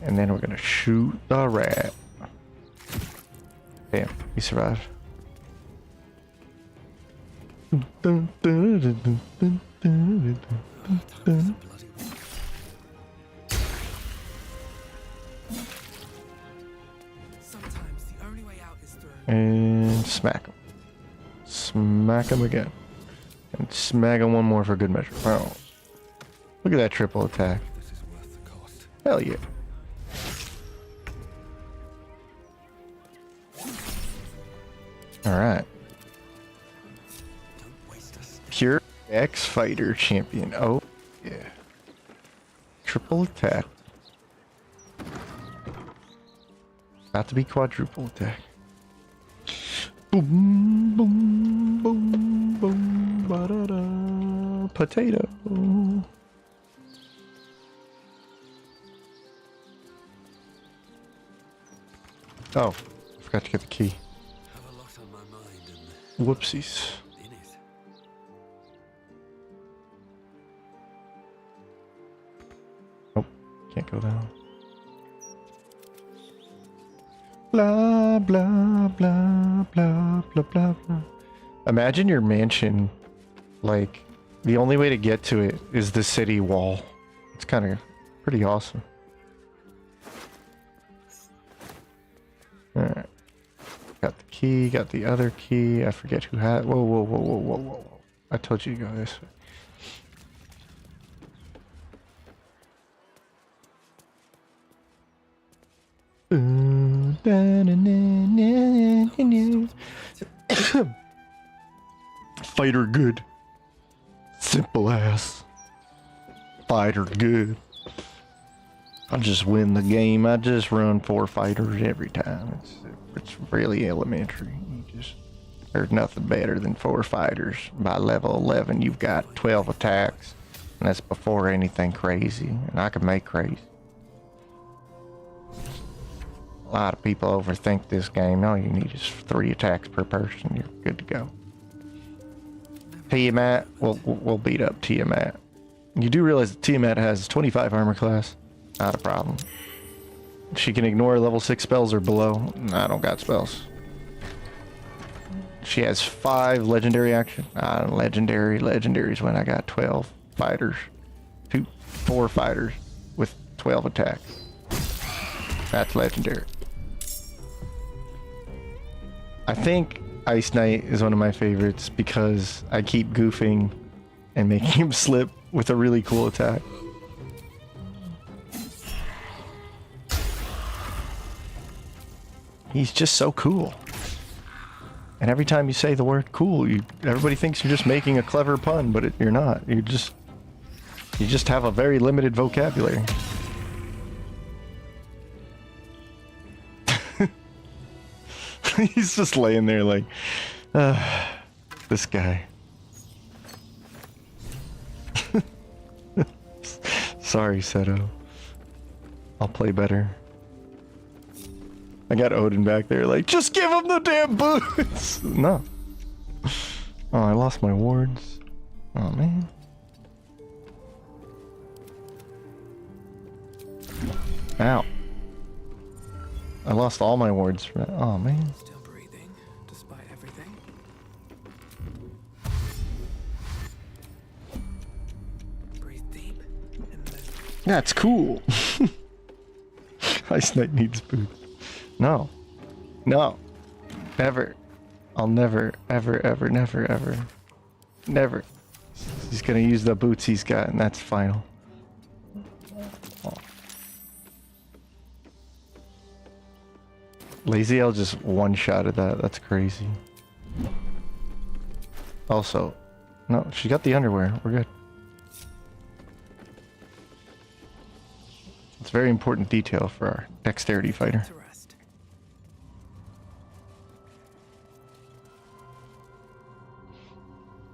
And then we're gonna shoot the rat. Damn, he survived. Sometimes the only way out is through. And smack him. Smack him again. And smack him one more for good measure. Oh. Look at that triple attack. This is worth the cost. Hell yeah. Alright. Don't waste us. Pure X Fighter champion. Oh, yeah. Triple attack. About to be quadruple attack. Boom, boom, boom, boom, ba-da-da. Potato. Oh, forgot to get the key. Have a lot on my mind and Whoopsies. in it. Oh, can't go down. Blah, blah, blah, blah, blah, blah, blah. Imagine your mansion, like, the only way to get to it is the city wall. It's kind of pretty awesome. Alright. Got the key, got the other key. I forget who had. Whoa. I told you to go this way. Fighter good. Simple ass. Fighter good. I just win the game. I just run 4 fighters every time. It's really elementary. There's nothing better than 4 fighters. By level 11, you've got 12 attacks. And that's before anything crazy. And I can make crazy. A lot of people overthink this game. All you need is 3 attacks per person. You're good to go. Tiamat, we'll beat up Tiamat. You do realize that Tiamat has 25 armor class. Not a problem. She can ignore level 6 spells or below. I don't got spells. She has 5 legendary action. Legendaries when I got 12 fighters. 4 fighters with 12 attacks. That's legendary. I think Ice Knight is one of my favorites because I keep goofing and making him slip with a really cool attack. He's just so cool. And every time you say the word cool, everybody thinks you're just making a clever pun, but you're not. You just have a very limited vocabulary. He's just laying there like, this guy. Sorry, Seto. I'll play better. I got Odin back there like, just give him the damn boots! No. Oh, I lost my wards. Oh, man. Ow. I lost all my wards for that. Oh, man. Still breathing, despite everything. Breathe deep and move. That's cool. Ice Knight needs boots. No. No. Never. I'll never, ever, ever, never, ever. Never. He's gonna use the boots he's got, and that's final. Oh. Lazy L just one-shotted that. That's crazy. Also, no, she got the underwear. We're good. It's a very important detail for our dexterity fighter. To rest.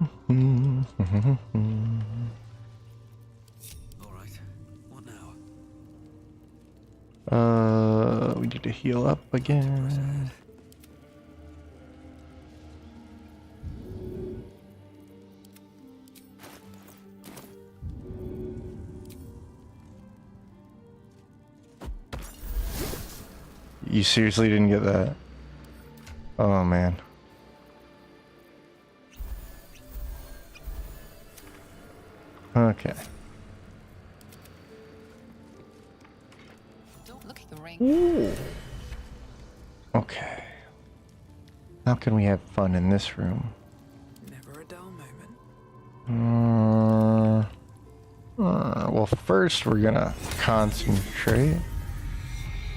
All right. What now? We need to heal up again. You seriously didn't get that? Oh man. Okay. Don't look at the ring. Ooh. Okay. How can we have fun in this room? Never a dull moment. Well, first we're gonna concentrate,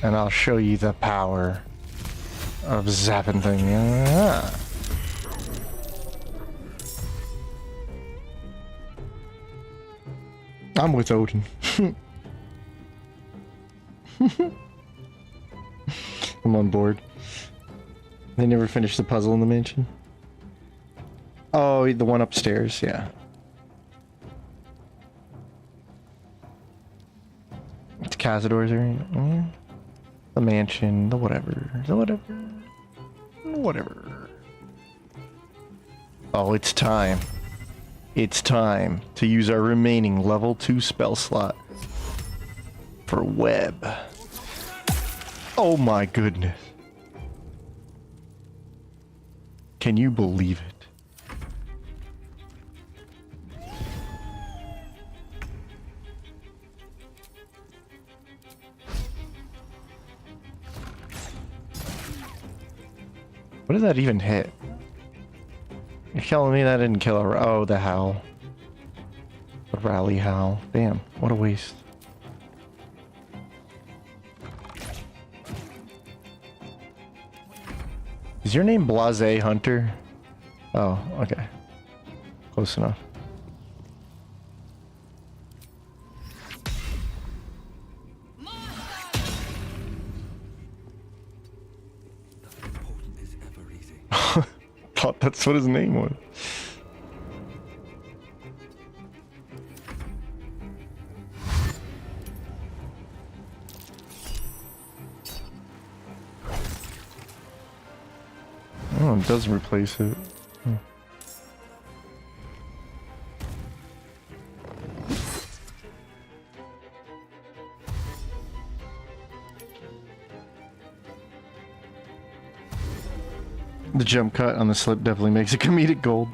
and I'll show you the power of zapping thing. Yeah. I'm with Odin. I'm on board. They never finished the puzzle in the mansion. Oh, the one upstairs, yeah. It's Cazador's area. Yeah. The mansion, the whatever. Whatever. Oh, it's time. It's time to use our remaining level 2 spell slot for web. Oh my goodness. Can you believe it? What did that even hit? You're telling me that didn't kill her? Oh, the howl. The rally howl. Damn, what a waste. Is your name Blase Hunter? Oh, okay. Close enough. Nothing important is ever easy. Thought that's what his name was. Oh, it does replace it. Hmm. The jump cut on the slip definitely makes it comedic gold.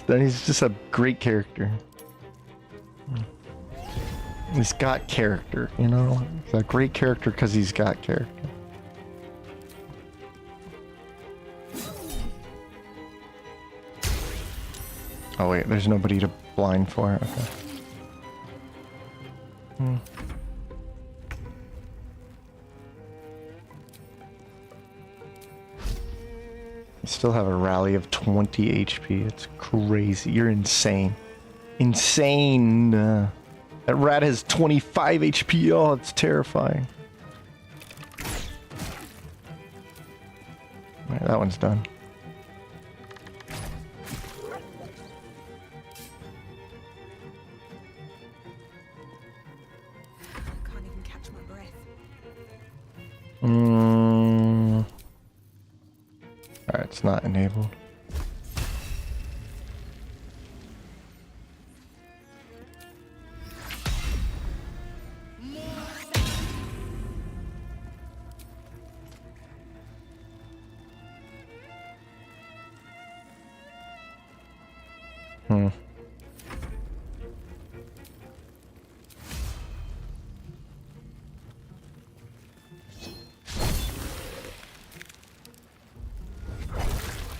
He's just a great character. He's got character, you know? He's a great character because he's got character. Oh wait, there's nobody to blind for. Okay. Hmm. You still have a rally of 20 HP. It's crazy. You're insane. Insane. That rat has 25 HP. Oh, it's terrifying. Alright, that one's done. it's not enabled.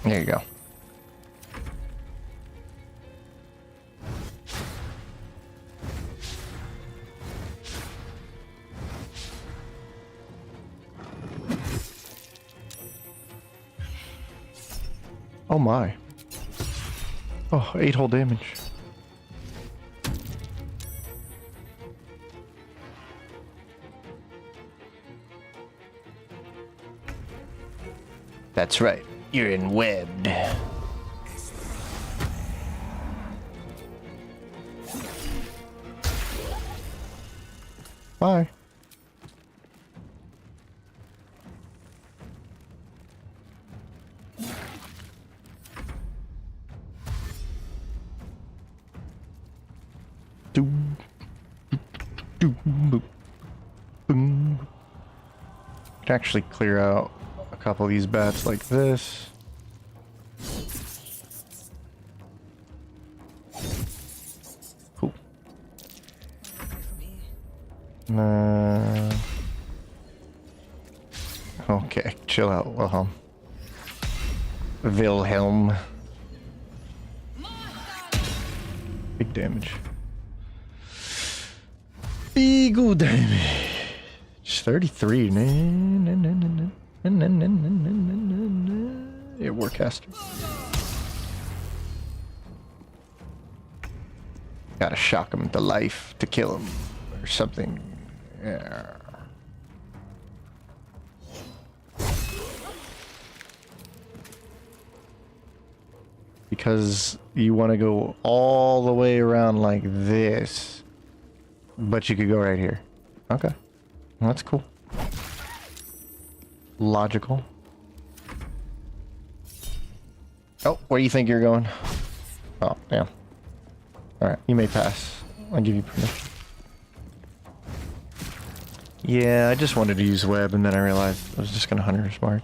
There you go. Oh my. Oh, 8 whole damage. That's right. You're in webbed. Bye. Doom. Doom. Boom. Boom. Could actually clear out a couple of these bats like this. Cool. Okay, chill out, Wilhelm. Big damage. Big damage. 33. Yeah, Warcaster. Gotta shock him to life to kill him or something. Yeah. Because you want to go all the way around like this, but you could go right here. Okay, well, that's cool. Logical. Oh, where do you think you're going? Oh, damn. Alright, you may pass. I'll give you permission. Yeah, I just wanted to use web, and then I realized I was just gonna Hunter's Mark.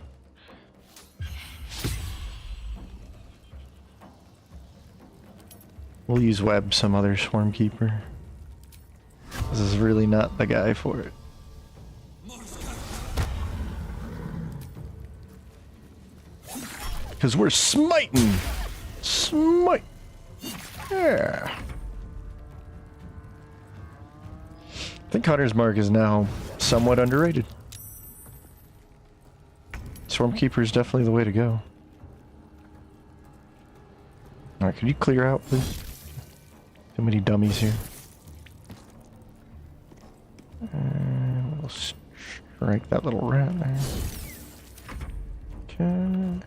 We'll use web some other Swarmkeeper. This is really not the guy for it. Because we're smiting! Smite! Yeah! I think Hunter's Mark is now somewhat underrated. Swarmkeeper is definitely the way to go. Alright, could you clear out, please? Too many dummies here. And we'll strike that little rat there. Okay.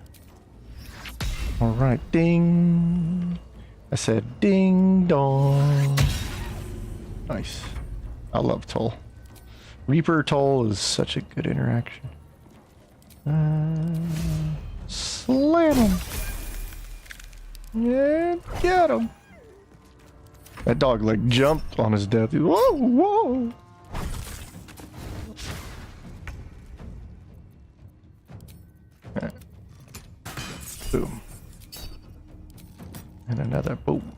Alright, ding! I said ding dong! Nice. I love Toll. Reaper Toll is such a good interaction. Slam him! Yeah, get him! That dog like jumped on his death. Whoa, whoa! Right. Boom. And another boom.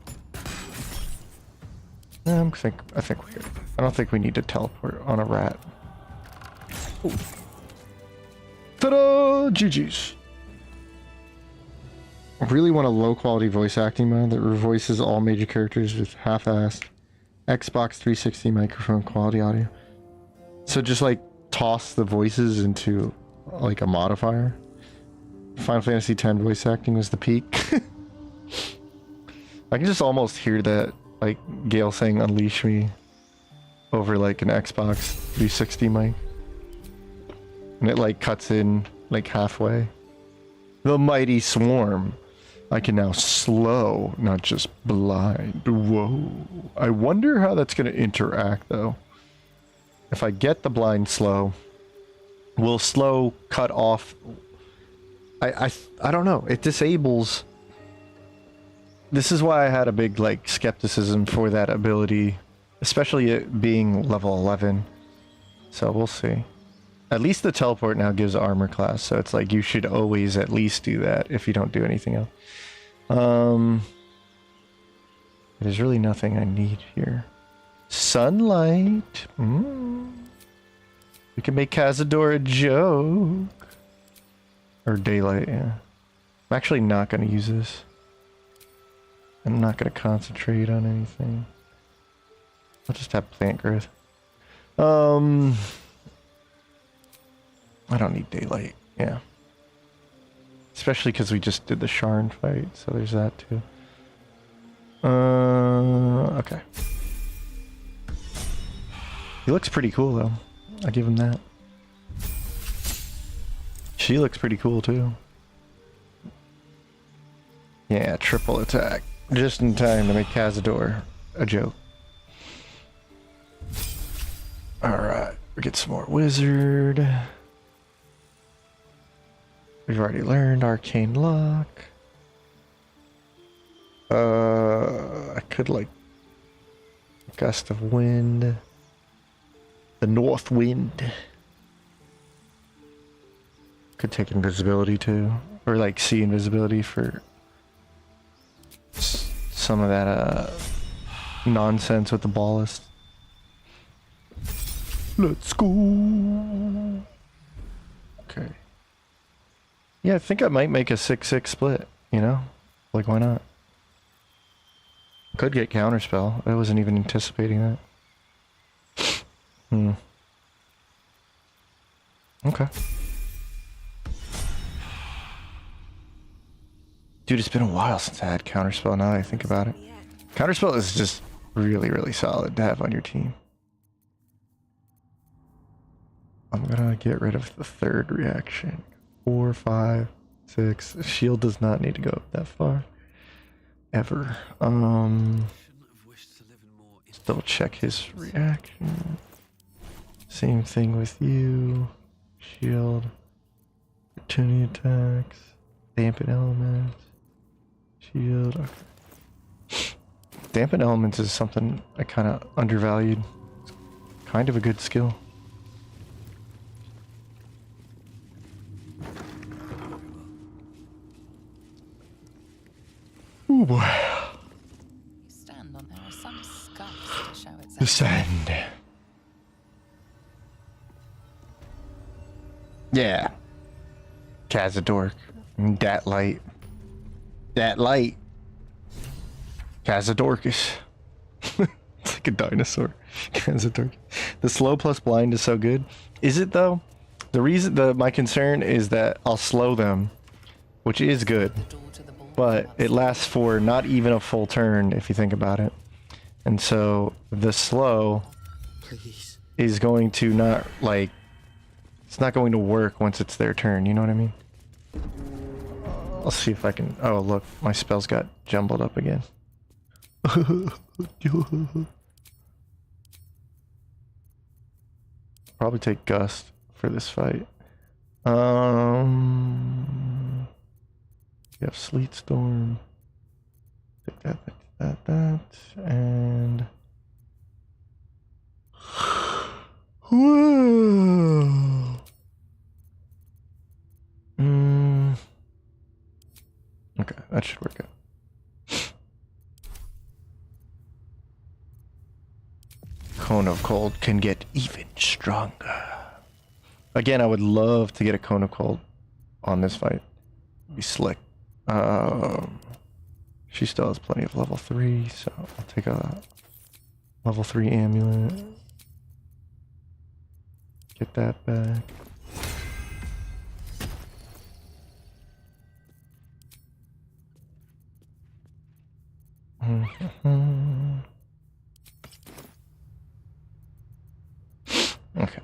I don't think we need to teleport on a rat. Ooh. Ta-da! GG's. I really want a low-quality voice acting mod that revoices all major characters with half-assed Xbox 360 microphone quality audio. So just like toss the voices into like a modifier. Final Fantasy X voice acting was the peak. I can just almost hear that, like Gale saying "Unleash me" over like an Xbox 360 mic, and it like cuts in like halfway. The mighty swarm. I can now slow, not just blind. Whoa. I wonder how that's going to interact though. If I get the blind slow, will slow cut off I don't know. It disables. This is why I had a big like skepticism for that ability, especially it being level 11. So we'll see. At least the teleport now gives armor class, so it's like you should always at least do that if you don't do anything else. There's really nothing I need here. Sunlight. We can make Cazador a joke. Or daylight, yeah. I'm actually not going to use this. I'm not going to concentrate on anything. I'll just have plant growth. I don't need daylight, yeah. Especially because we just did the Sharn fight, so there's that too. Okay. He looks pretty cool though. I'll give him that. She looks pretty cool too. Yeah, triple attack. Just in time to make Cazador a joke. Alright, we get some more wizard. We've already learned Arcane Lock. I could like Gust of Wind. The North Wind. Could take invisibility too. Or like see invisibility for some of that nonsense with the ballast. Let's go. Okay. Yeah, I think I might make a 6-6 split, you know? Like, why not? Could get counterspell. I wasn't even anticipating that. Okay. Dude, it's been a while since I had counterspell now that I think about it. Counterspell is just really, really solid to have on your team. I'm gonna get rid of the third reaction. 4, 5, 6. Shield does not need to go up that far. Ever. Let's double check his reaction. Same thing with you. Shield. Opportunity attacks. Dampen elements. Shield. Okay. Dampen elements is something I kind of undervalued. It's kind of a good skill. Oh boy. You stand on there are some scuffs to show it's Descend. Yeah. Cazador. Dat light. Dat light. Cazadorcus. It's like a dinosaur. Cazador. The slow plus blind is so good. Is it though? The reason my concern is that I'll slow them, which is good. But it lasts for not even a full turn if you think about it. And so the slow is going to not like, it's not going to work once it's their turn, you know what I mean? I'll see if I can, oh look, my spells got jumbled up again. Probably take Gust for this fight. You have Sleet Storm. Take that, and whoa. Okay, that should work out. Cone of Cold can get even stronger. Again, I would love to get a Cone of Cold on this fight. Be slick. She still has plenty of level 3, so I'll take a level 3 amulet. Get that back. Okay.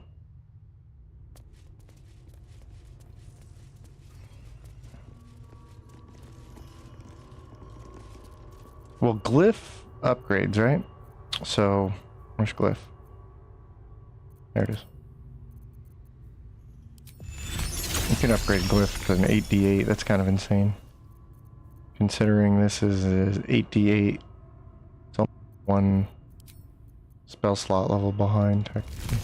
Well, glyph upgrades, right? So, where's glyph? There it is. You can upgrade Glyph to an 8d8. That's kind of insane. Considering this is 8d8. It's only one spell slot level behind, technically.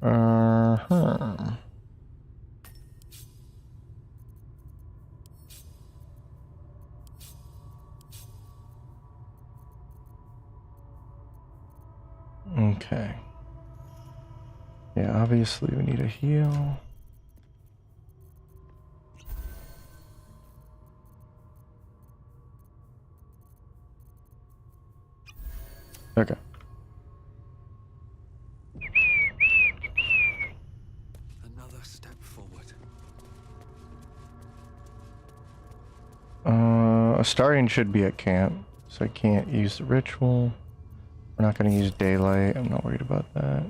Uh-huh. Okay. Yeah, obviously we need a heal. Okay. Another step forward. Astarion should be at camp, so I can't use the ritual. We're not going to use daylight. I'm not worried about that.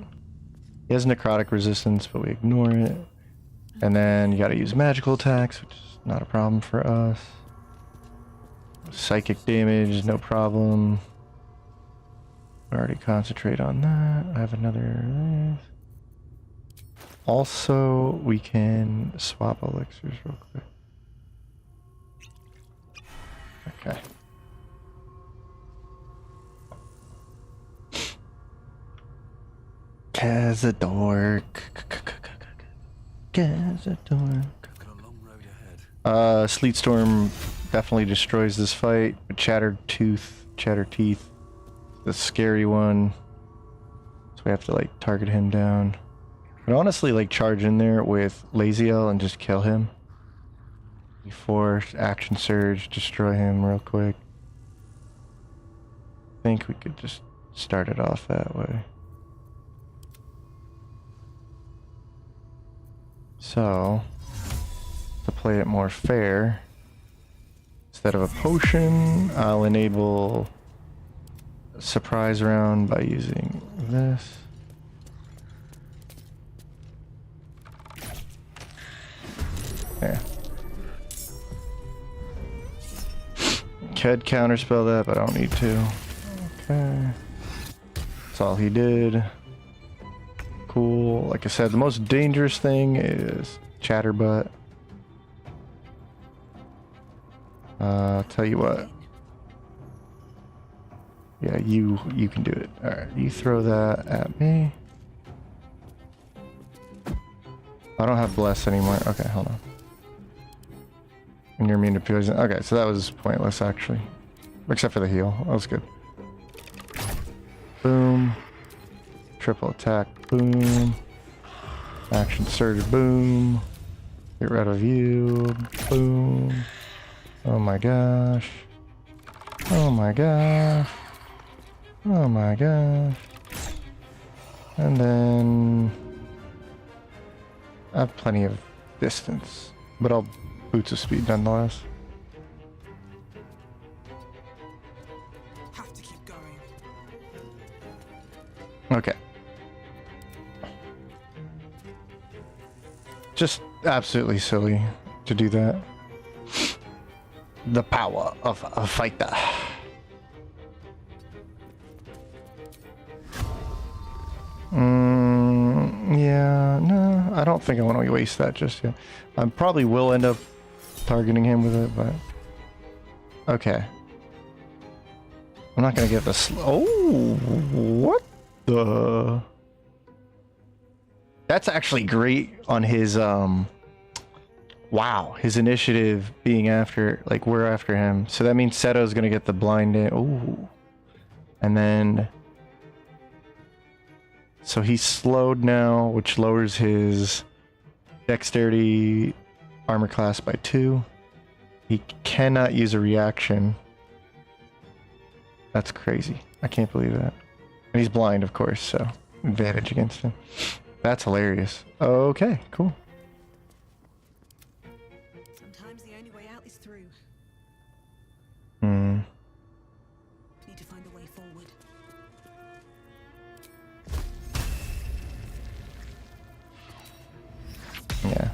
He has necrotic resistance, but we ignore it. And then you got to use magical attacks, which is not a problem for us. Psychic damage, no problem. We already concentrate on that. I have another. Also, we can swap elixirs real quick. Okay. Cazador. Cazador. Got a long road ahead. Sleet Storm definitely destroys this fight. But Chatter Teeth, the scary one. So we have to like target him down. But honestly, like charge in there with Laziel and just kill him. Before action surge, destroy him real quick. I think we could just start it off that way. So, to play it more fair, instead of a potion, I'll enable a surprise round by using this. Yeah. Could counterspell that, but I don't need to. Okay. That's all he did. Cool. Like I said, the most dangerous thing is Chatterbutt. I'll tell you what. Yeah, you can do it. Alright, you throw that at me. I don't have Bless anymore. Okay, hold on. And you're immune to poison. Okay, so that was pointless actually. Except for the heal. That was good. Boom. Triple attack. Boom. Action surge. Boom. Get rid of you. Boom. Oh my gosh. Oh my gosh. Oh my gosh. And then I have plenty of distance, but I'll boots of speed nonetheless. Have to keep going. Okay. Just absolutely silly to do that. The power of a fighter. Yeah, no, I don't think I want to waste that just yet. I probably will end up targeting him with it, but okay. I'm not gonna get this. Oh, what the? That's actually great on his wow, his initiative being after, like, we're after him. So that means Seto's gonna get the blind. Ooh, and then so he's slowed now, which lowers his dexterity armor class by 2. He cannot use a reaction. That's crazy. I can't believe that. And he's blind, of course, so advantage against him. That's hilarious. Okay, cool. Sometimes the only way out is through. Hmm. Need to find a way forward. Yeah.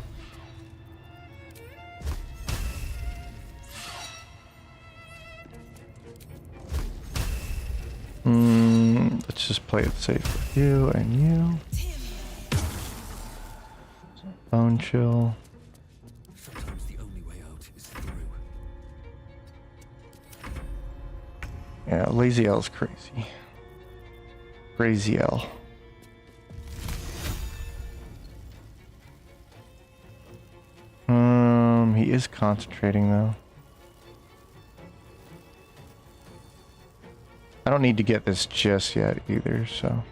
Let's just play it safe with you and you. Bone chill. Sometimes the only way out is through. Yeah, Lazy L's crazy. Crazy L. He is concentrating though. I don't need to get this just yet either, so.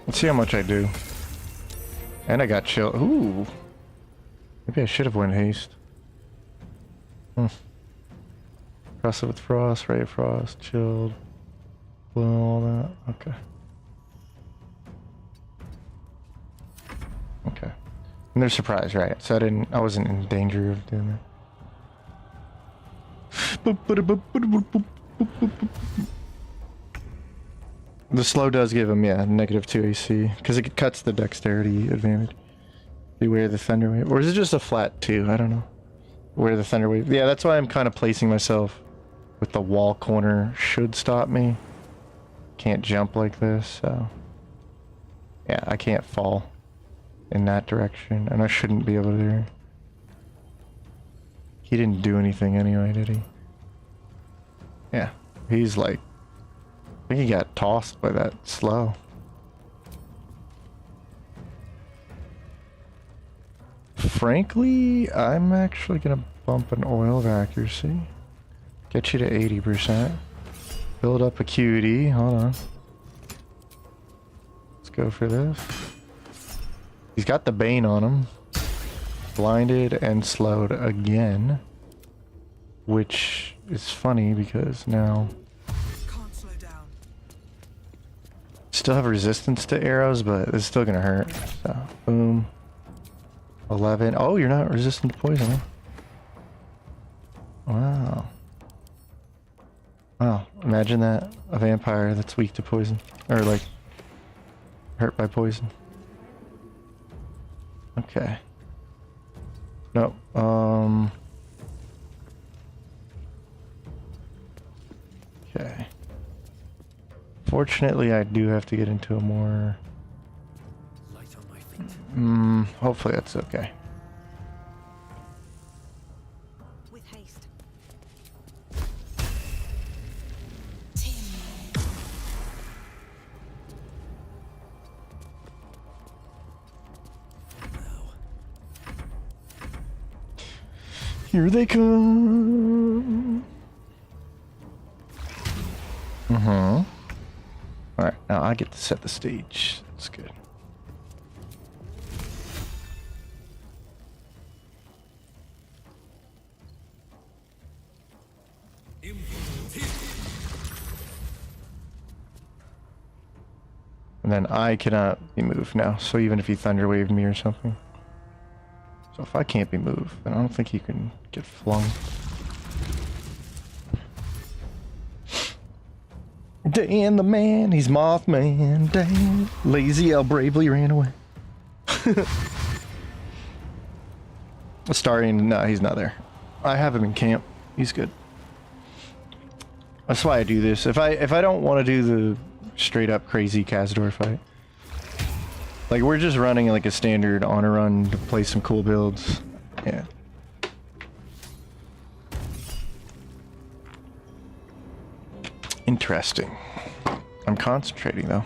Let's see how much I do. And I got chill. Ooh. Maybe I should have went haste. Cross it with frost, ray of frost, chilled, blow, all that. Okay. Okay. And they're surprised, right? So I wasn't in danger of doing that. The slow does give him, yeah, -2 AC, because it cuts the dexterity advantage. Beware the thunder wave. Or is it just a flat 2? I don't know. Where the thunder wave. Yeah, that's why I'm kind of placing myself with the wall corner should stop me. Can't jump like this, so. Yeah, I can't fall in that direction, and I shouldn't be able to. He didn't do anything anyway, did he? Yeah, he's like, I think he got tossed by that slow. Frankly, I'm actually gonna bump an oil of accuracy. Get you to 80%. Build up acuity. Hold on. Let's go for this. He's got the Bane on him. Blinded and slowed again. Which is funny because now... Can't slow down. Still have resistance to arrows, but it's still gonna hurt. So, boom. 11. Oh, you're not resistant to poison, huh? Wow. Wow. Imagine that. A vampire that's weak to poison. Or like, hurt by poison. Okay. No. Okay. Fortunately, I do have to get into a more... Light on my feet. Hopefully that's okay. With haste. Here they come. Alright, now I get to set the stage. That's good. And then I cannot be moved now, so even if he thunder waved me or something. So if I can't be moved, then I don't think he can get flung. Dan the man, he's Mothman. Dan, Lazy L bravely ran away. Starring, no, he's not there. I have him in camp. He's good. That's why I do this. If I don't want to do the straight up crazy Cazador fight, like we're just running like a standard on a run to play some cool builds. Yeah. Interesting. I'm concentrating though.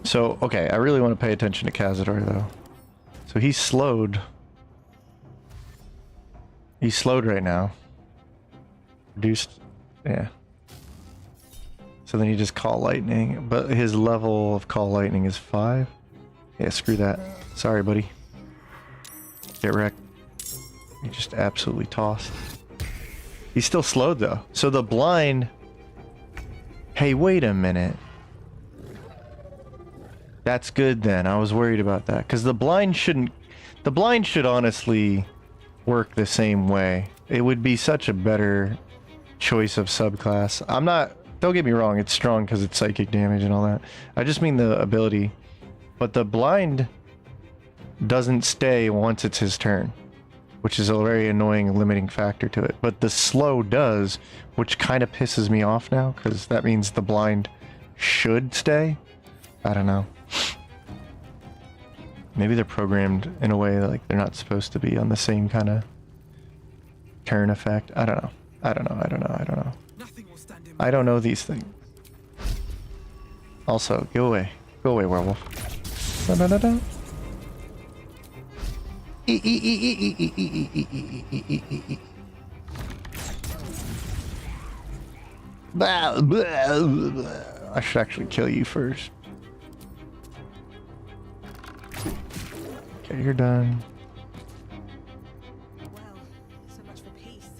So, okay, I really want to pay attention to Cazador though. So he's slowed. He's slowed right now. Reduced, yeah. So then you just call lightning, but his level of call lightning is 5. Yeah, screw that. Sorry, buddy. Get wrecked. You just absolutely tossed. He's still slowed though. So the blind... Hey, wait a minute. That's good then. I was worried about that. Because the blind shouldn't... The blind should honestly work the same way. It would be such a better choice of subclass. I'm not don't get me wrong, it's strong because it's psychic damage and all that. I just mean the ability. But the blind doesn't stay once it's his turn, which is a very annoying limiting factor to it. But the slow does, which kind of pisses me off now, because that means the blind should stay. I don't know. Maybe they're programmed in a way that, like, they're not supposed to be on the same kind of turn effect. I don't know. I don't know. Nothing will stand in I don't know these things. Also, go away. Go away, werewolf. Da-da-da-da. I should actually kill you first. Okay, you're done. Well, so much for peace.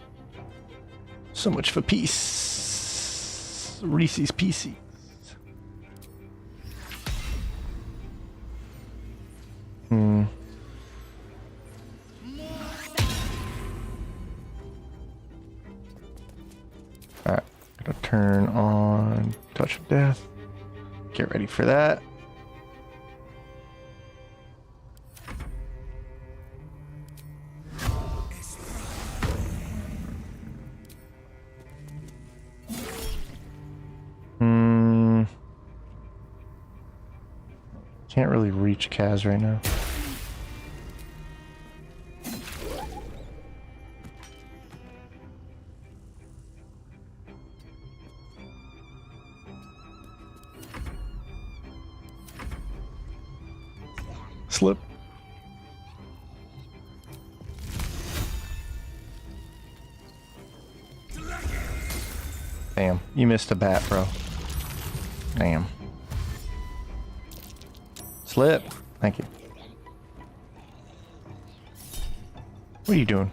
So much for peace. Reese's Pieces. Alright, gonna turn on Touch of Death. Get ready for that. Can't really reach Kaz right now. Slip. Damn, you missed a bat, bro. Damn. Slip. Thank you. What are you doing?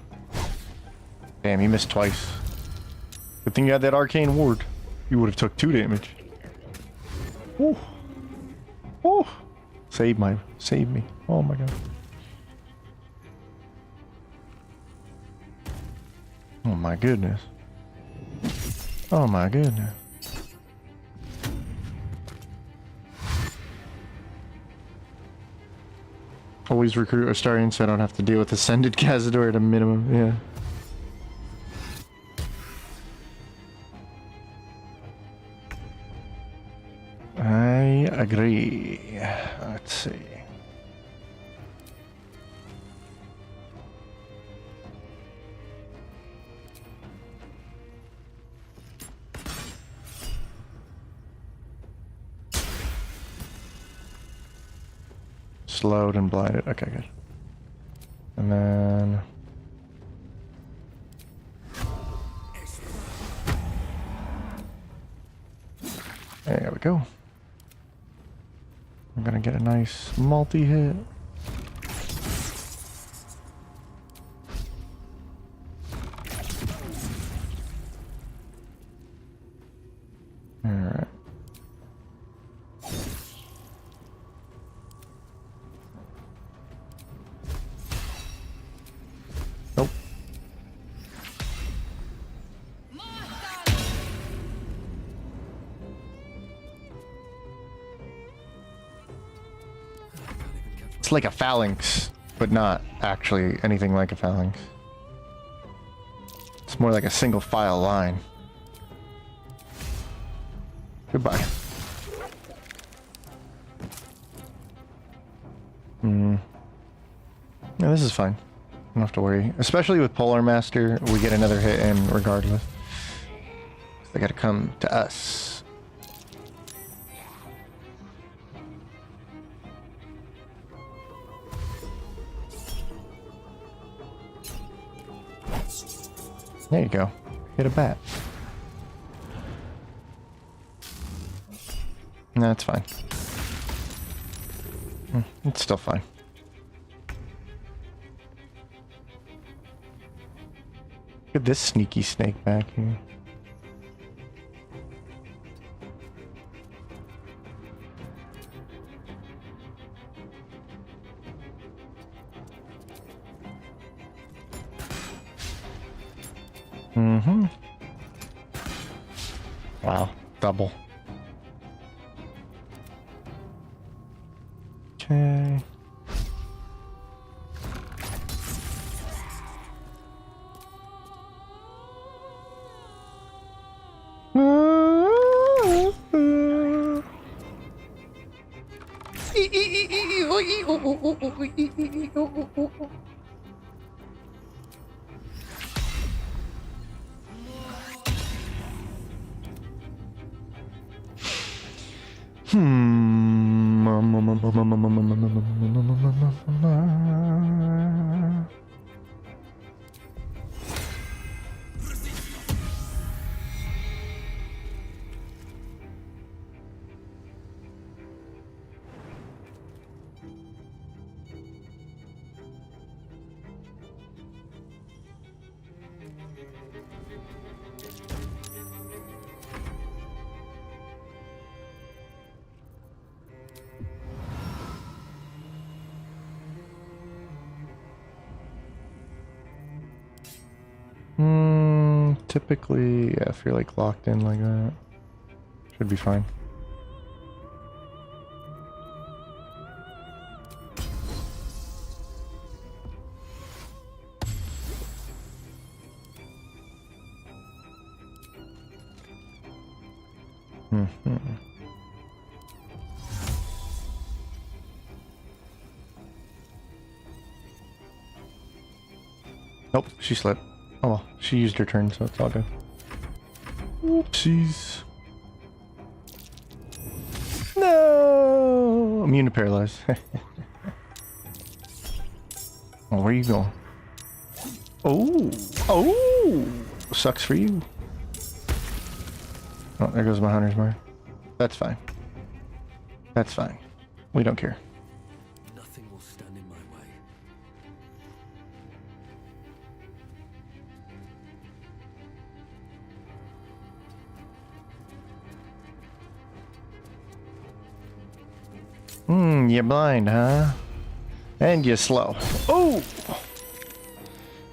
Damn, you missed twice. Good thing you had that arcane ward. You would have took 2 damage. Ooh. Ooh. Save me. Oh my god. Oh my goodness. Oh my goodness. Always recruit Astarian so I don't have to deal with Ascended Cazador at a minimum, yeah. I agree. Let's see. Slowed and blinded. Okay, good. And then... there we go. I'm gonna get a nice multi-hit. Alright. Nope. It's like a phalanx, but not actually anything like a phalanx. It's more like a single file line. Goodbye. Yeah, this is fine. Don't have to worry. Especially with Polar Master, we get another hit in regardless. They gotta come to us. There you go. Hit a bat. No, it's fine. It's still fine. Look at this sneaky snake back here. Wow. Double. Okay. Typically, yeah, if you're like locked in like that, should be fine. Nope, she slept. Oh well, she used her turn, so it's all good. Oopsies. No! Immune to paralyze. Oh, where are you going? Oh! Oh! Sucks for you. Oh, there goes my hunter's mark. That's fine. That's fine. We don't care. Nothing will stand in my way. You're blind, huh? And you're slow. Oh!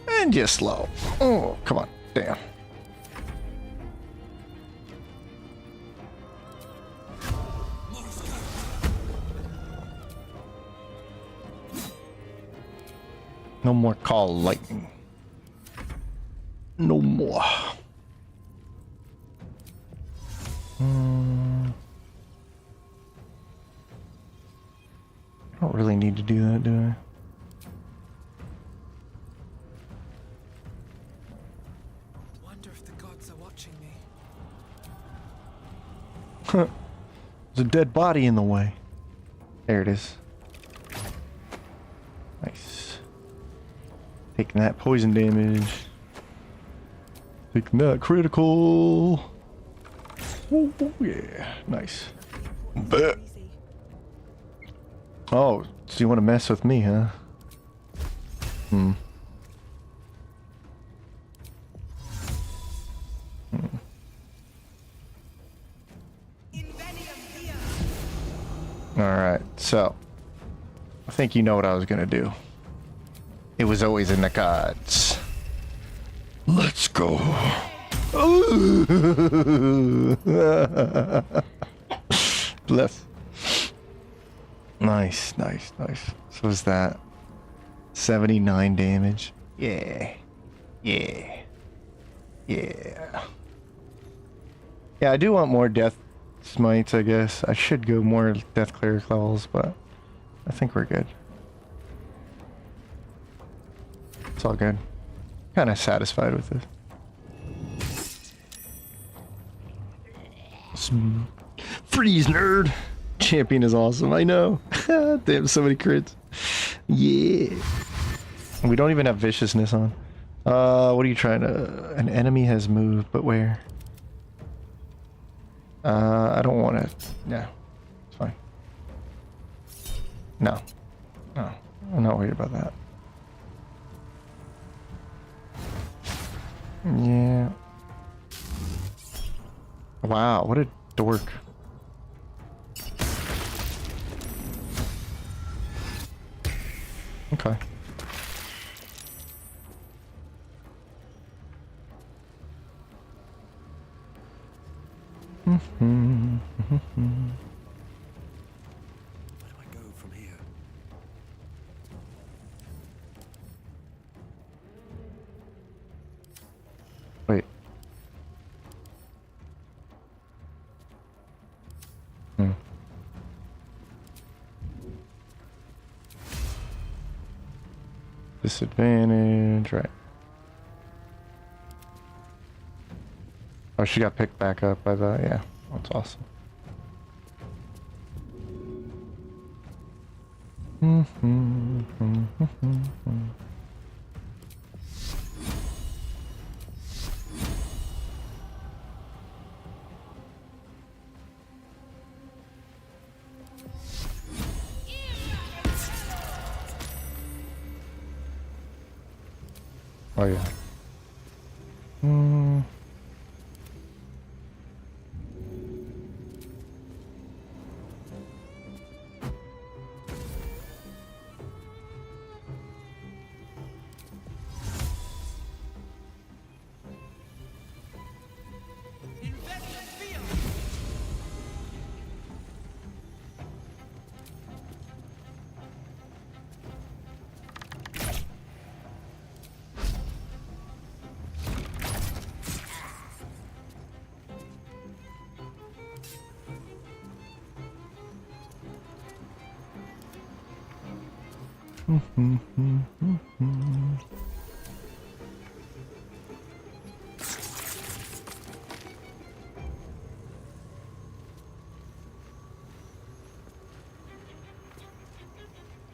And you're slow. Oh, come on. Damn. No more call lightning. No more. I don't really need to do that, do I? Wonder if the gods are watching me. There's a dead body in the way. There it is. Nice. Taking that poison damage. Taking that critical. Ooh, yeah, nice. Bet. Oh, so you want to mess with me, huh? Alright, so I think you know what I was gonna do. It was always in the cards. Let's go. Bless. Nice, nice, nice. So is that 79 damage? Yeah. Yeah. Yeah. Yeah, I do want more death smites, I guess. I should go more death cleric levels, but I think we're good. It's all good. Kind of satisfied with this. Freeze, nerd! Champion is awesome, I know. Damn, so many crits. Yeah. We don't even have viciousness on. What are you trying to... An enemy has moved, but where? I don't want to... Yeah, it's fine. No. No, I'm not worried about that. Yeah. Wow, what a dork. Okay. Where do I go from here? Wait. Disadvantage, right. Oh, she got picked back up by the, yeah, that's awesome. Oh yeah.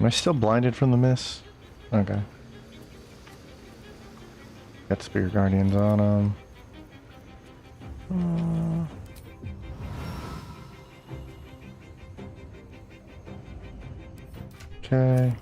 Am I still blinded from the mist? Okay. Got Spear Guardians on them. Okay.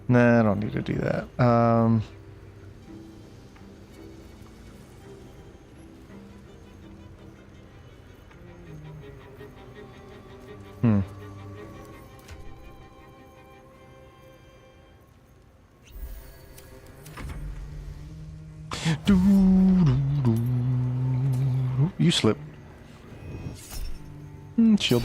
Nah, I don't need to do that. You slip. Shield.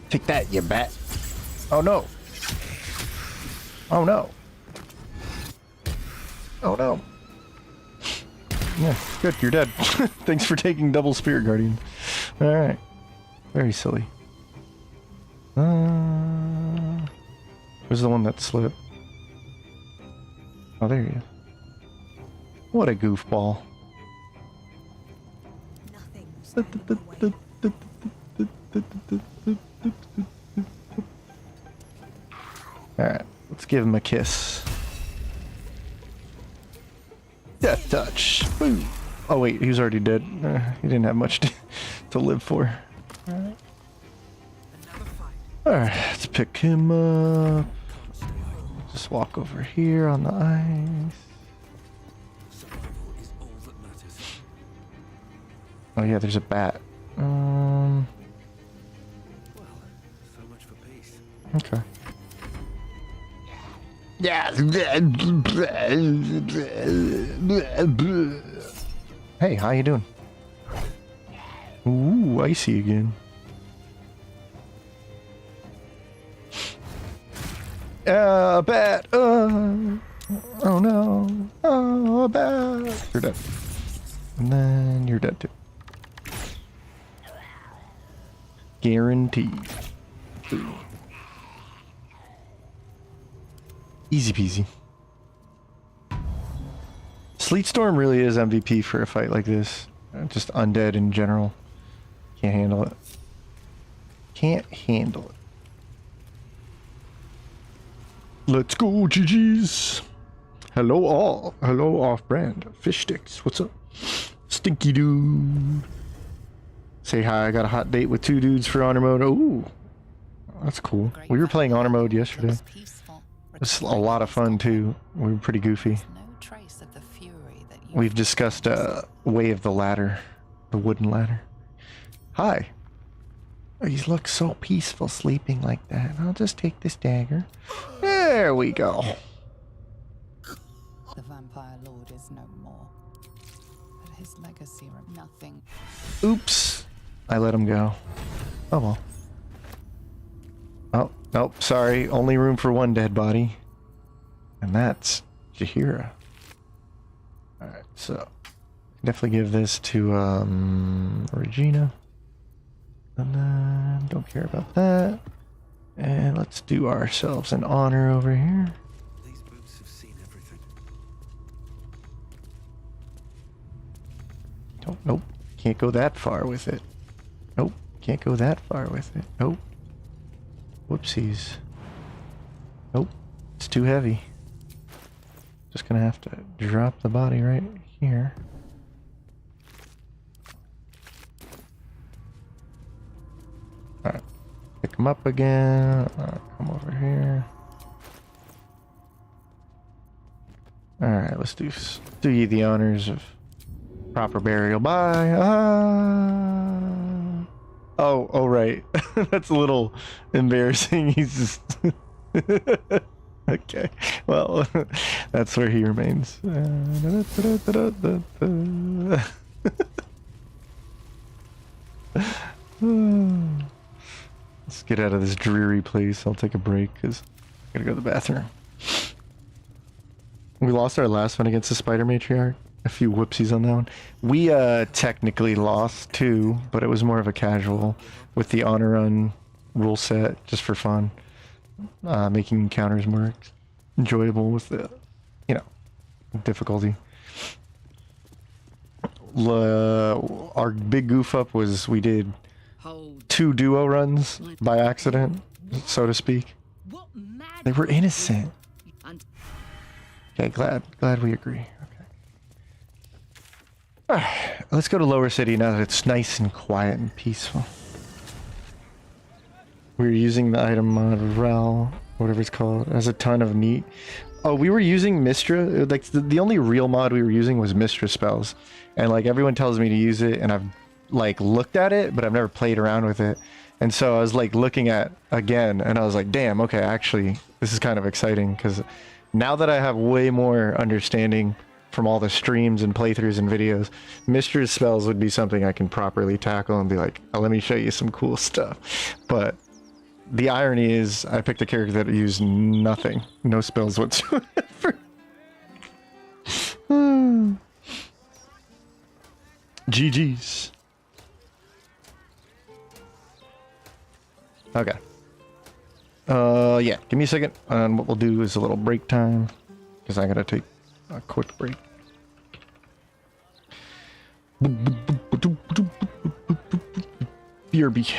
Take that, you bat. Oh no. Oh no. Oh no. Yeah, good, you're dead. Thanks for taking double Spirit Guardian. Alright. Very silly. Where's the one that slipped? Oh, there he is. What a goofball. Nothing will stand in my way. Alright, let's give him a kiss. Death touch. Boom. Oh wait, he was already dead. He didn't have much to live for. Alright. Another fight. Alright, let's pick him up. Just walk over here on the ice. Survival is all that matters. Oh yeah, there's a bat. Well, so much for peace. Okay. Hey, how you doing? Ooh, icy again. Bat. Oh no. Oh, bad. You're dead. And then you're dead too. Guaranteed. Ooh. Easy peasy. Sleet Storm really is MVP for a fight like this. Just undead in general. Can't handle it. Can't handle it. Let's go, GG's. Hello all. Hello off-brand. Fish sticks. What's up? Stinky dude. Say hi. I got a hot date with 2 dudes for honor mode. Ooh. That's cool. We were playing honor mode yesterday. It was a lot of fun too. We were pretty goofy. We've discussed Way of the Ladder. The wooden ladder. Hi. Oh, you look so peaceful sleeping like that. I'll just take this dagger. There we go. The Vampire Lord is no more. But his legacy of nothing. Oops. I let him go. Oh well. Oh, nope, sorry. Only room for 1 dead body. And that's Jaheira. Alright, so definitely give this to Regina. And then don't care about that. And let's do ourselves an honor over here. These boots have seen everything. Oh, nope. Can't go that far with it. Nope. Can't go that far with it. Nope. Whoopsies. Nope. It's too heavy. Just gonna have to drop the body right here. Alright. Pick him up again. Come over here. Alright, let's do you the honors of proper burial. Bye. Oh, right. That's a little embarrassing. He's just... Okay. Well, that's where he remains. Let's get out of this dreary place. I'll take a break because I gotta go to the bathroom. We lost our last one against the Spider Matriarch. A few whoopsies on that one. We technically lost too, but it was more of a casual with the honor run rule set just for fun. Making encounters more enjoyable with the, difficulty. Our big goof up was we did 2 duo runs by accident, so to speak. They were innocent. Okay, glad we agree. Okay. Alright, let's go to Lower City now that it's nice and quiet and peaceful. We were using the item mod Rel, whatever it's called. It has a ton of neat. Oh, we were using Mistra. Like the only real mod we were using was Mistra spells, and like everyone tells me to use it, and I've like looked at it, but I've never played around with it. And so I was like looking at again, and I was like, damn, okay, actually, this is kind of exciting because now that I have way more understanding from all the streams and playthroughs and videos, Mistra's spells would be something I can properly tackle and be like, oh, let me show you some cool stuff. But the irony is I picked a character that used nothing, no spells whatsoever. GG's. Okay. Yeah, give me a second, and what we'll do is a little break time, because I gotta take a quick break. BRB.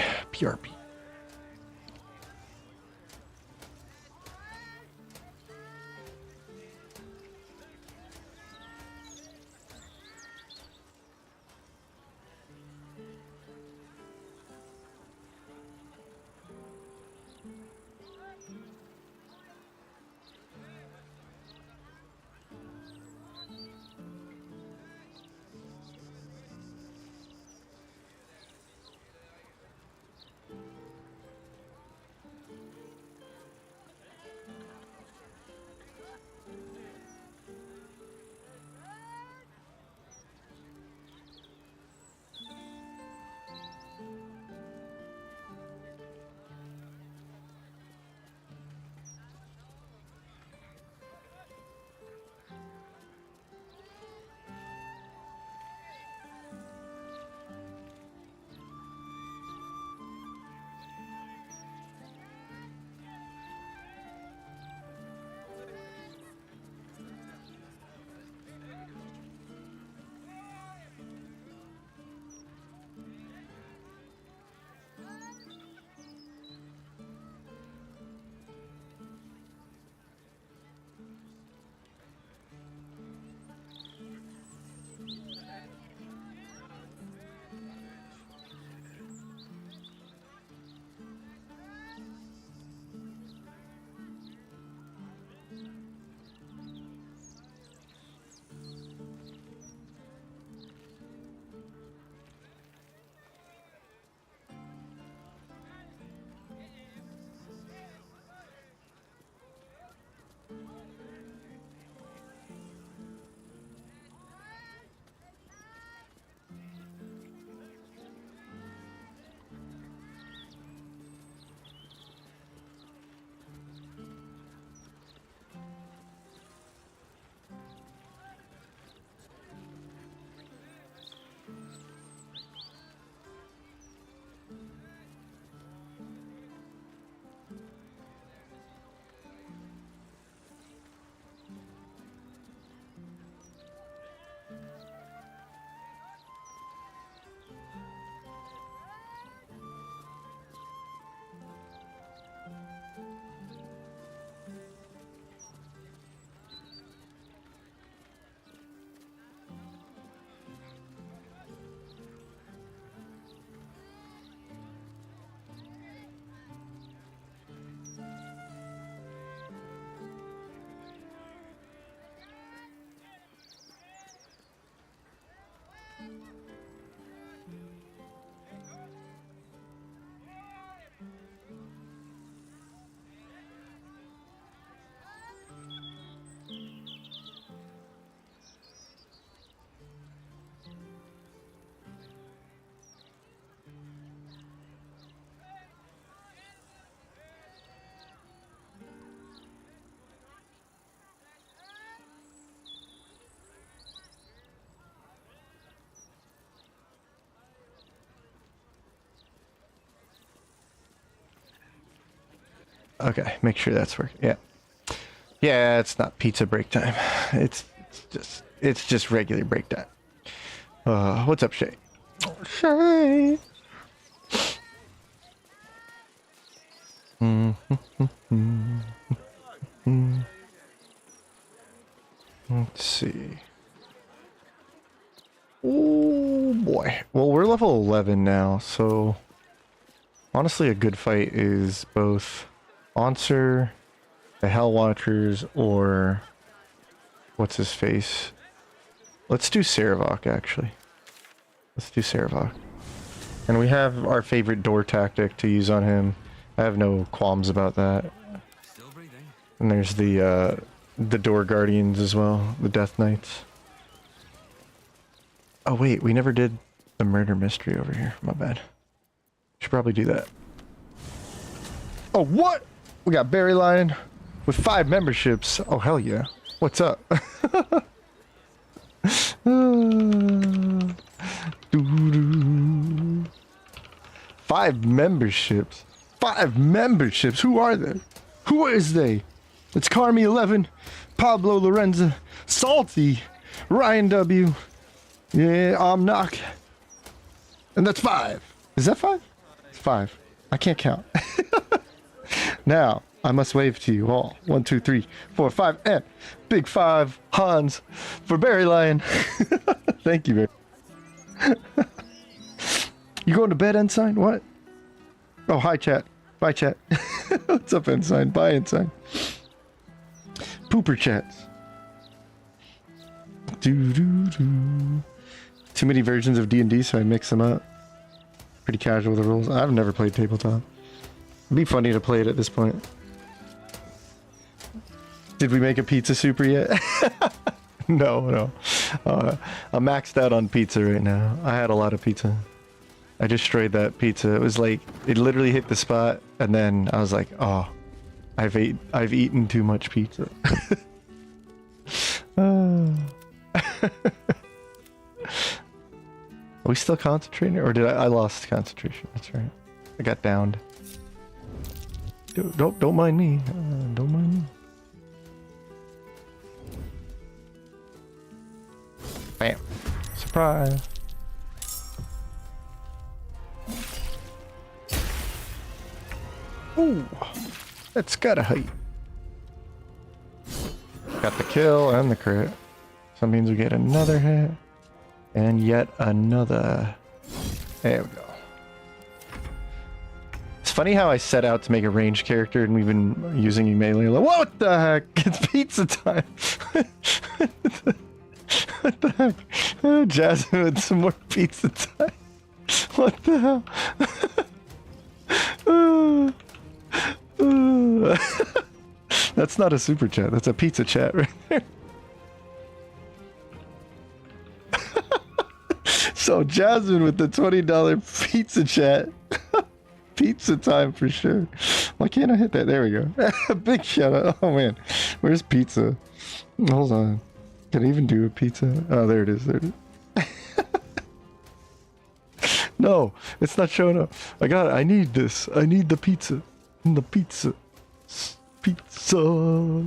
Okay, make sure that's working. Yeah. Yeah, it's not pizza break time. It's just regular break time. What's up, Shay? Shay. Let's see. Oh boy. Well, we're level 11 now, so honestly a good fight is both Answer, the Hell Watchers, or what's his face? Let's do Saravok, actually. Let's do Saravok. And we have our favorite door tactic to use on him. I have no qualms about that. Still breathing. And there's the door guardians as well, the Death Knights. Oh wait, we never did the murder mystery over here. My bad. Should probably do that. Oh, what? We got Berry Lion with 5 memberships. Oh, hell yeah. What's up? Doo-doo. 5 memberships. 5 memberships. Who are they? Who is they? It's Carmi 11, Pablo Lorenza, Salty, Ryan W. Yeah, I'm Knock. And that's 5. Is that 5? It's 5. I can't count. Now, I must wave to you all. 1, 2, 3, 4, 5, and Big 5 Hans for Berry Lion. Thank you, Barry. You going to bed, Ensign? What? Oh, hi, chat. Bye, chat. What's up, Ensign? Bye, Ensign. Pooper chats. Doo-doo-doo. Too many versions of D&D, so I mix them up. Pretty casual with the rules. I've never played tabletop. It'd be funny to play it at this point. Did we make a pizza super yet? No. I'm maxed out on pizza right now. I had a lot of pizza. I destroyed that pizza. It was like, it literally hit the spot, and then I was like, oh, I've eaten too much pizza. Are we still concentrating, or did I lost concentration? That's right. I got downed. Don't mind me. Don't mind me. Bam! Surprise! Ooh, that's got a height. Got the kill and the crit. So that means we get another hit. And yet another. There we go. It's funny how I set out to make a ranged character and we've been using melee. Like, what the heck? It's pizza time. What the heck? Oh, Jasmine with some more pizza time. What the hell? That's not a super chat. That's a pizza chat right there. So Jasmine with the $20 pizza chat. Pizza time for sure. Why can't I hit that? There we go. Big shout out. Oh man, where's pizza? Hold on. Can I even do a pizza? Oh, there it is. There it is. No, it's not showing up. I got it. I need this. I need the pizza. The pizza. Pizza.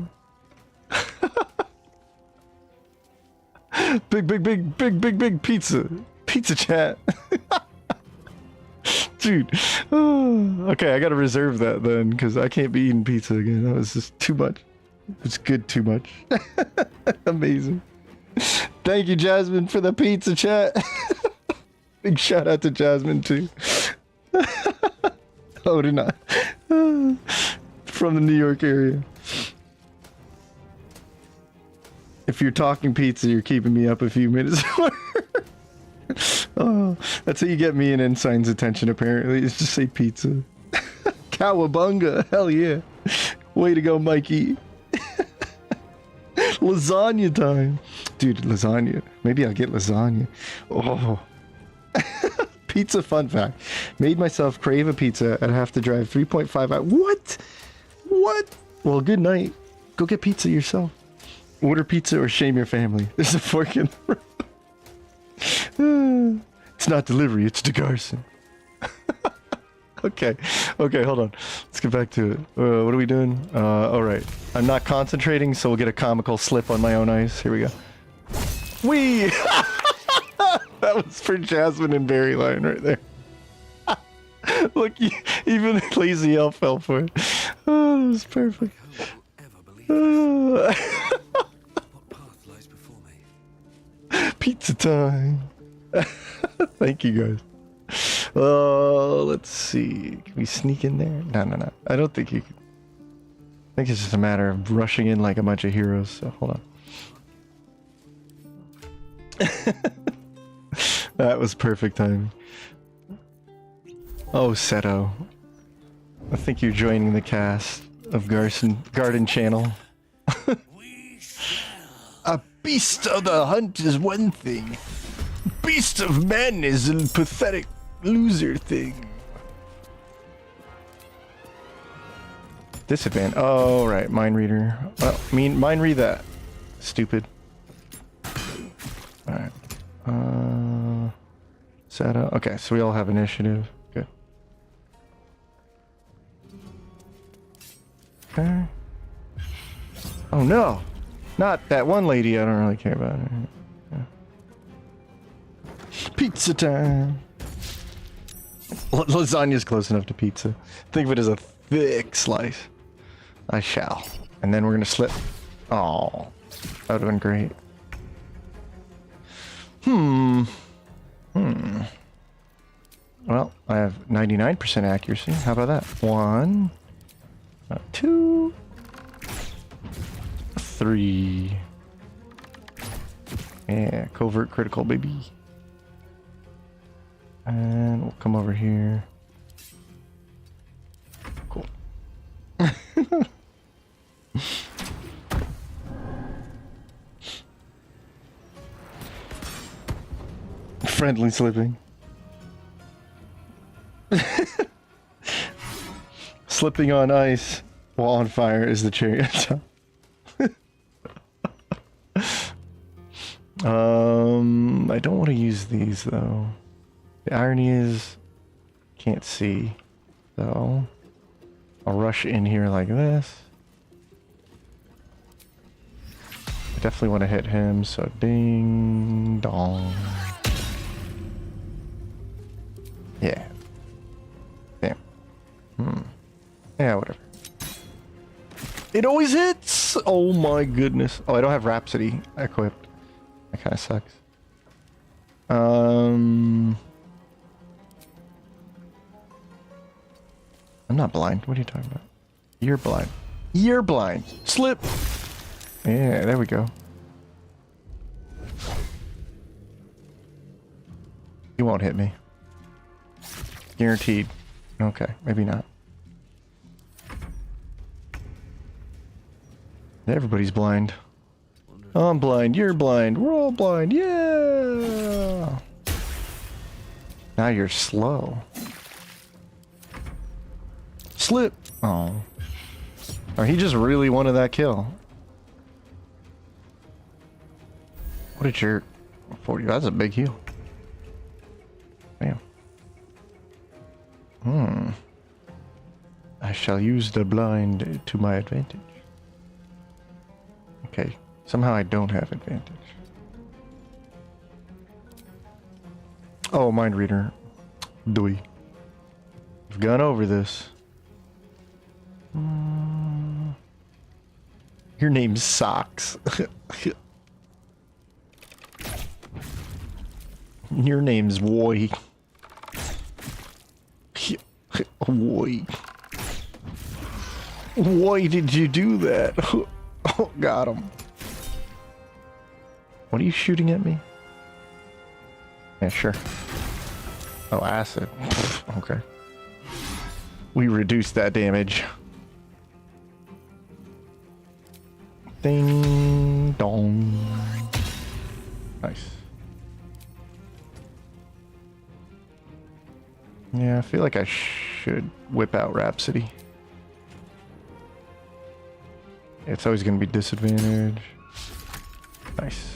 Big pizza. Pizza chat. Dude. Okay, I gotta reserve that then, because I can't be eating pizza again. That was just too much. It's good too much. Amazing. Thank you, Jasmine, for the pizza chat. Big shout out to Jasmine too. Oh, did not. From the New York area. If you're talking pizza, you're keeping me up a few minutes more. Oh, that's how you get me and Ensign's attention, apparently. Is just say pizza. Cowabunga. Hell yeah. Way to go, Mikey. Lasagna time. Dude, lasagna. Maybe I'll get lasagna. Oh. Pizza fun fact. Made myself crave a pizza and have to drive 3.5 hours. What? What? Well, good night. Go get pizza yourself. Order pizza or shame your family. There's a fork in the road. It's not delivery, it's DeGarson. Okay, hold on. Let's get back to it. What are we doing? All right. I'm not concentrating, so we'll get a comical slip on my own ice. Here we go. Whee! That was for Jasmine and Barry Line right there. Look, even Lazy Elf fell for it. Oh, that was perfect. Who will ever believe it? What path lies before me? Pizza time. Thank you, guys. Let's see. Can we sneak in there? No. I don't think you can. I think it's just a matter of rushing in like a bunch of heroes, so hold on. That was perfect timing. Oh, Seto. I think you're joining the cast of Garden Channel. A beast of the hunt is one thing. Beast of men is a pathetic loser thing. Disadvantage. Oh, right. Mind reader. Mind read that. Stupid. Alright. Seto. Okay, so we all have initiative. Good. Okay. Oh no! Not that one lady I don't really care about. Yeah. Pizza time! Lasagna's close enough to pizza. Think of it as a thick slice. I shall. And then we're gonna slip. Oh, that would've been great. Well, I have 99% accuracy. How about that? 1, 2, 3. Yeah, covert critical, baby. And we'll come over here. Cool. Friendly slipping. Slipping on ice while on fire is the cherry on top. I don't want to use these though. The irony is, can't see, so I'll rush in here like this. I definitely want to hit him, so ding dong. Yeah. Damn. Yeah, whatever. It always hits! Oh my goodness. Oh, I don't have Rhapsody equipped. That kind of sucks. I'm not blind. What are you talking about? You're blind. You're blind. Slip! Yeah, there we go. You won't hit me. Guaranteed. Okay, maybe not. Everybody's blind. I'm blind, you're blind, we're all blind, yeah! Now you're slow. Slip! Oh. Oh, he just really wanted that kill. What a jerk. 40, that's a big heal. Damn. I shall use the blind to my advantage. Okay, somehow I don't have advantage. Oh, mind reader. Doi. We've gone over this. Your name's Socks. Your name's Woy. Woy. Why did you do that? Oh, got him. What are you shooting at me? Yeah, sure. Oh, acid. Okay. We reduced that damage. Ding dong. Nice. Yeah, I feel like I should whip out Rhapsody. It's always going to be disadvantage. Nice.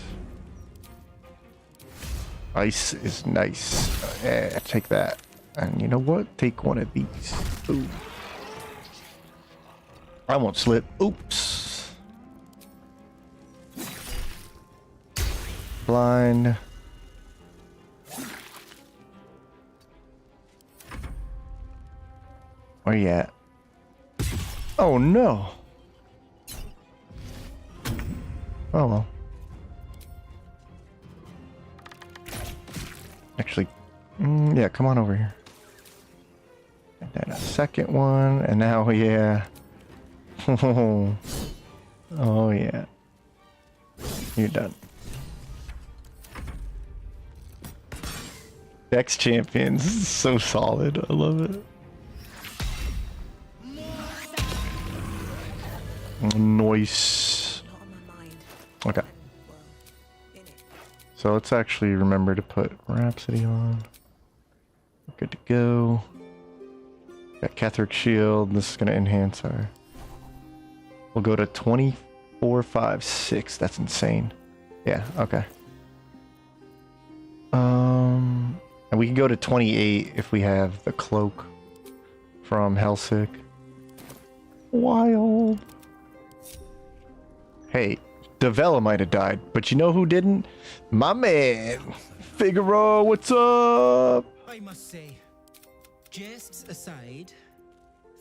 Ice is nice. Yeah, take that. And you know what? Take one of these. Ooh. I won't slip. Oops. Blind. Where you at? Oh no. Oh well. Actually, yeah, come on over here. And then a second one, and now, yeah. Oh, yeah. You're done. Dex champions, this is so solid. I love it. Nice. Not on my mind. Okay. Well, in it. So let's actually remember to put Rhapsody on. We're good to go. Got Catherick Shield. This is going to enhance our... We'll go to 24, 5, 6. That's insane. Yeah, okay. And we can go to 28 if we have the cloak from Hellsick. Wild. Hey, Davella might have died, but you know who didn't? My man, Figaro, what's up? I must say, jests aside,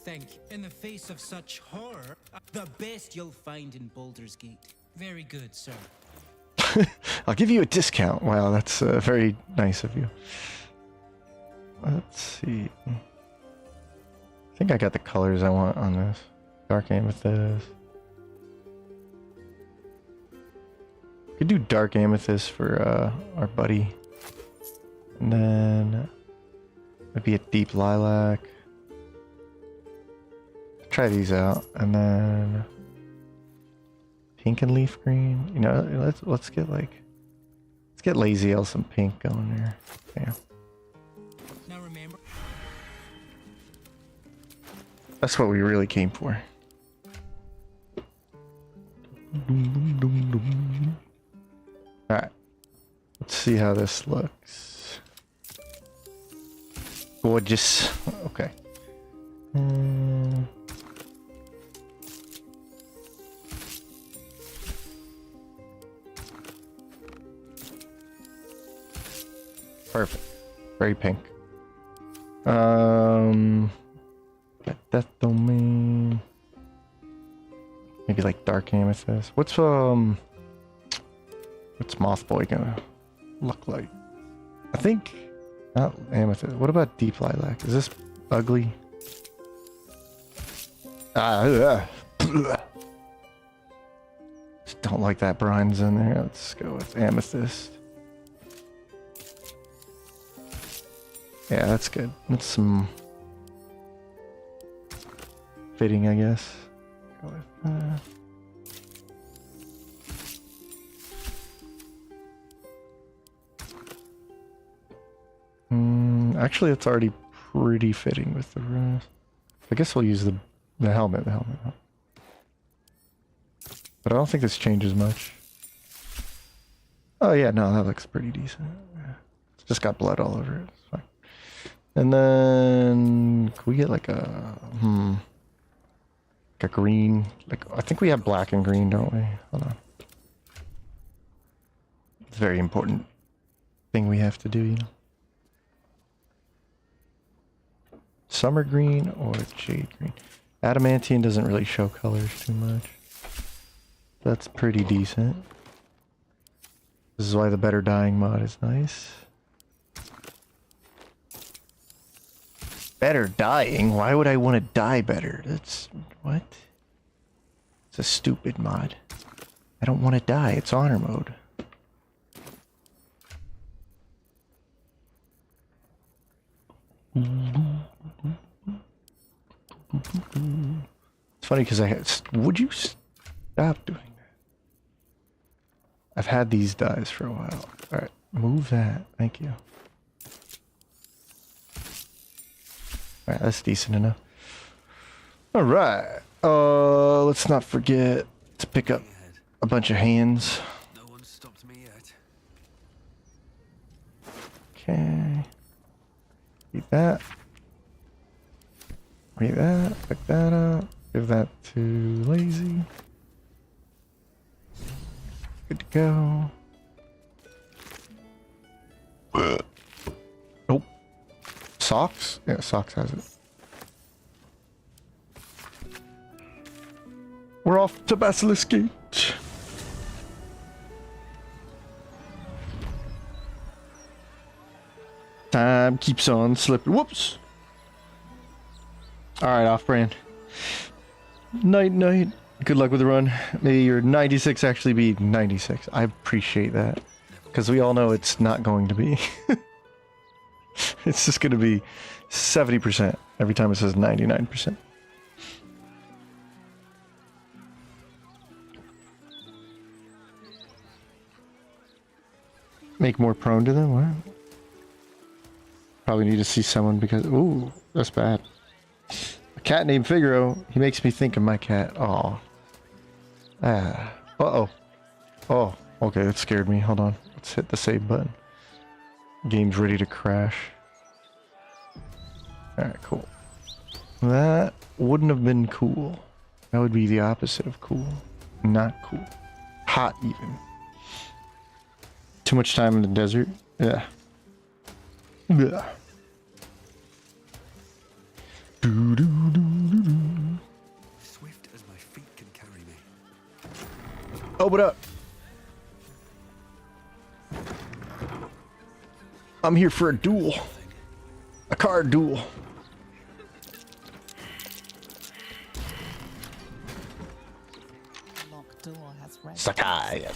think, in the face of such horror, the best you'll find in Baldur's Gate. Very good, sir. I'll give you a discount. Wow, that's very nice of you. Let's see. I think I got the colors I want on this. Dark Amethyst. Could do Dark Amethyst for our buddy. And then maybe a Deep Lilac. Try these out. And then Pink and Leaf Green. You know, let's get Lazy L some pink going there. Yeah. Now remember, That's what we really came for. Alright. Let's see how this looks. Gorgeous. Okay. Perfect. Very pink. Death Domain. Maybe like Dark Amethyst. What's Moth Boy gonna look like? I think not Amethyst. What about Deep Lilac? Is this ugly? Just don't like that brine's in there. Let's go with Amethyst. Yeah, that's good. That's some fitting, I guess. Go with that. Actually, it's already pretty fitting with the rest. I guess we'll use the helmet. But I don't think this changes much. Oh yeah, no, that looks pretty decent. Yeah. It's just got blood all over it. It's fine. And then can we get like a green? Like I think we have black and green, don't we? Hold on. It's a very important thing we have to do, you know. Summer green or jade green. Adamantine doesn't really show colors too much. That's pretty decent. This is why the better dying mod is nice. Better dying? Why would I want to die better? That's... what? It's a stupid mod. I don't want to die. It's honor mode. It's funny because I had... would you stop doing that? I've had these dies for a while. Alright, move that. Thank you. Alright, that's decent enough. Alright. Let's not forget to pick up a bunch of hands. No one stopped me yet. Okay. Eat that. Eat that. Pick that up. Give that to Lazy. Good to go. Oh. Socks? Yeah, Socks has it. We're off to Basilisk Gate. Time keeps on slipping. Whoops. Alright, off-brand. Night, night. Good luck with the run. May your 96 actually be 96. I appreciate that. Because we all know it's not going to be. It's just going to be 70% every time it says 99%. Make more prone to them? What? Probably need to see someone because... Ooh, that's bad. A cat named Figaro. He makes me think of my cat. Aw. Ah. Uh-oh. Oh, okay, that scared me. Hold on. Let's hit the save button. Game's ready to crash. Alright, cool. That wouldn't have been cool. That would be the opposite of cool. Not cool. Hot, even. Too much time in the desert? Yeah. Yeah. Swift as my feet can carry me. Open up. I'm here for a duel. A card duel. Locked door has red. Sakai.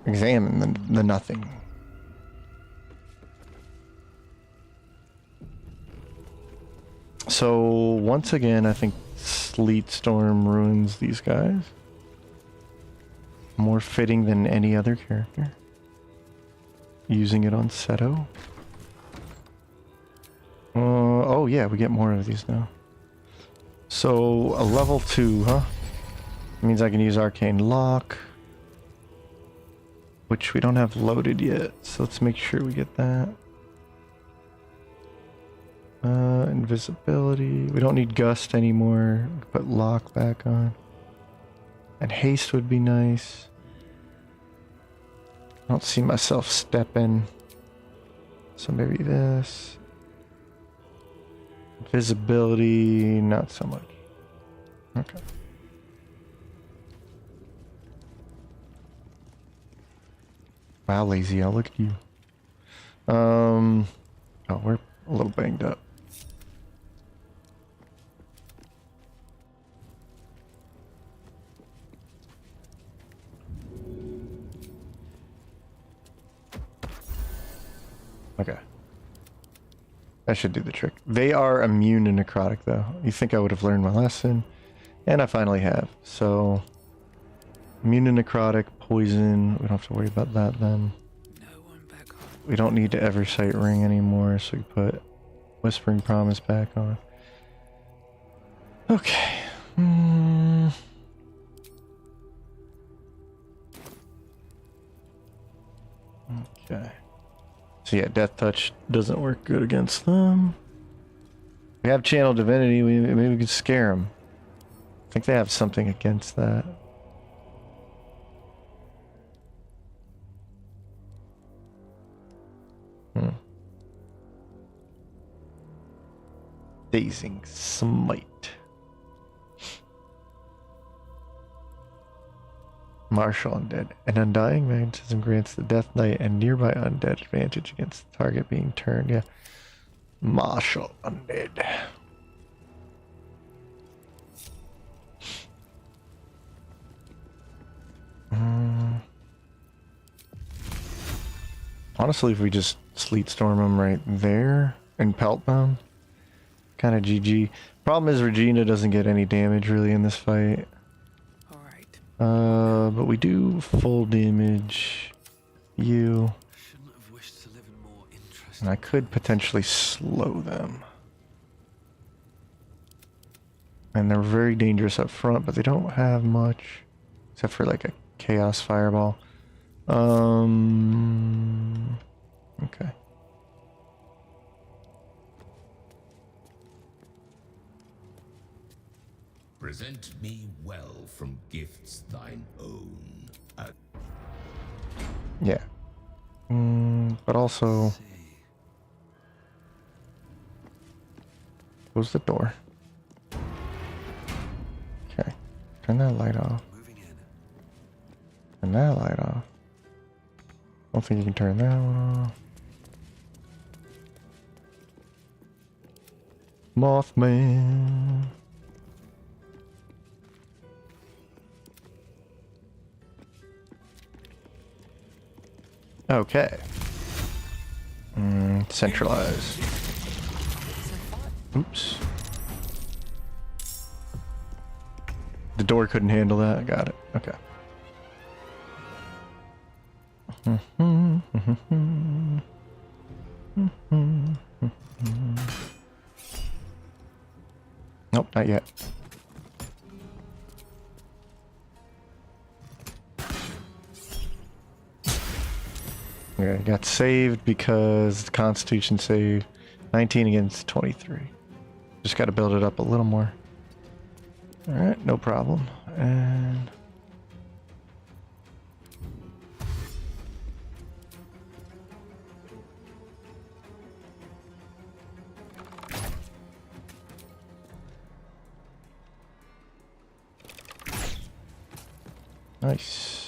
Examine the nothing. So once again, I think Sleet Storm ruins these guys. More fitting than any other character. Using it on Seto. Oh yeah, we get more of these now. So a level 2, huh? Means I can use Arcane Lock. Which we don't have loaded yet, so let's make sure we get that. Invisibility. We don't need Gust anymore. We can put Lock back on. And Haste would be nice. I don't see myself stepping. So maybe this. Visibility, not so much. Okay. Wow, Lazy, I'll look at you. Oh, we're a little banged up. Okay. That should do the trick. They are immune to necrotic, though. You think I would have learned my lesson? And I finally have. So, immune to necrotic, poison. We don't have to worry about that then. No one back home. We don't need to Eversight Ring anymore, so we put Whispering Promise back on. Okay. Okay. So yeah, Death Touch doesn't work good against them. We have Channel Divinity, maybe we could scare them. I think they have something against that. Dazing Smite. Martial Undead. An Undying Magnetism grants the Death Knight and nearby undead advantage against the target being turned. Yeah. Martial Undead. Honestly, if we just Sleet Storm them right there and pelt them, kind of GG. Problem is Regina doesn't get any damage really in this fight. But we do full damage you. Shouldn't have wished to live in more interest. And I could potentially slow them. And they're very dangerous up front, but they don't have much. Except for like a Chaos Fireball. Okay. Present me well from gifts thine own. Yeah. But also... Close the door. Okay. Turn that light off. Moving in. Turn that light off. Don't think you can turn that one off. Mothman. Okay. Centralize. Oops. The door couldn't handle that. Got it. Okay. Nope, not yet. Okay, got saved because the Constitution saved 19 against 23. Just got to build it up a little more. All right, no problem. And nice.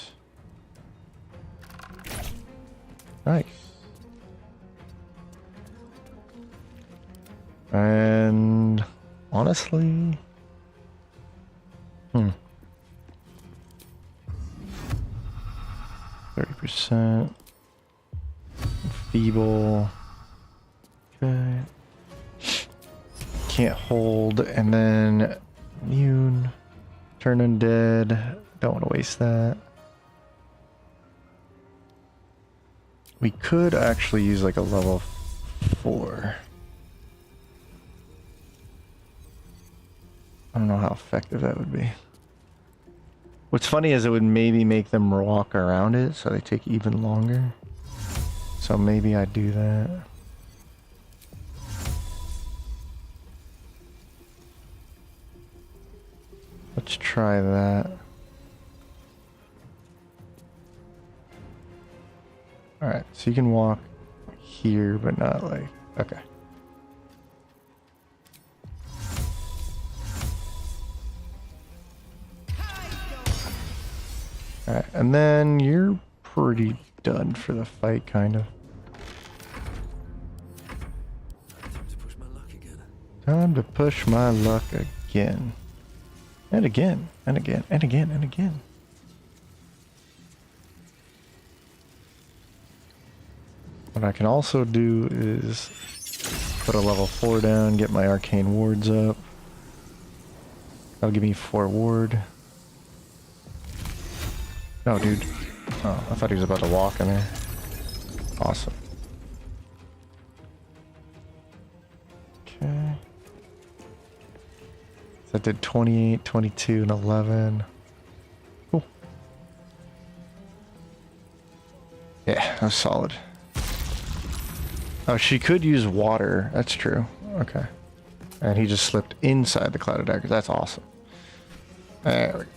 Nice. And honestly, 30%. Feeble. Okay. Can't hold, and then immune. Turn undead. Don't want to waste that. We could actually use like a level 4. I don't know how effective that would be. What's funny is it would maybe make them walk around it, so they take even longer. So maybe I do that. Let's try that. Alright, so you can walk here, but not like... Okay. Alright, and then you're pretty done for the fight, kind of. Time to push my luck again. Time to push my luck again. And again, and again, and again, and again. What I can also do is put a level 4 down, get my arcane wards up. That'll give me 4 ward. No, dude. Oh, I thought he was about to walk in there. Awesome. Okay. So that did 28, 22, and 11. Cool. Yeah, that was solid. Oh, she could use water. That's true. Okay. And he just slipped inside the Cloud of Daggers. That's awesome. There we go.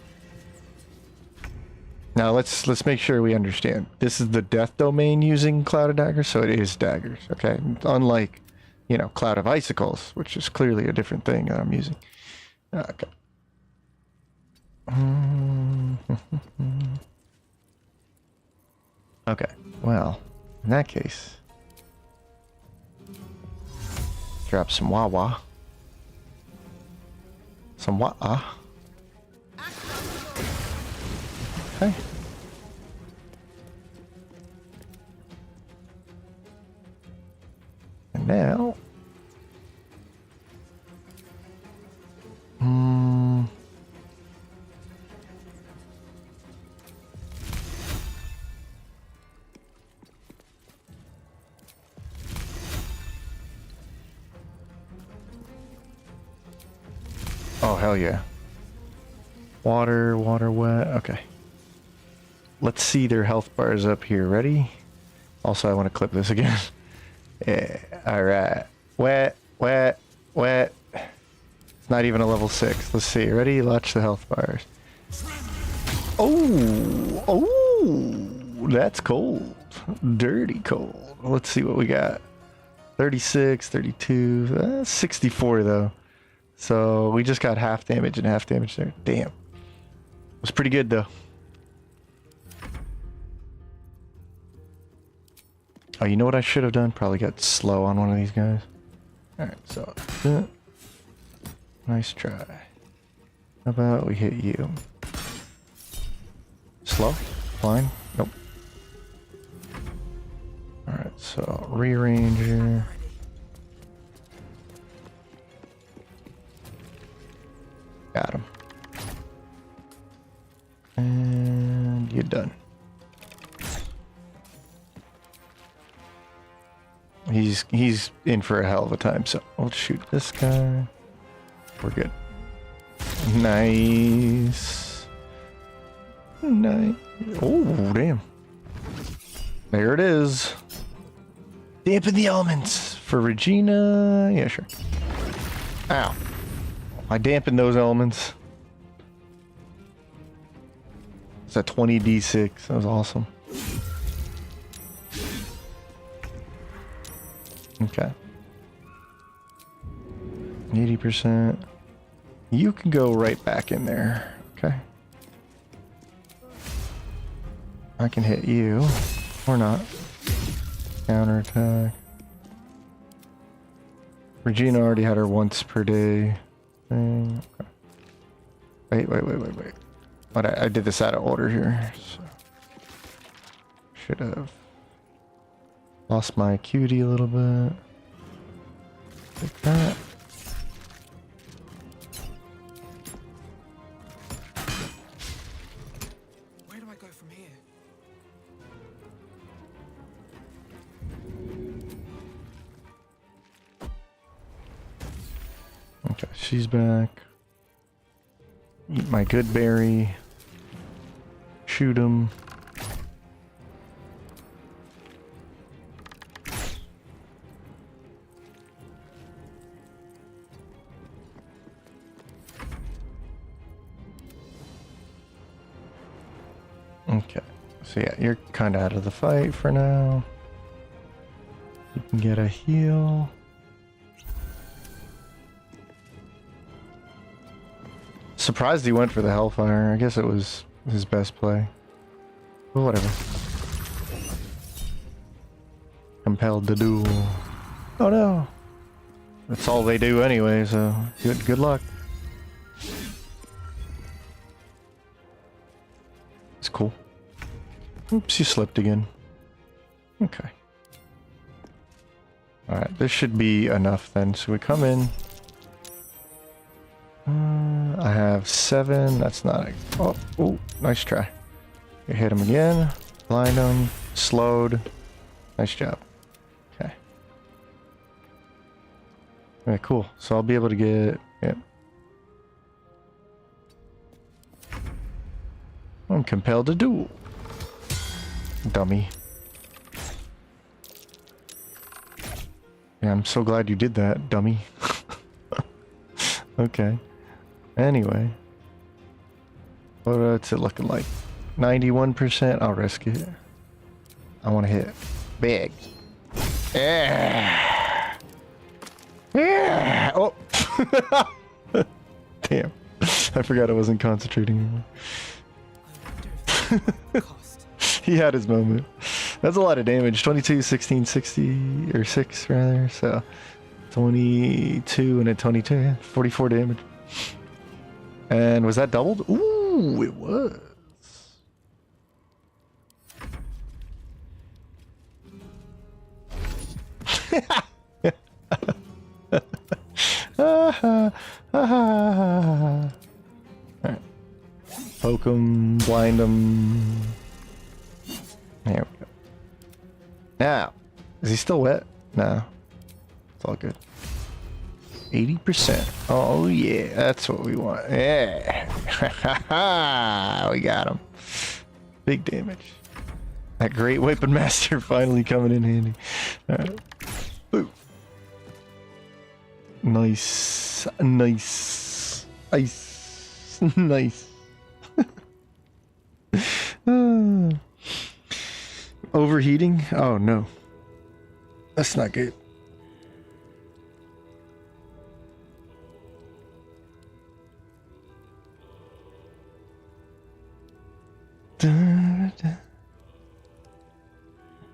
Now let's make sure we understand. This is the death domain using Cloud of Daggers, so it is daggers, okay? Unlike, you know, Cloud of Icicles, which is clearly a different thing that I'm using. Okay. Okay. Well, in that case, drop some Wawa. Some Wa'a. Okay. And now... Oh, hell yeah. Water, wet. Okay. Let's see their health bars up here. Ready? Also, I want to clip this again. Yeah. Alright. Wet. not even a level 6. Let's see. Ready? Watch the health bars. Oh! Oh! That's cold. Dirty cold. Let's see what we got. 36, 32, 64 though. So we just got half damage and half damage there. Damn. It was pretty good though. Oh, you know what I should have done? Probably got slow on one of these guys. Alright, so... nice try. How about we hit you? Slow? Blind? Nope. Alright, so rearrange here. Got him. And you're done. He's in for a hell of a time, so we'll shoot this guy. We're good. Nice. Nice. Oh, damn. There it is. Dampen the elements for Regina. Yeah, sure. Ow. I dampened those elements. It's a 20d6. That was awesome. Okay. 80%. You can go right back in there. Okay. I can hit you. Or not. Counterattack. Regina already had her once per day thing. Okay. Wait. But I did this out of order here. So. Should have lost my acuity a little bit. Like that. Where do I go from here? Okay, she's back. Eat my good berry. Shoot him. Okay, so yeah, you're kind of out of the fight for now. You can get a heal. Surprised he went for the Hellfire. I guess it was his best play. But whatever. Compelled to duel. Oh no! That's all they do anyway, so good luck. It's cool. Oops, you slipped again. Okay. Alright, this should be enough then. So we come in. I have 7. That's not a... Oh, nice try. You hit him again. Blind him. Slowed. Nice job. Okay. Alright, cool. So I'll be able to get... Yep. I'm compelled to duel. Dummy. Yeah, I'm so glad you did that, dummy. Okay. Anyway. What's it looking like? 91%? I'll risk it. I want to hit big. Yeah. Yeah. Oh. Damn. I forgot I wasn't concentrating anymore. He had his moment. That's a lot of damage. 22, 16, 60, or 6 rather. So 22 and a 22. Yeah, 44 damage. And was that doubled? Ooh, it was. Alright. Poke him, blind him. There we go. Now, is he still wet? No. It's all good. 80%. Oh yeah, that's what we want. Yeah. We got him. Big damage. That great weapon master finally coming in handy. Alright. Boo. Nice. Nice. Ice. Nice. Overheating? Oh no. That's not good.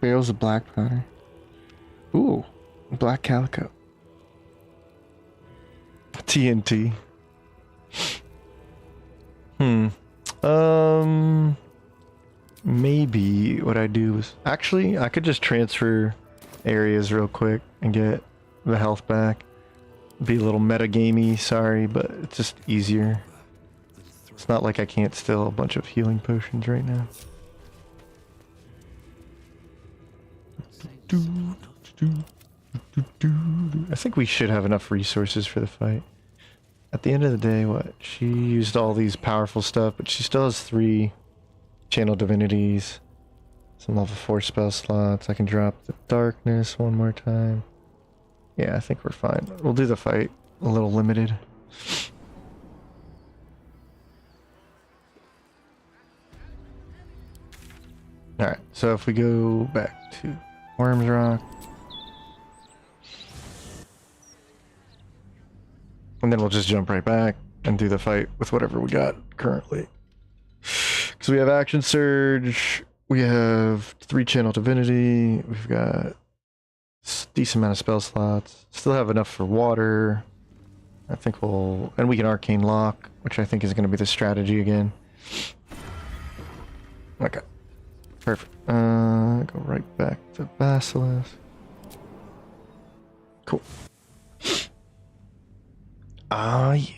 Bales of black powder. Ooh, black calico. TNT. Maybe what I do is actually I could just transfer areas real quick and get the health back. Be a little metagamey, sorry, but it's just easier. It's not like I can't steal a bunch of healing potions right now. I think we should have enough resources for the fight. At the end of the day, what? She used all these powerful stuff, but she still has 3 channel divinities, some level 4 spell slots. I can drop the darkness one more time. Yeah, I think we're fine. We'll do the fight a little limited. Alright, so if we go back to Worms Rock. And then we'll just jump right back and do the fight with whatever we got currently. Because we have Action Surge, we have 3 Channel Divinity, we've got a decent amount of spell slots, still have enough for water. I think we'll... and we can Arcane Lock, which I think is going to be the strategy again. Okay. Perfect. Go right back to Basilisk. Cool. Ah, yeah.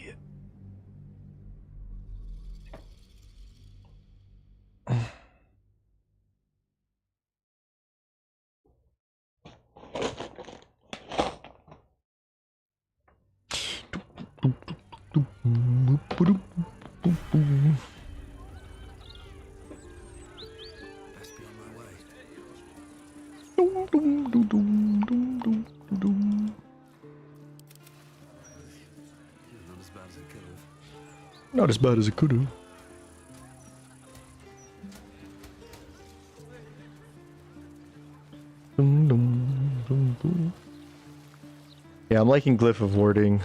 Best be on my way. Not as bad as it could have. Not as bad as it could have. Yeah, I'm liking Glyph of Warding.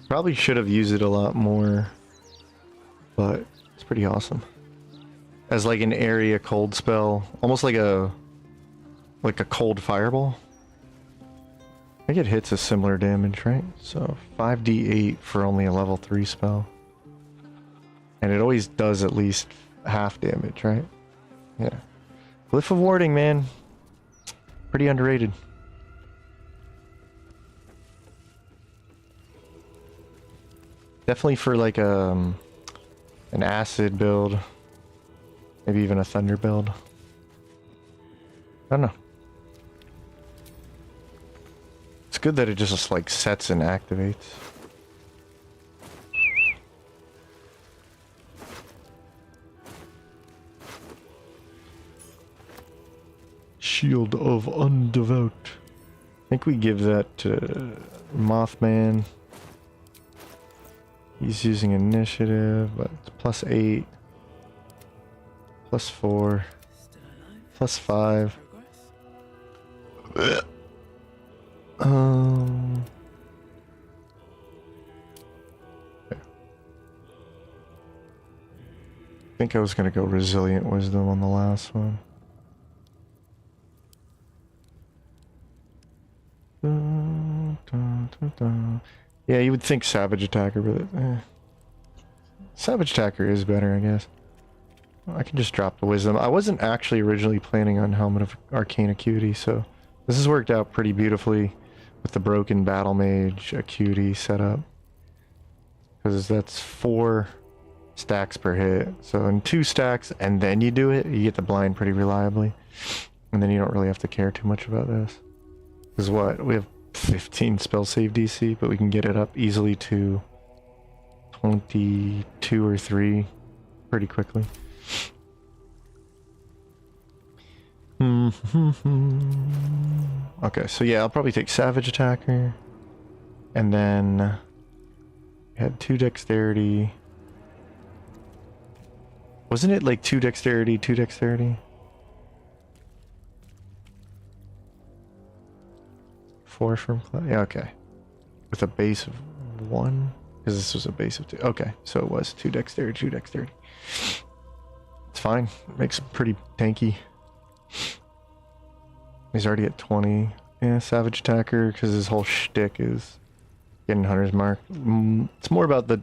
Probably should have used it a lot more, but it's pretty awesome. As like an area cold spell, almost like a cold fireball. I think it hits a similar damage, right? So 5d8 for only a level 3 spell. And it always does at least half damage, right? Yeah. Glyph of Warding, man. Pretty underrated. Definitely for like an acid build. Maybe even a thunder build. I don't know. It's good that it just like sets and activates. Shield of Undevout. I think we give that to Mothman. He's using initiative, but it's +8, +4, +5. I think I was gonna go Resilient Wisdom on the last one. Yeah, you would think Savage Attacker, but Savage Attacker is better, I guess. I can just drop the Wisdom. I wasn't actually originally planning on Helmet of Arcane Acuity, so this has worked out pretty beautifully with the broken Battle Mage Acuity setup. Because that's 4 stacks per hit. So in 2 stacks and then you do it, you get the blind pretty reliably. And then you don't really have to care too much about this. Because what? We have 15 spell save DC, but we can get it up easily to 22 or 3 pretty quickly. Okay, so yeah, I'll probably take Savage Attacker. And then we had 2 dexterity. Wasn't it like 2 dexterity, 2 dexterity? 4 from class? Yeah, okay. With a base of 1? Because this was a base of 2. Okay, so it was 2 dexterity, 2 dexterity. It's fine. Makes it pretty tanky. He's already at 20. Yeah, Savage Attacker, because his whole shtick is getting Hunter's Mark. It's more about the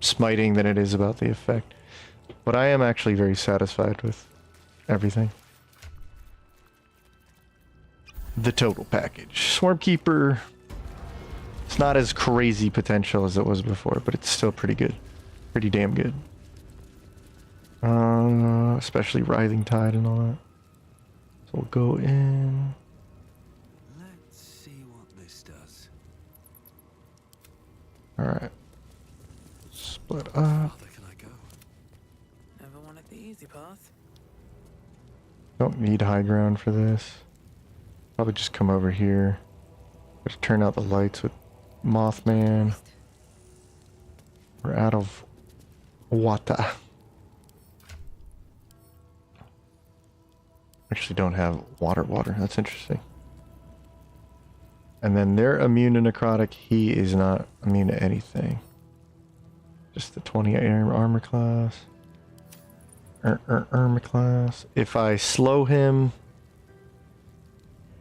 smiting than it is about the effect. But I am actually very satisfied with everything. The total package. Swarmkeeper. It's not as crazy potential as it was before, but it's still pretty good. Pretty damn good. Especially Writhing Tide and all that. So we'll go in. Let's see what this does. Alright. Split up. Farther can I go? Never wanted the easy path. Don't need high ground for this. Probably just come over here. Just turn out the lights with Mothman. We're out of water. Actually don't have water. That's interesting. And then they're immune to necrotic. He is not immune to anything. Just the 20 armor class. Armor class. If I slow him...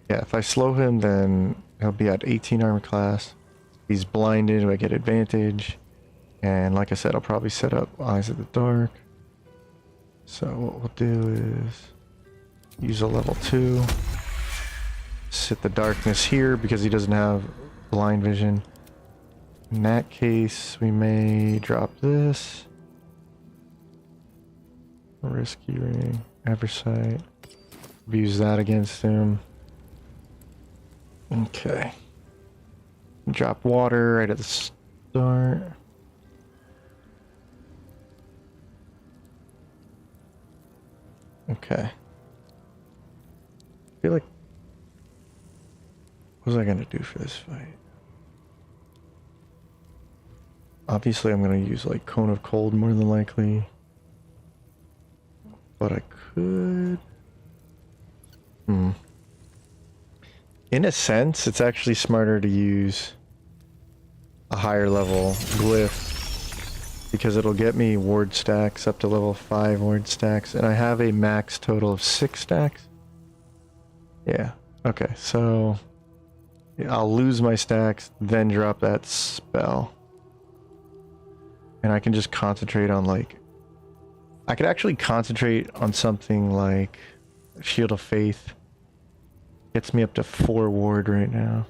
Yeah, if I slow him, then he'll be at 18 armor class. He's blinded, I get advantage. And like I said, I'll probably set up Eyes of the Dark. So what we'll do is use a level 2. Sit the darkness here because he doesn't have blind vision. In that case, we may drop this. Risky Ring, Oversight. Use that against him. Okay. Drop water right at the start. Okay. I feel like... What was I gonna do for this fight? Obviously I'm gonna use like Cone of Cold more than likely. But I could... In a sense, it's actually smarter to use a higher level glyph because it'll get me ward stacks up to level 5 ward stacks, and I have a max total of 6 stacks. Yeah, okay, so yeah, I'll lose my stacks, then drop that spell. And I can just concentrate on like... I could actually concentrate on something like Shield of Faith. Gets me up to 4 ward right now.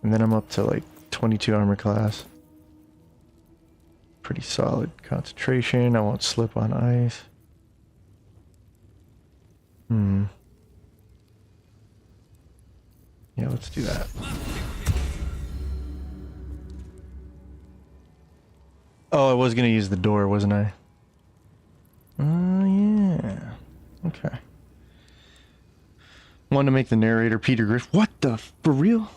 And then I'm up to like 22 armor class. Pretty solid concentration. I won't slip on ice. Yeah, let's do that. Oh, I was gonna use the door, wasn't I? Oh, yeah. Okay. Wanted to make the narrator Peter Griff. What the? For real?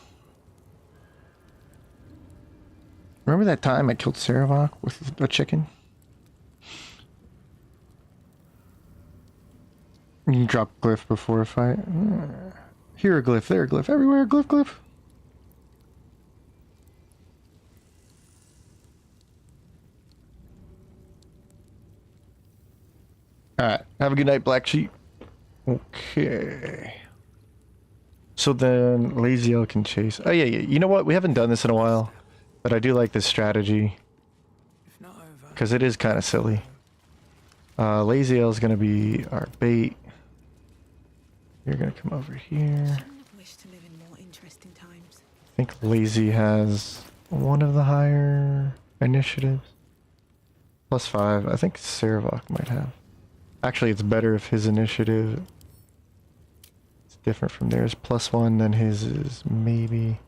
Remember that time I killed Saravok with a chicken? You can drop glyph before a fight. Here a glyph, there a glyph, everywhere a glyph, glyph. Alright, have a good night, Black Sheep. Okay. So then Lazy L can chase. Oh yeah, you know what? We haven't done this in a while. But I do like this strategy. Because it is kind of silly. Lazy L is going to be our bait. You're going to come over here. Wish to live in more interesting times. I think Lazy has one of the higher initiatives. +5. I think Saravok might have. Actually, it's better if his initiative is different from theirs. +1, then his is maybe...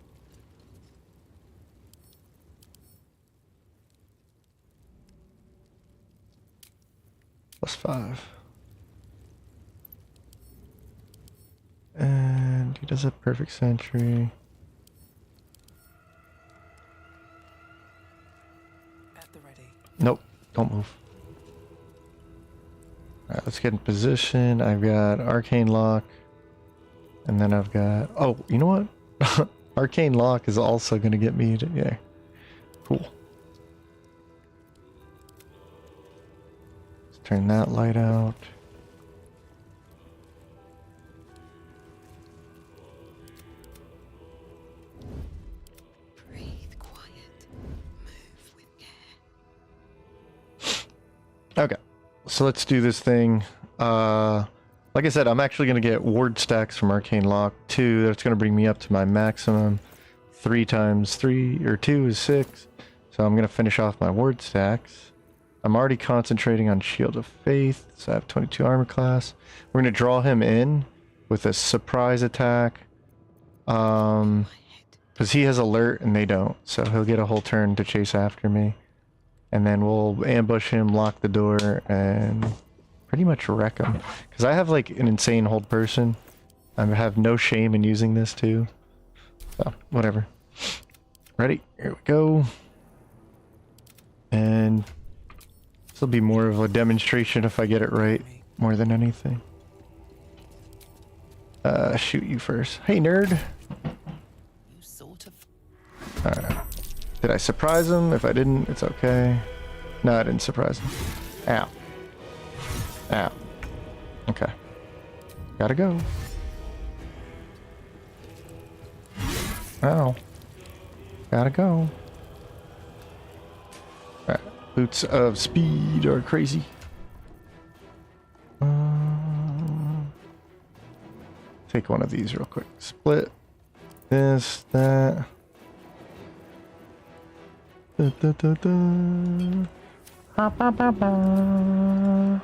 +5. And he does have perfect sentry. At the ready. Nope, don't move. Alright, let's get in position. I've got Arcane Lock. And then I've got... Oh, you know what? Arcane Lock is also going to get me to... Yeah. Cool. Let's turn that light out. Breathe quiet. Move with care. Okay. So let's do this thing. Like I said, I'm actually going to get ward stacks from Arcane Lock 2. That's going to bring me up to my maximum. 3 times 3, or 2 is 6. So I'm going to finish off my ward stacks. I'm already concentrating on Shield of Faith, so I have 22 armor class. We're going to draw him in with a surprise attack. Because he has alert and they don't. So he'll get a whole turn to chase after me. And then we'll ambush him, lock the door, and pretty much wreck him. Because I have like an insane hold person. I have no shame in using this too. So, whatever. Ready? Here we go. And this will be more of a demonstration if I get it right, more than anything. Shoot you first. Hey, nerd. You sort of. Alright. Did I surprise him? If I didn't, it's okay. No, I didn't surprise him. Ow. Ow. Okay. Gotta go. Ow. Gotta go. Alright. Boots of speed are crazy. Take one of these real quick. Split. This, that. Da, da, da, da. Ba, ba, ba, ba.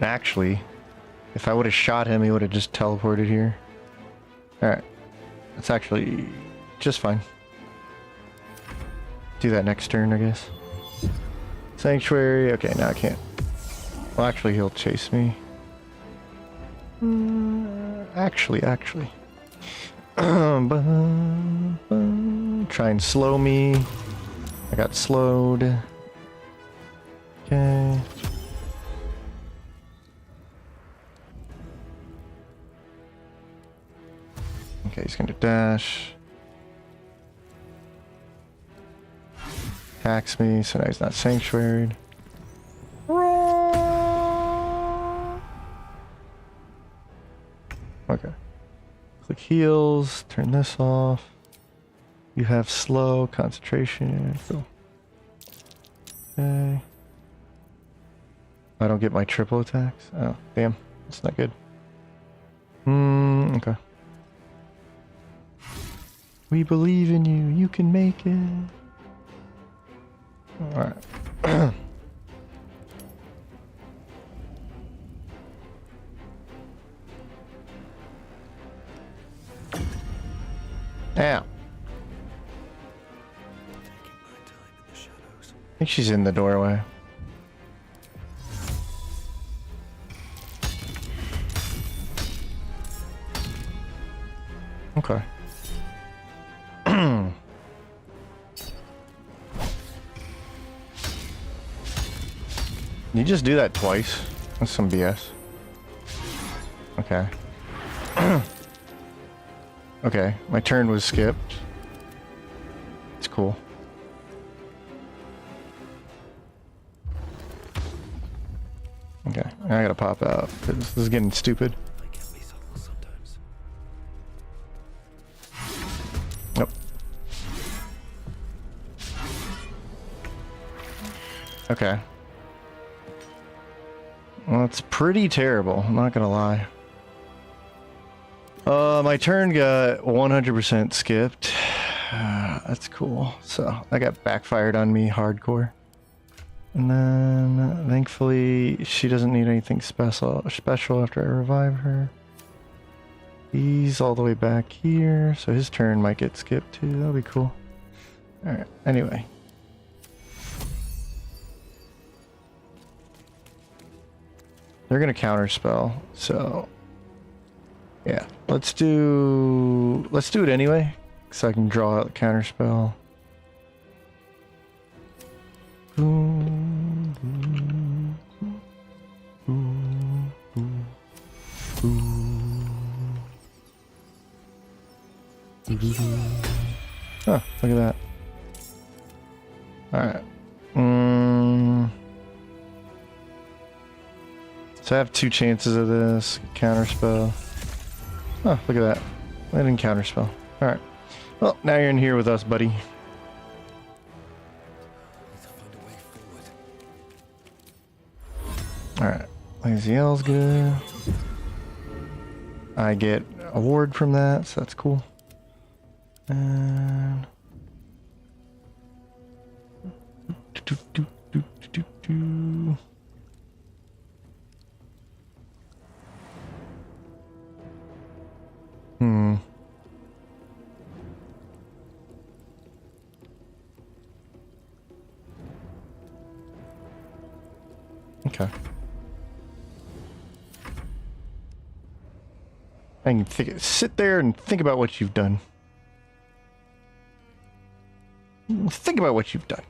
Actually, if I would have shot him, he would have just teleported here. Alright. That's actually just fine. Do that next turn, I guess. Sanctuary. Okay, now I can't. Well, actually, he'll chase me. Actually. Try and slow me. I got slowed. Okay. Okay, he's gonna dash. Hacks me, so now he's not sanctuaried. Okay. Click heals, turn this off. You have slow, concentration, cool. Okay. I don't get my triple attacks? Oh, damn. That's not good. Okay. We believe in you. You can make it. Alright. Ow. I think she's in the doorway. Okay. You just do that twice? That's some BS. Okay. Okay, my turn was skipped. It's cool. Okay, I gotta pop out. This is getting stupid. Nope. Okay. Well, it's pretty terrible, I'm not gonna lie. My turn got 100% skipped. That's cool. So, that got backfired on me hardcore. And then, thankfully, she doesn't need anything special after I revive her. He's all the way back here, so his turn might get skipped too. That'll be cool. Alright, anyway. They're gonna counterspell, so Yeah, let's do it anyway, so I can draw out the counter spell. Oh, look at that. Alright. So I have 2 chances of this. Counterspell. Oh, look at that. I didn't counterspell. Alright. Well, now you're in here with us, buddy. Need to find a way forward. Alright. Lazy L's good. I get a ward from that, so that's cool. And... Okay. I can sit there and think about what you've done. Think about what you've done.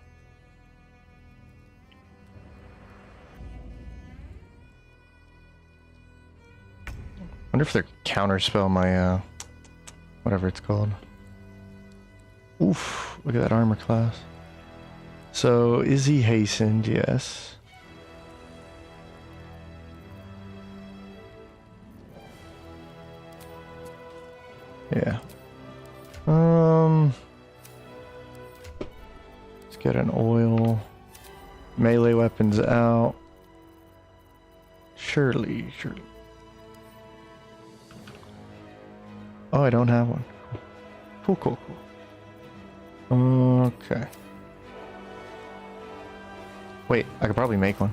Wonder if they're counterspell my whatever it's called. Oof, look at that armor class. So is he hastened? Yes. Yeah. Let's get an oil. Melee weapons out. Surely. Oh, I don't have one. Cool. Okay. Wait, I could probably make one.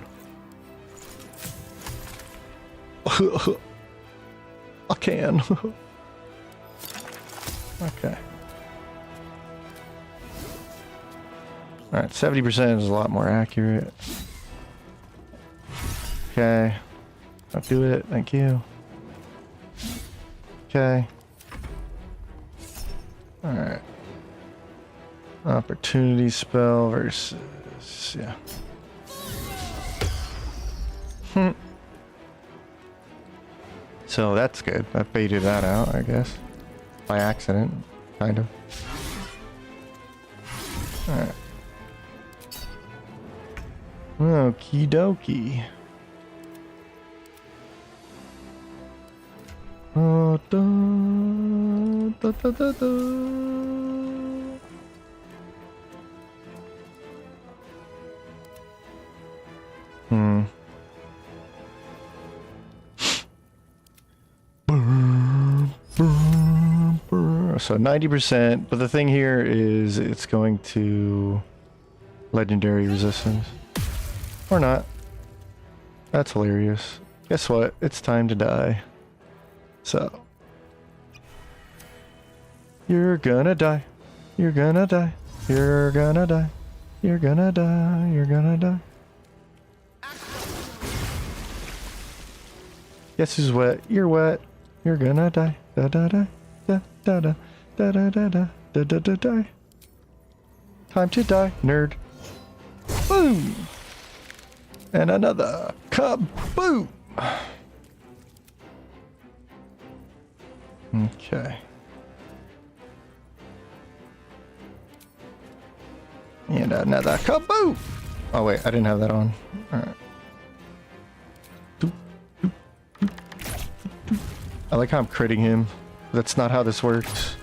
I can. Okay. Alright, 70% is a lot more accurate. Okay. I'll do it, thank you. Okay. Alright. Opportunity spell versus... yeah. So that's good. I baited that out, I guess. By accident, kind of. Alright. Okie dokie. So 90%, but the thing here is it's going to legendary resistance. Or not. That's hilarious. Guess what? It's time to die. So. You're gonna die. You're gonna die. You're gonna die. You're gonna die. You're gonna die. Guess who's wet? You're wet. You're gonna die. Da da da. Da da da. Da da da da. Da da da da. Time to die, nerd. Boom! And another kaboom! Okay. And another kaboom! Oh wait, I didn't have that on. Alright. I like how I'm critting him. That's not how this works.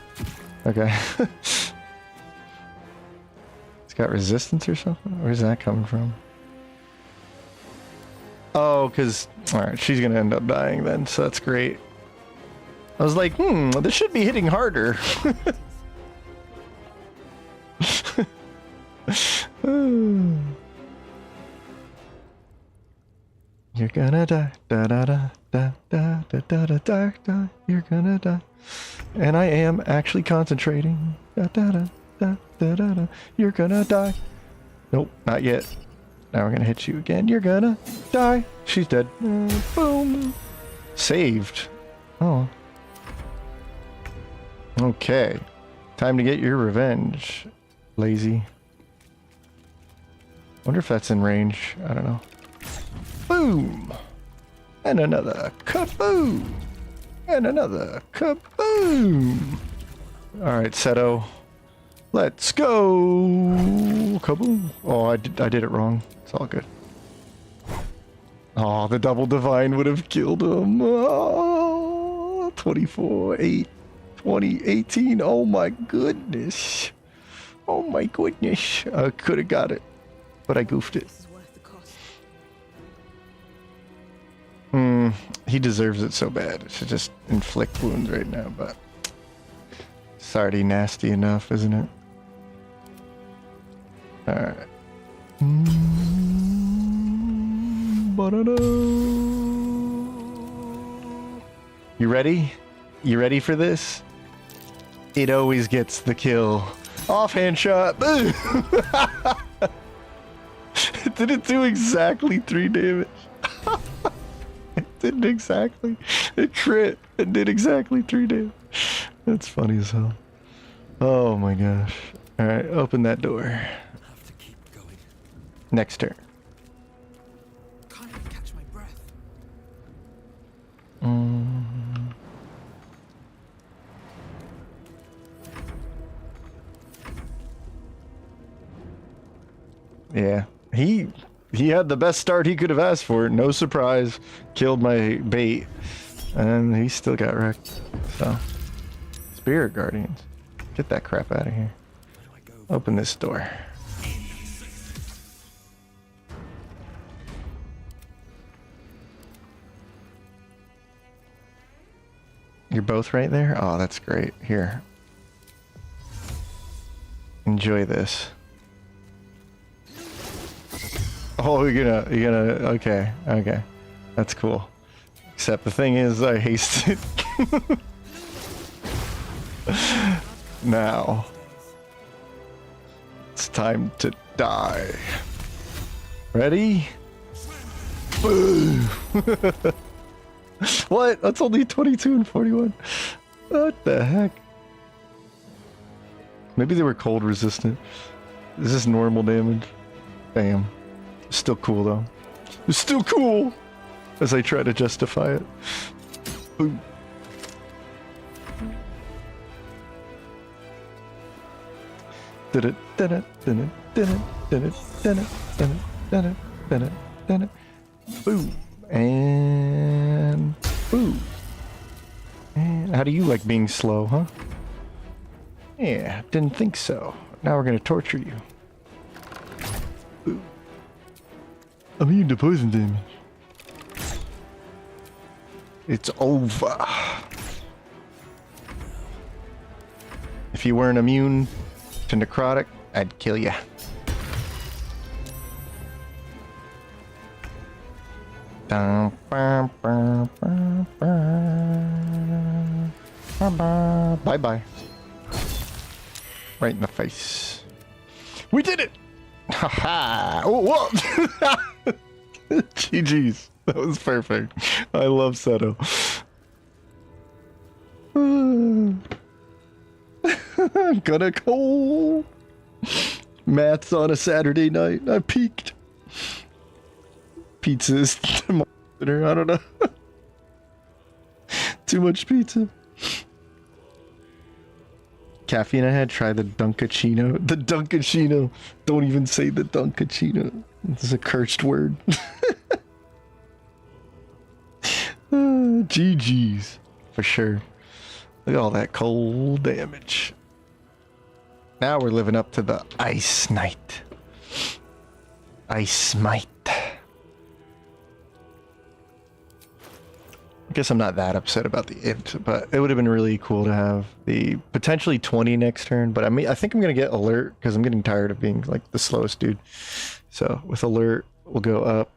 Okay. It's got resistance or something? Where's that coming from? Oh, because... Alright, she's gonna end up dying then, so that's great. I was like, this should be hitting harder. You're gonna die. Da da da da da da da da da da. You're gonna die. And I am actually concentrating. Da da da da da da da. You're gonna die. Nope, not yet. Now we're gonna hit you again. You're gonna die. She's dead. Boom. Saved. Oh. Okay. Time to get your revenge, lazy. Wonder if that's in range. I don't know. Boom! And another kaboom! And another kaboom! Alright, Seto. Let's go! Kaboom! Oh, I did it wrong. It's all good. Oh, the double divine would have killed him. Oh, 24, 8, 20, 18. Oh my goodness. Oh my goodness. I could have got it, but I goofed it. This is worth the cost. He deserves it so bad. It should just inflict wounds right now, but it's already nasty enough, isn't it? Alright. You ready? You ready for this? It always gets the kill. Offhand shot. Boom! It didn't do exactly 3 damage. It didn't exactly. It crit. It did exactly 3 damage. That's funny as hell. Oh my gosh. Alright, open that door. Have to keep going. Next turn. Can't even catch my breath. Yeah. He had the best start he could have asked for. No surprise. Killed my bait. And he still got wrecked. So. Spirit Guardians. Get that crap out of here. Where do I go? Open this door. You're both right there? Oh, that's great. Here. Enjoy this. Oh, you're gonna, okay, okay. That's cool. Except the thing is, I hasted. Now. It's time to die. Ready? Boom! What? That's only 22 and 41. What the heck? Maybe they were cold resistant. Is this normal damage? Damn. Still cool though. It's still cool! As I try to justify it. Boom. Did it, did it, did it, did it, did it, did it, did it, did it, did it, did it. Boom. And boom. And how do you like being slow, huh? Yeah, didn't think so. Now we're gonna torture you. Boom. I'm immune to poison damage. It's over. If you weren't immune to necrotic, I'd kill ya. Bye-bye. Right in the face. We did it! Haha! Oh, whoa! GG's. That was perfect. I love Seto. I'm gonna go. Maths on a Saturday night. I peaked. Pizza is dinner. I don't know. Too much pizza. Caffeine ahead. Try the Dunkachino. The Dunkachino. Don't even say the Dunkachino. It's a cursed word. GG's. For sure. Look at all that cold damage. Now we're living up to the Ice Knight. Ice Smite. I guess I'm not that upset about the int, but it would have been really cool to have the potentially 20 next turn. But I think I'm gonna get alert because I'm getting tired of being like the slowest dude. So with alert, we'll go up,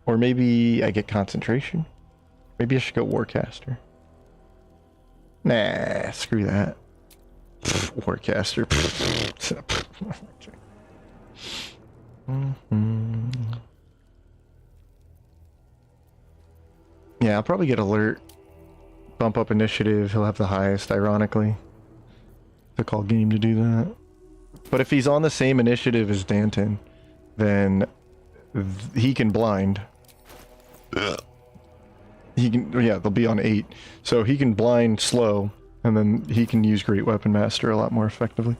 or maybe I get concentration. Maybe I should go Warcaster. Nah, screw that. Warcaster. Yeah, I'll probably get alert. Bump up initiative. He'll have the highest, ironically. to call game to do that. But if he's on the same initiative as Danton, then he can blind. He can, yeah, they'll be on 8. So he can blind slow, and then he can use Great Weapon Master a lot more effectively.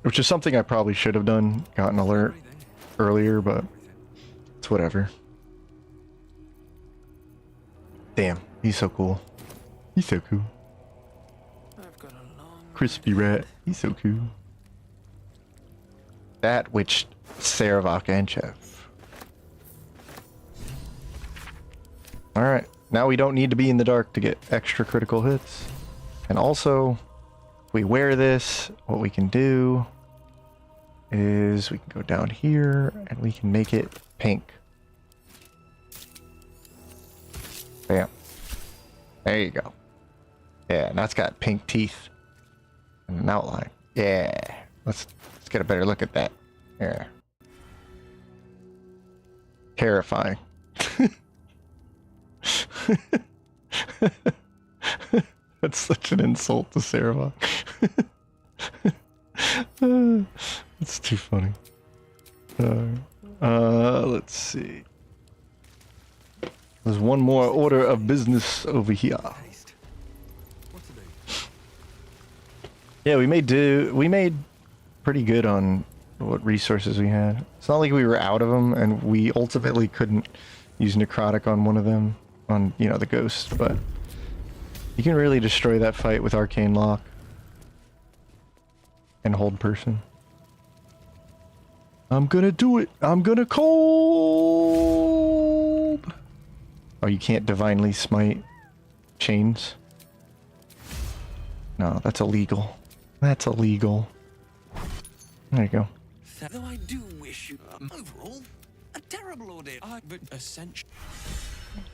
Which is something I probably should have done, gotten alert earlier, but it's whatever. Damn, he's so cool. He's so cool. I've got a long Crispy rat, he's so cool. That which Saravok and Chef. Alright, now we don't need to be in the dark to get extra critical hits. And also, if we wear this, what we can do is we can go down here and we can make it pink. Bam. There you go. Yeah, and that's got pink teeth and an outline. Yeah. Let's get a better look at that. Yeah. Terrifying. That's such an insult to Saravok. It's too funny. Let's see. There's one more order of business over here. Yeah, we made pretty good on what resources we had. It's not like we were out of them, and we ultimately couldn't use necrotic on one of them, on, you know, the ghost, but you can really destroy that fight with arcane lock and hold person. I'm gonna do it. I'm gonna cold. Oh, you can't divinely smite chains? No, that's illegal. That's illegal. There you go. Though I do wish you overall a terrible ordeal. But essential.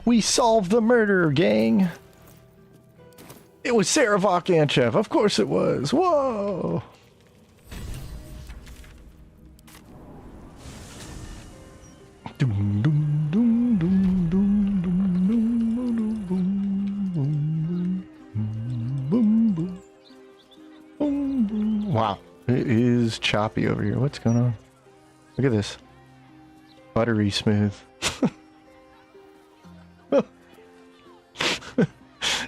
We solved the murder, gang. It was Saravok Anchev. Of course it was. Whoa. Wow, it is choppy over here. What's going on? Look at this. Buttery smooth.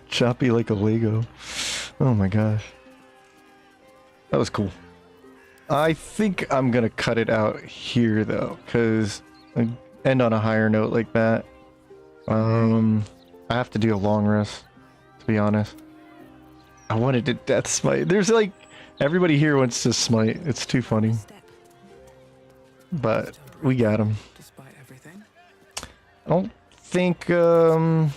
Choppy like a Lego. Oh my gosh. That was cool. I think I'm gonna cut it out here though, because I end on a higher note like that. I have to do a long rest, to be honest. I wanted to death smite. There's like, everybody here wants to smite. It's too funny. But we got him. despite everything. I don't think, I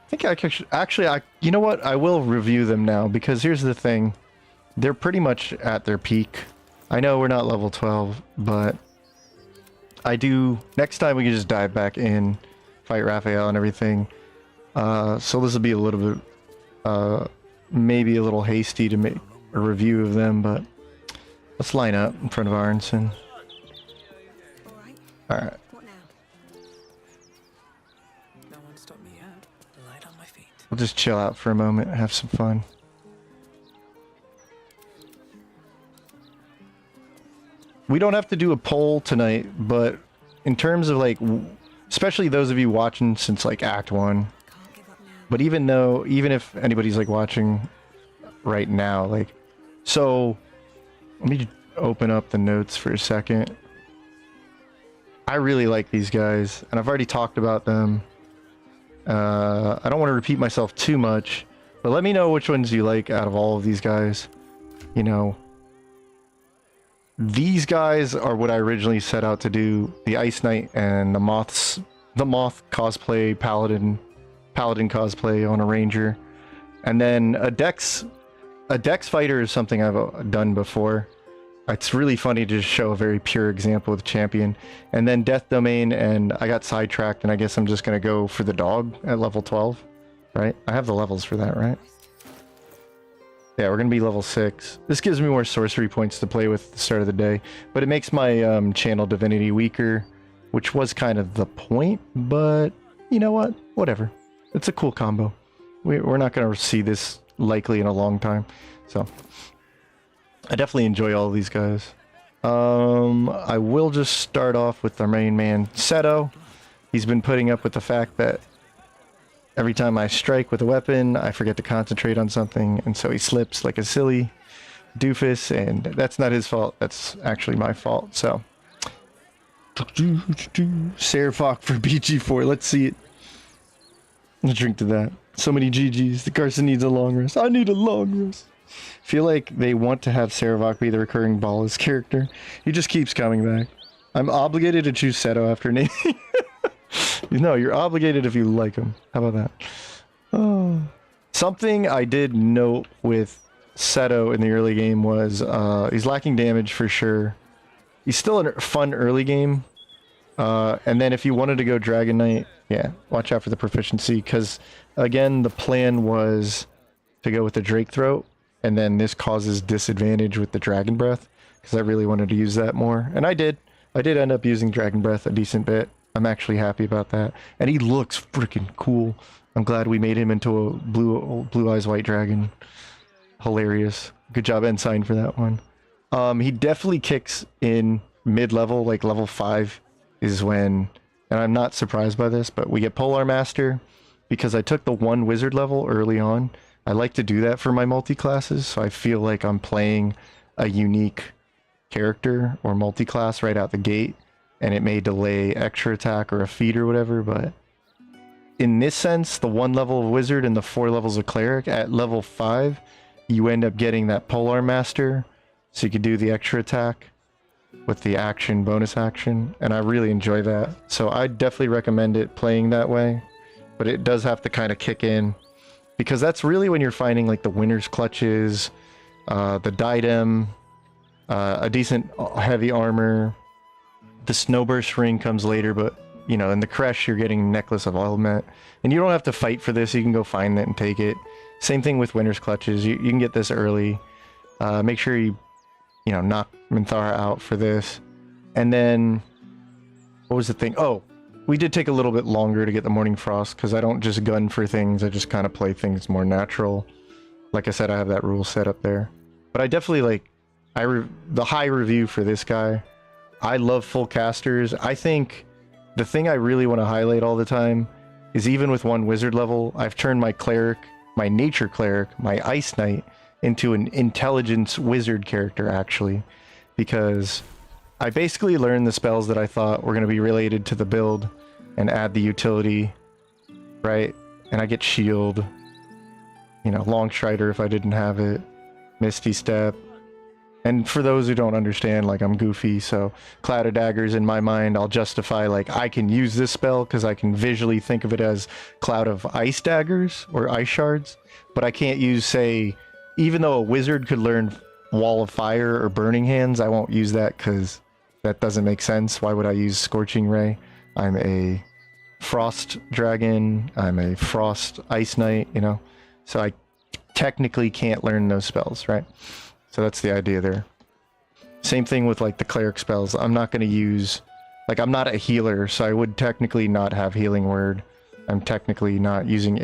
think I could, actually, you know what? I will review them now, because here's the thing. They're pretty much at their peak. I know we're not level 12, but I do, next time we can just dive back in, fight Raphael and everything. So this will be a little bit, maybe a little hasty to make a review of them, but let's line up in front of Aronson. Alright. What now? No one stopped me yet. Light on my feet. We'll just chill out for a moment and have some fun. We don't have to do a poll tonight, but in terms of like, especially those of you watching since like Act 1, Can't give up now. but even if anybody's like watching right now, like, so let me open up the notes for a second. I really like these guys, and I've already talked about them. I don't want to repeat myself too much, but let me know which ones you like out of all of these guys. You know, these guys are what I originally set out to do. The Ice Knight and the Moth cosplay, Paladin cosplay on a Ranger. And then a Dex fighter is something I've done before. It's really funny to just show a very pure example with Champion. And then Death Domain, and I got sidetracked, and I guess I'm just going to go for the dog at level 12, right? I have the levels for that, right? Yeah, we're going to be level 6. This gives me more sorcery points to play with at the start of the day, but it makes my channel divinity weaker, which was kind of the point, but you know what? Whatever. It's a cool combo. We're not going to see this likely in a long time. So I definitely enjoy all of these guys. I will just start off with our main man, Seto. He's been putting up with the fact that every time I strike with a weapon, I forget to concentrate on something, and so he slips like a silly doofus, and that's not his fault. That's actually my fault. So Serafok for BG4. Let's see it. Let's drink to that. So many GGs. The Carson needs a long rest. I need a long rest. Feel like they want to have Serafok be the recurring Ballas character. He just keeps coming back. I'm obligated to choose Seto after naming. No, you're obligated if you like him. How about that? Oh. Something I did note with Seto in the early game was he's lacking damage for sure. He's still a fun early game. And then if you wanted to go Dragon Knight, yeah, watch out for the proficiency, because again, the plan was to go with the Drake Throat, and then this causes disadvantage with the Dragon Breath, because I really wanted to use that more. And I did. I did end up using Dragon Breath a decent bit. I'm actually happy about that. And he looks freaking cool. I'm glad we made him into a blue eyes white dragon. Hilarious. Good job, Ensign, for that one. He definitely kicks in mid-level, like level 5 is when, and I'm not surprised by this, but we get Polar Master because I took the 1 wizard level early on. I like to do that for my multi-classes, so I feel like I'm playing a unique character or multi-class right out the gate, and it may delay extra attack or a feat or whatever, but in this sense, the 1 level of wizard and the 4 levels of cleric, at level 5, you end up getting that Polar Master, so you can do the extra attack with the action, bonus action, and I really enjoy that. So I definitely recommend it playing that way, but it does have to kind of kick in, because that's really when you're finding like the winner's clutches, the diadem, a decent heavy armor. The snowburst ring comes later, but you know, in the Kresh you're getting necklace of element, and you don't have to fight for this. You can go find it and take it. Same thing with winner's clutches. You can get this early. Make sure you knock Minthara out for this. And then what was the thing? Oh, we did take a little bit longer to get the Morning Frost, because I don't just gun for things. I just kind of play things more natural. Like I said, I have that rule set up there. But I definitely like the high review for this guy. I love full casters. I think the thing I really want to highlight all the time is, even with 1 wizard level, I've turned my cleric, my nature cleric, my ice knight into an intelligence wizard character, actually, because I basically learned the spells that I thought were going to be related to the build and add the utility, right? And I get shield, long strider if I didn't have it, misty step. And for those who don't understand, like, I'm goofy, so Cloud of Daggers, in my mind, I'll justify, like, I can use this spell because I can visually think of it as Cloud of Ice Daggers or Ice Shards, but I can't use, say, even though a wizard could learn Wall of Fire or Burning Hands, I won't use that because that doesn't make sense. Why would I use Scorching Ray? I'm a Frost Dragon, I'm a Frost Ice Knight, so I technically can't learn those spells, right? So that's the idea there. Same thing with like the cleric spells. I'm not going to use, like, I'm not a healer, so I would technically not have healing word. I'm technically not using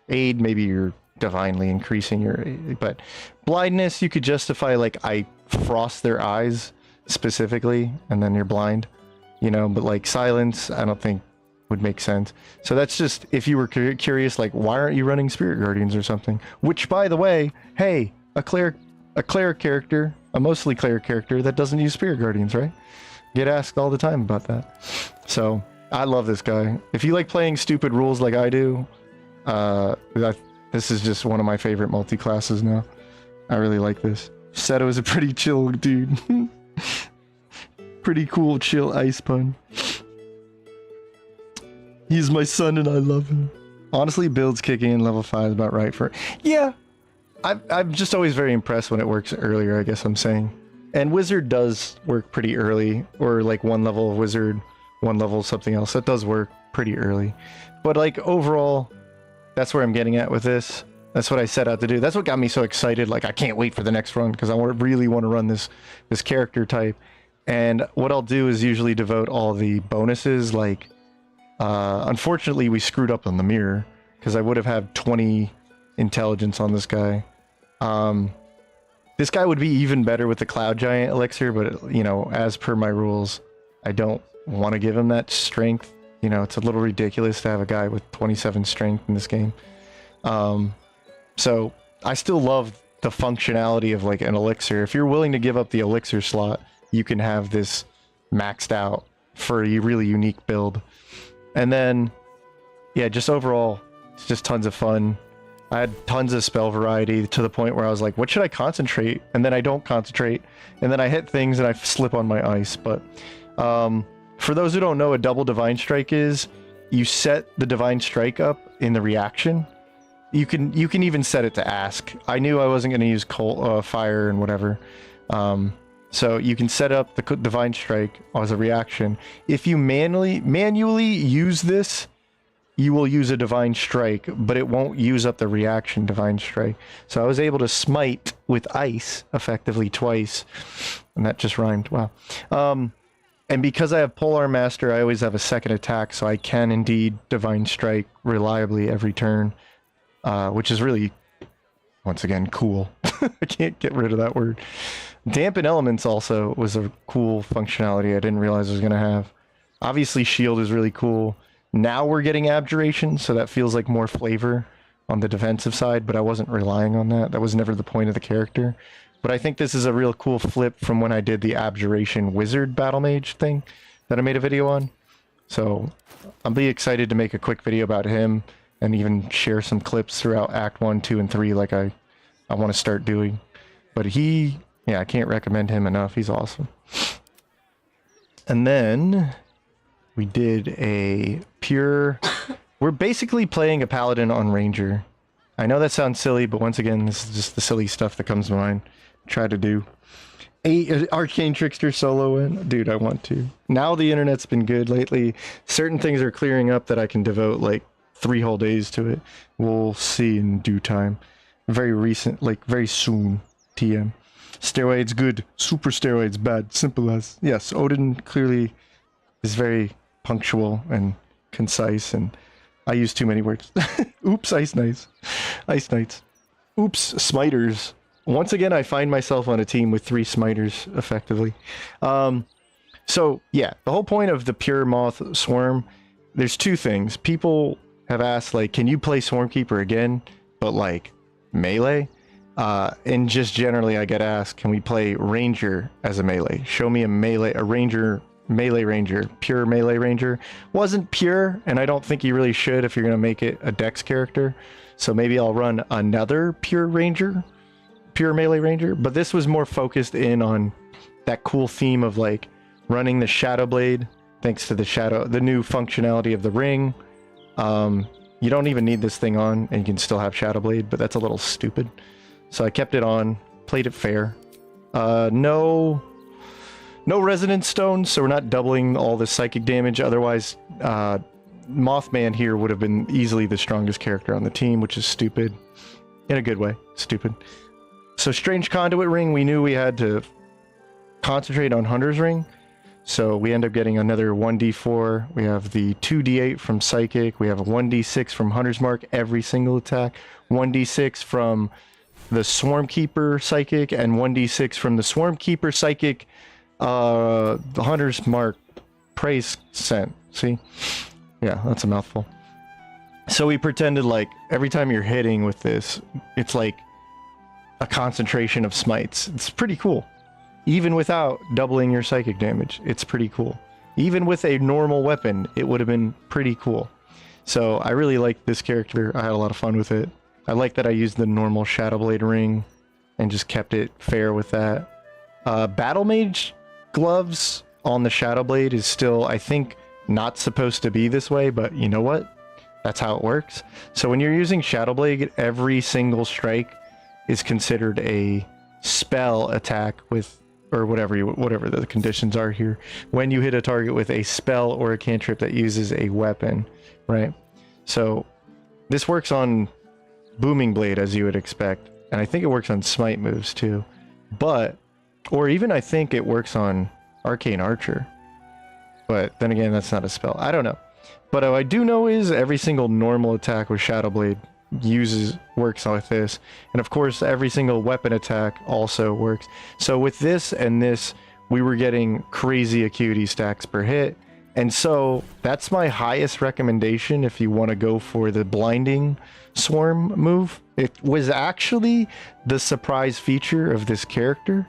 aid. Maybe you're divinely increasing your aid, but blindness, you could justify like I frost their eyes specifically, and then you're blind, but like silence, I don't think would make sense. So that's just, if you were curious, like, why aren't you running Spirit Guardians or something? Which, by the way, hey, a cleric character, a mostly cleric character that doesn't use Spirit Guardians, right? Get asked all the time about that. So I love this guy. If you like playing stupid rules like I do, this is just one of my favorite multi-classes now. I really like this. Seto is a pretty chill dude. Pretty cool, chill ice pun. He's my son and I love him. Honestly, builds kicking in level 5 is about right for it. Yeah. I'm just always very impressed when it works earlier, I guess I'm saying. And Wizard does work pretty early, or like 1 level of Wizard, 1 level of something else. That does work pretty early. But like overall, that's where I'm getting at with this. That's what I set out to do. That's what got me so excited. Like, I can't wait for the next run, because I really want to run this character type. And what I'll do is usually devote all the bonuses. Like, unfortunately, we screwed up on the mirror, because I would have had 20 intelligence on this guy. This guy would be even better with the Cloud Giant elixir, but, you know, as per my rules, I don't want to give him that strength. You know, it's a little ridiculous to have a guy with 27 strength in this game. So I still love the functionality of like an elixir. If you're willing to give up the elixir slot, you can have this maxed out for a really unique build. And then, yeah, just overall, it's just tons of fun. I had tons of spell variety to the point where I was like, what should I concentrate? And then I don't concentrate. And then I hit things and I slip on my ice. But for those who don't know what double Divine Strike is, you set the Divine Strike up in the reaction. You can even set it to ask. I knew I wasn't going to use fire and whatever. So you can set up the Divine Strike as a reaction. If you manually use this, you will use a Divine Strike, but it won't use up the reaction Divine Strike. So I was able to smite with ice effectively twice. And that just rhymed. Wow. And because I have Polearm Master, I always have a second attack, so I can indeed Divine Strike reliably every turn. Which is really, once again, cool. I can't get rid of that word. Dampen Elements also was a cool functionality I didn't realize I was going to have. Obviously, Shield is really cool. Now we're getting Abjuration, so that feels like more flavor on the defensive side, but I wasn't relying on that. That was never the point of the character. But I think this is a real cool flip from when I did the Abjuration Wizard Battle Mage thing that I made a video on. So I'll be excited to make a quick video about him and even share some clips throughout Act 1, 2, and 3 like I want to start doing. But yeah, I can't recommend him enough. He's awesome. And then we did a pure... We're basically playing a Paladin on Ranger. I know that sounds silly, but once again, this is just the silly stuff that comes to mind. Try to do. Arcane Trickster solo in. Dude, I want to. Now the internet's been good lately. Certain things are clearing up that I can devote like 3 whole days to it. We'll see in due time. Very recent, like very soon. TM. Steroids good, super steroids bad. Simple as. Yes, Odin clearly is very punctual and concise, and I use too many words. Oops, Ice Knights. Ice Knights. Oops, Smiters. Once again, I find myself on a team with 3 Smiters, effectively. So, yeah, the whole point of the pure Moth Swarm, there's 2 things. People have asked, like, can you play Swarmkeeper again, but, like, melee? And just generally, I get asked, can we play Ranger as a melee? Show me a Ranger, melee Ranger, pure melee Ranger. Wasn't pure, and I don't think you really should if you're going to make it a Dex character. So maybe I'll run another pure Ranger, pure melee Ranger. But this was more focused in on that cool theme of, like, running the Shadow Blade, thanks to the new functionality of the ring. You don't even need this thing on, and you can still have Shadow Blade, but that's a little stupid. So I kept it on, played it fair. No Resonance Stones, so we're not doubling all the psychic damage. Otherwise, Mothman here would have been easily the strongest character on the team, which is stupid. In a good way. Stupid. So Strange Conduit Ring, we knew we had to concentrate on Hunter's Ring. So we end up getting another 1d4. We have the 2d8 from Psychic. We have a 1d6 from Hunter's Mark every single attack. 1d6 from the Swarmkeeper Psychic, and 1d6 from the Swarmkeeper Psychic, the Hunter's Mark Praise Scent. See? Yeah, that's a mouthful. So we pretended like every time you're hitting with this, it's like a concentration of smites. It's pretty cool. Even without doubling your psychic damage, it's pretty cool. Even with a normal weapon, it would have been pretty cool. So I really liked this character. I had a lot of fun with it. I like that I used the normal Shadow Blade ring and just kept it fair with that. Battle Mage gloves on the Shadow Blade is still, I think, not supposed to be this way, but you know what? That's how it works. So when you're using Shadow Blade, every single strike is considered a spell attack with, or whatever the conditions are here, when you hit a target with a spell or a cantrip that uses a weapon, right? So this works on Booming Blade, as you would expect, and I think it works on smite moves too, but, or even I think it works on Arcane Archer, but then again, that's not a spell. I don't know, but what I do know is every single normal attack with Shadow Blade works with this. And of course, every single weapon attack also works. So with this and this, we were getting crazy acuity stacks per hit. And so that's my highest recommendation if you want to go for the blinding swarm move. It was actually the surprise feature of this character.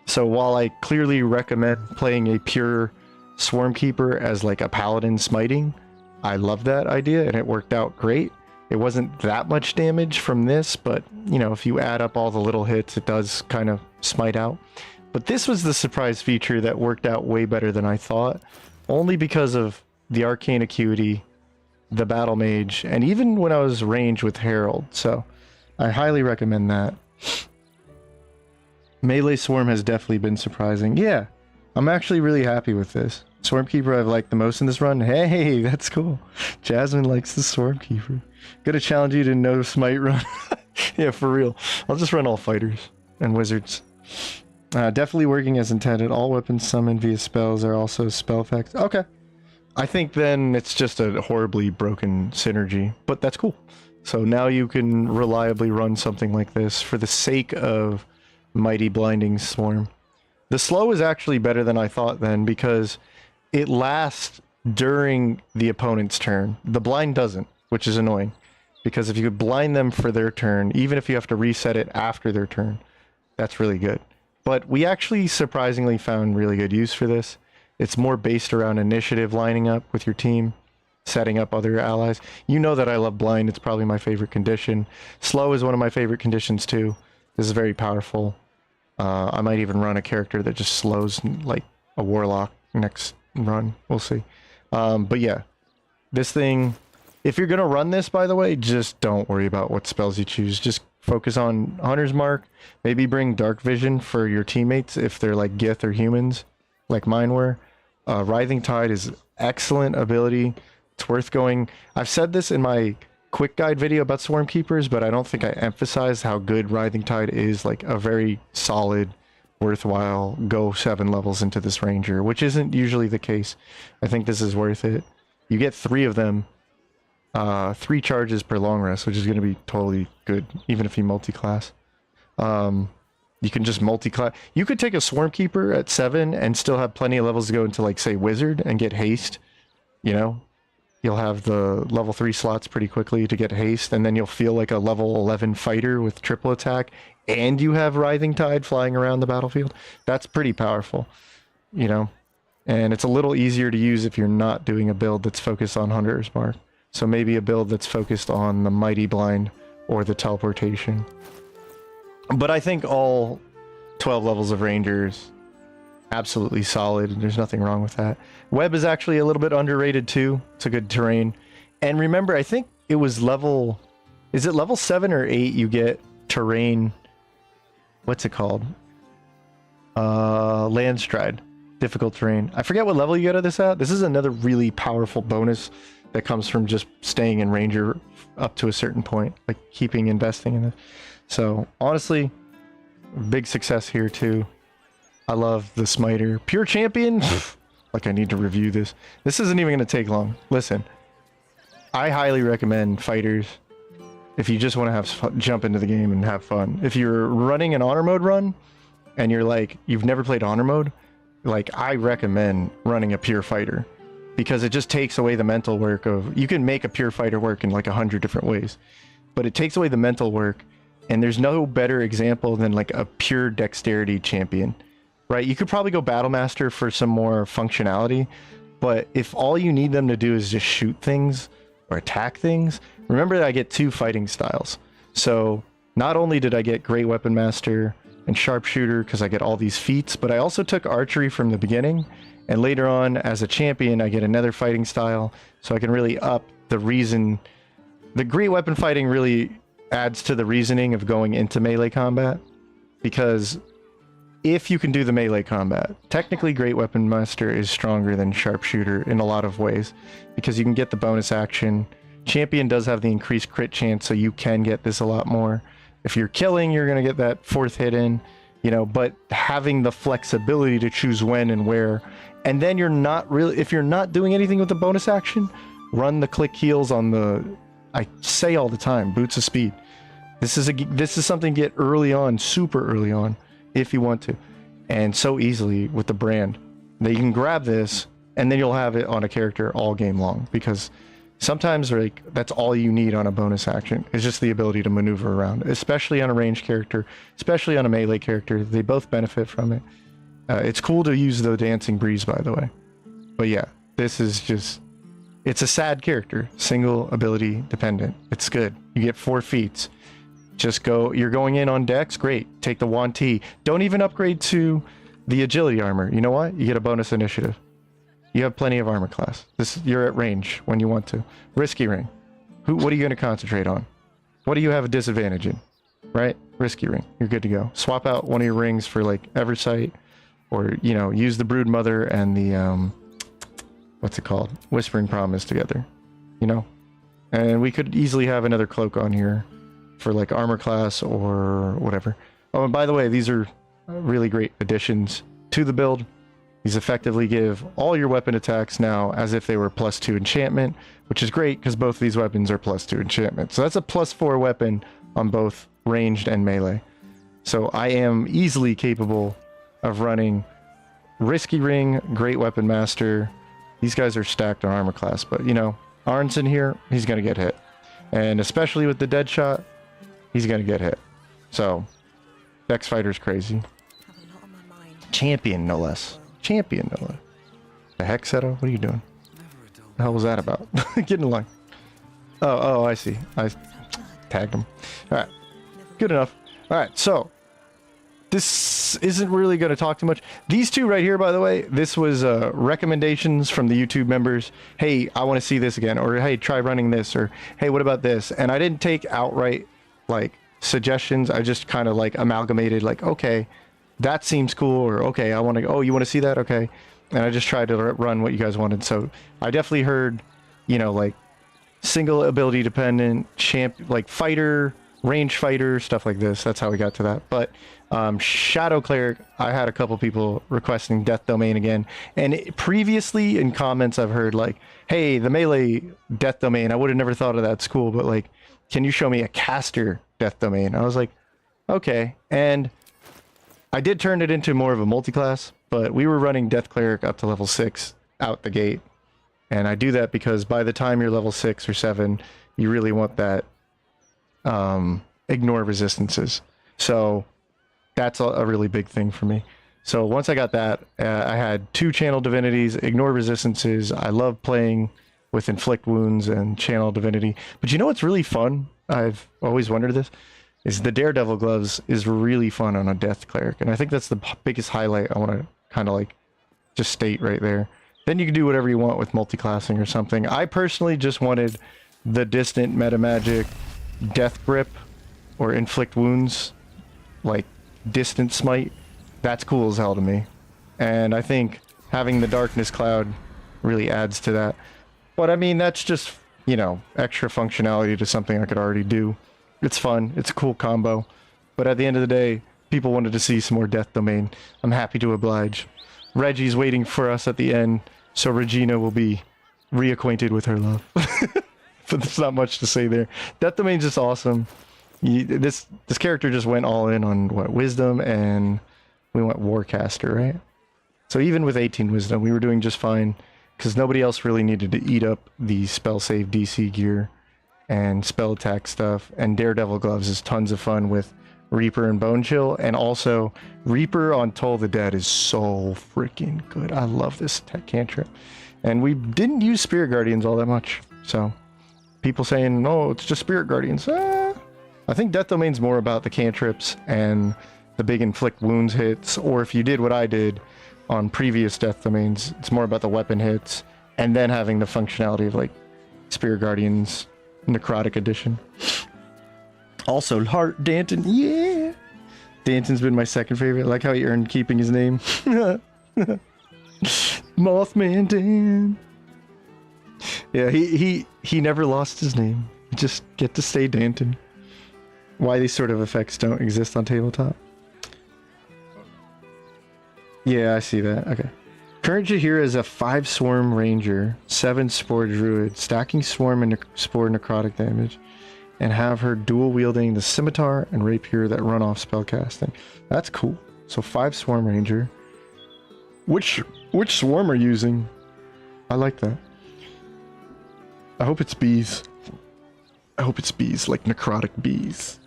So while I clearly recommend playing a pure Swarmkeeper as like a paladin smiting, I love that idea and it worked out great. It wasn't that much damage from this, but you know, if you add up all the little hits, it does kind of smite out. But this was the surprise feature that worked out way better than I thought, only because of the arcane acuity, the battle mage, and even when I was ranged with Herald. So I highly recommend that. Melee Swarm has definitely been surprising. Yeah, I'm actually really happy with this. Swarmkeeper I've liked the most in this run. Hey, that's cool. Jasmine likes the Swarmkeeper. Gonna challenge you to no smite run. Yeah, for real. I'll just run all fighters and wizards. Definitely working as intended. All weapons summoned via spells are also spell effects. Okay. I think then it's just a horribly broken synergy, but that's cool. So now you can reliably run something like this for the sake of Mighty Blinding Swarm. The slow is actually better than I thought then, because it lasts during the opponent's turn. The blind doesn't, which is annoying, because if you could blind them for their turn, even if you have to reset it after their turn, that's really good. But we actually surprisingly found really good use for this. It's more based around initiative, lining up with your team, setting up other allies. You know that I love blind. It's probably my favorite condition. Slow is one of my favorite conditions too. This is very powerful. I might even run a character that just slows like a warlock next run. We'll see. But yeah, this thing, if you're going to run this, by the way, just don't worry about what spells you choose. Just focus on Hunter's Mark. Maybe bring Dark Vision for your teammates if they're like Gith or humans, like mine were. Writhing Tide is excellent ability. It's worth going. I've said this in my quick guide video about Swarmkeepers, but I don't think I emphasized how good Writhing Tide is. Like a very solid, worthwhile go 7 levels into this ranger, which isn't usually the case. I think this is worth it. You get 3 of them, 3 charges per long rest, which is going to be totally good, even if you multi-class. You can just multi-class. You could take a Swarmkeeper at 7 and still have plenty of levels to go into, like, say, Wizard and get haste. You know, you'll have the level 3 slots pretty quickly to get haste, and then you'll feel like a level 11 fighter with triple attack, and you have Writhing Tide flying around the battlefield. That's pretty powerful, you know? And it's a little easier to use if you're not doing a build that's focused on Hunter's Mark. So maybe a build that's focused on the Mighty Blind or the teleportation. But I think all 12 levels of Rangers, absolutely solid. There's nothing wrong with that. Web is actually a little bit underrated too. It's a good terrain. And remember, I think it was level... Is it level 7 or 8 you get terrain... What's it called? Landstride. Difficult terrain. I forget what level you get this at. This is another really powerful bonus that comes from just staying in Ranger up to a certain point. Like keeping investing in it. So, honestly, big success here too. I love the Smiter. Pure Champion? Like I need to review this. This isn't even going to take long. Listen, I highly recommend fighters if you just want to have jump into the game and have fun. If you're running an honor mode run and you're like, you've never played honor mode, like I recommend running a pure fighter because it just takes away the mental work of, you can make a pure fighter work in like 100 different ways, but it takes away the mental work. And there's no better example than like a pure dexterity champion, right? You could probably go Battlemaster for some more functionality, but if all you need them to do is just shoot things or attack things, remember that I get 2 fighting styles. So not only did I get Great Weapon Master and Sharpshooter because I get all these feats, but I also took Archery from the beginning. And later on as a champion, I get another fighting style. So I can really up the reason. The Great Weapon fighting really adds to the reasoning of going into melee combat, because if you can do the melee combat, technically Great Weapon Master is stronger than Sharpshooter in a lot of ways, because you can get the bonus action. Champion does have the increased crit chance, so you can get this a lot more. If you're killing, you're going to get that 4th hit in, you know, but having the flexibility to choose when and where, and then you're not really, if you're not doing anything with the bonus action, run the click heals on the I say all the time, boots of speed. This is something to get early on, super early on, if you want to, and so easily with the brand that you can grab this, and then you'll have it on a character all game long, because sometimes like that's all you need on a bonus action is just the ability to maneuver around, especially on a ranged character, especially on a melee character. They both benefit from it. It's cool to use the dancing breeze, by the way, but yeah, this is just, it's a sad character, single ability dependent. It's good. You get 4 feats. Just go, you're going in on dex, great. Take the wand T. Don't even upgrade to the agility armor. You know what? You get a bonus initiative. You have plenty of armor class. You're at range when you want to. Risky ring. What are you going to concentrate on? What do you have a disadvantage in? Right? Risky ring. You're good to go. Swap out one of your rings for like Eversight, or you know, use the Brood Mother and the what's it called? Whispering Promise together. You know? And we could easily have another cloak on here for like armor class or whatever. Oh, and by the way, these are really great additions to the build. These effectively give all your weapon attacks now as if they were +2 enchantment, which is great because both of these weapons are +2 enchantment. So that's a +4 weapon on both ranged and melee. So I am easily capable of running Risky Ring, Great Weapon Master. These guys are stacked on armor class, but you know, Arn's in here, he's gonna get hit. And especially with the dead shot, he's gonna get hit. So, Dex Fighter's crazy. Have a lot on my mind. Champion, no less. Champion, no less. The heck, Seto? What are you doing? The hell was that about? Get in line. Oh, I see. I tagged him. Alright. Good enough. Alright, so. This isn't really going to talk too much. These two right here, by the way, this was recommendations from the YouTube members. Hey, I want to see this again. Or, hey, try running this. Or, hey, what about this? And I didn't take outright, like, suggestions. I just kind of, like, amalgamated, like, okay, that seems cool. Or, okay, I want to, oh, you want to see that? Okay. And I just tried to run what you guys wanted. So I definitely heard, you know, like, single ability dependent, like, fighter, range fighter, stuff like this. That's how we got to that. But Shadow Cleric, I had a couple people requesting Death Domain again, and previously in comments I've heard like, hey, the melee Death Domain, I would have never thought of that, it's cool, but like, can you show me a caster Death Domain? I was like, okay. And I did turn it into more of a multi-class, but we were running Death Cleric up to level 6 out the gate, and I do that because by the time you're level 6 or 7, you really want that ignore resistances. So that's a really big thing for me. So once I got that, I had 2 channel divinities, ignore resistances. I love playing with inflict wounds and channel divinity. But you know what's really fun? I've always wondered this, is the Daredevil gloves is really fun on a Death Cleric. And I think that's the biggest highlight I want to kind of like just state right there. Then you can do whatever you want with multi-classing or something. I personally just wanted the distant meta magic Death Grip or inflict wounds, like distant smite. That's cool as hell to me, and I think having the darkness cloud really adds to that. But I mean, that's just, you know, extra functionality to something I could already do. It's fun, it's a cool combo, but at the end of the day, people wanted to see some more Death Domain. I'm happy to oblige. Reggie's waiting for us at the end, so Regina will be reacquainted with her love. But there's not much to say there. Death Domain's just awesome. This character just went all in on what, wisdom, and we went warcaster, right? So even with 18 wisdom, we were doing just fine because nobody else really needed to eat up the spell save DC gear and spell attack stuff. And Daredevil gloves is tons of fun with Reaper and Bone Chill, and also Reaper on Toll the Dead is so freaking good. I love this tech cantrip, and we didn't use Spirit Guardians all that much. So people saying, "No, it's just Spirit Guardians." I think Death Domain's more about the cantrips and the big inflict wounds hits, or if you did what I did on previous Death Domains, it's more about the weapon hits and then having the functionality of like Spirit Guardians Necrotic Edition. Also, Heart Danton, yeah! Danton's been my second favorite. I like how he earned keeping his name. Mothman Dan. Yeah, he never lost his name. Just get to stay Danton. Why these sort of effects don't exist on tabletop. Yeah, I see that. Okay. Current Jahira is a 5 Swarm Ranger, 7 Spore Druid, stacking Swarm and Spore necrotic damage, and have her dual wielding the Scimitar and Rapier that run off spellcasting. That's cool. So 5 Swarm Ranger. Which Swarm are you using? I like that. I hope it's bees. I hope it's bees, like necrotic bees.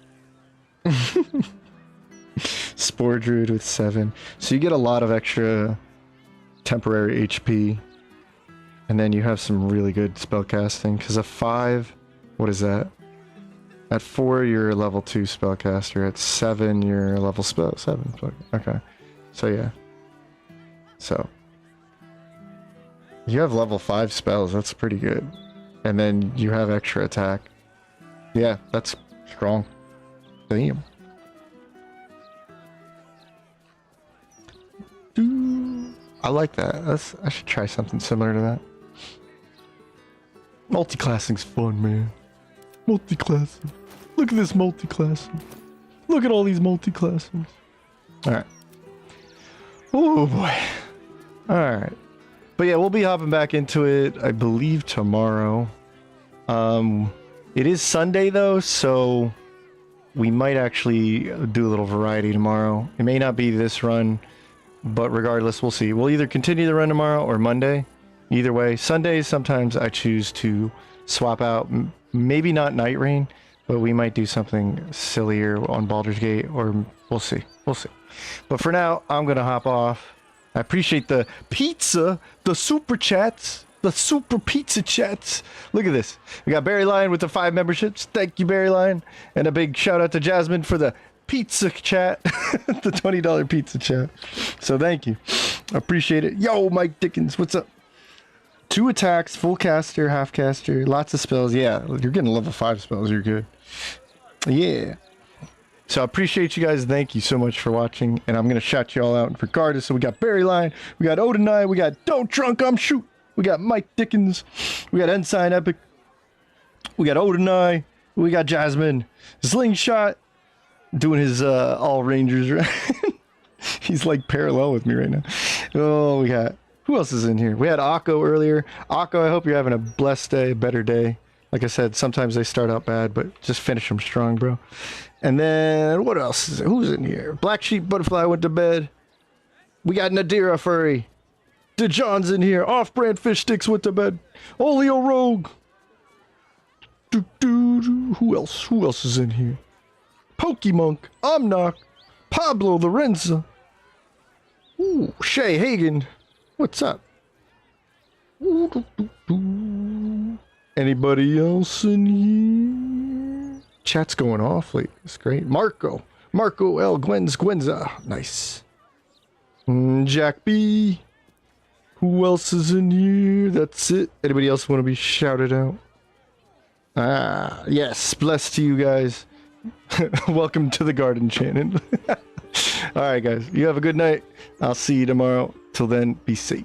Spore Druid with 7. So you get a lot of extra temporary HP. And then you have some really good spellcasting. Because a 5, what is that? At 4, you're a level 2 spellcaster. At 7, you're a level 7. Okay. So yeah. So. You have level 5 spells. That's pretty good. And then you have extra attack. Yeah, that's strong. Damn. I like that. I should try something similar to that. Multiclassing's fun, man. Multiclassing. Look at this multiclassing. Look at all these multiclassings. Alright. Oh boy. Alright. But yeah, we'll be hopping back into it, I believe, tomorrow. It is Sunday though, so we might actually do a little variety tomorrow. It may not be this run, but regardless, we'll see. We'll either continue the run tomorrow or Monday. Either way, Sundays sometimes I choose to swap out, maybe not Night Rain, but we might do something sillier on Baldur's Gate, or we'll see. We'll see. But for now, I'm gonna hop off. I appreciate the pizza, the super chats, the super pizza chats. Look at this. We got Barry Lion with the 5 memberships. Thank you, Barry Lion. And a big shout out to Jasmine for the pizza chat, the $20 pizza chat. So thank you. I appreciate it. Yo, Mike Dickens, what's up? 2 attacks, full caster, half caster, lots of spells. Yeah, you're getting level 5 spells. You're good. Yeah. So I appreciate you guys. Thank you so much for watching. And I'm going to shout you all out regardless. So we got Barry Lion, we got Odinai, we got Don't Drunk I'm Shoot, we got Mike Dickens, we got Ensign Epic, we got Odinai, we got Jasmine, Slingshot, doing his all Rangers, right? He's like parallel with me right now. Oh, we got, who else is in here? We had Akko earlier. Akko, I hope you're having a blessed day, a better day. Like I said, sometimes they start out bad, but just finish them strong, bro. And then, what else is there? Who's in here? Black Sheep Butterfly went to bed. We got Nadira Furry. DeJohn's in here. Off-brand Fish Sticks went to bed. Olio Rogue. Who else? Who else is in here? Pokemonk. Omnock. Pablo Lorenza. Ooh, Shay Hagen. What's up? Anybody else in here? Chat's going off late. It's great. Marco L. Gwenza. Nice. Jack B. Who else is in here? That's it. Anybody else want to be shouted out? Ah, yes. Blessed to you guys. Welcome to the garden, Shannon. All right, guys. You have a good night. I'll see you tomorrow. Till then, be safe.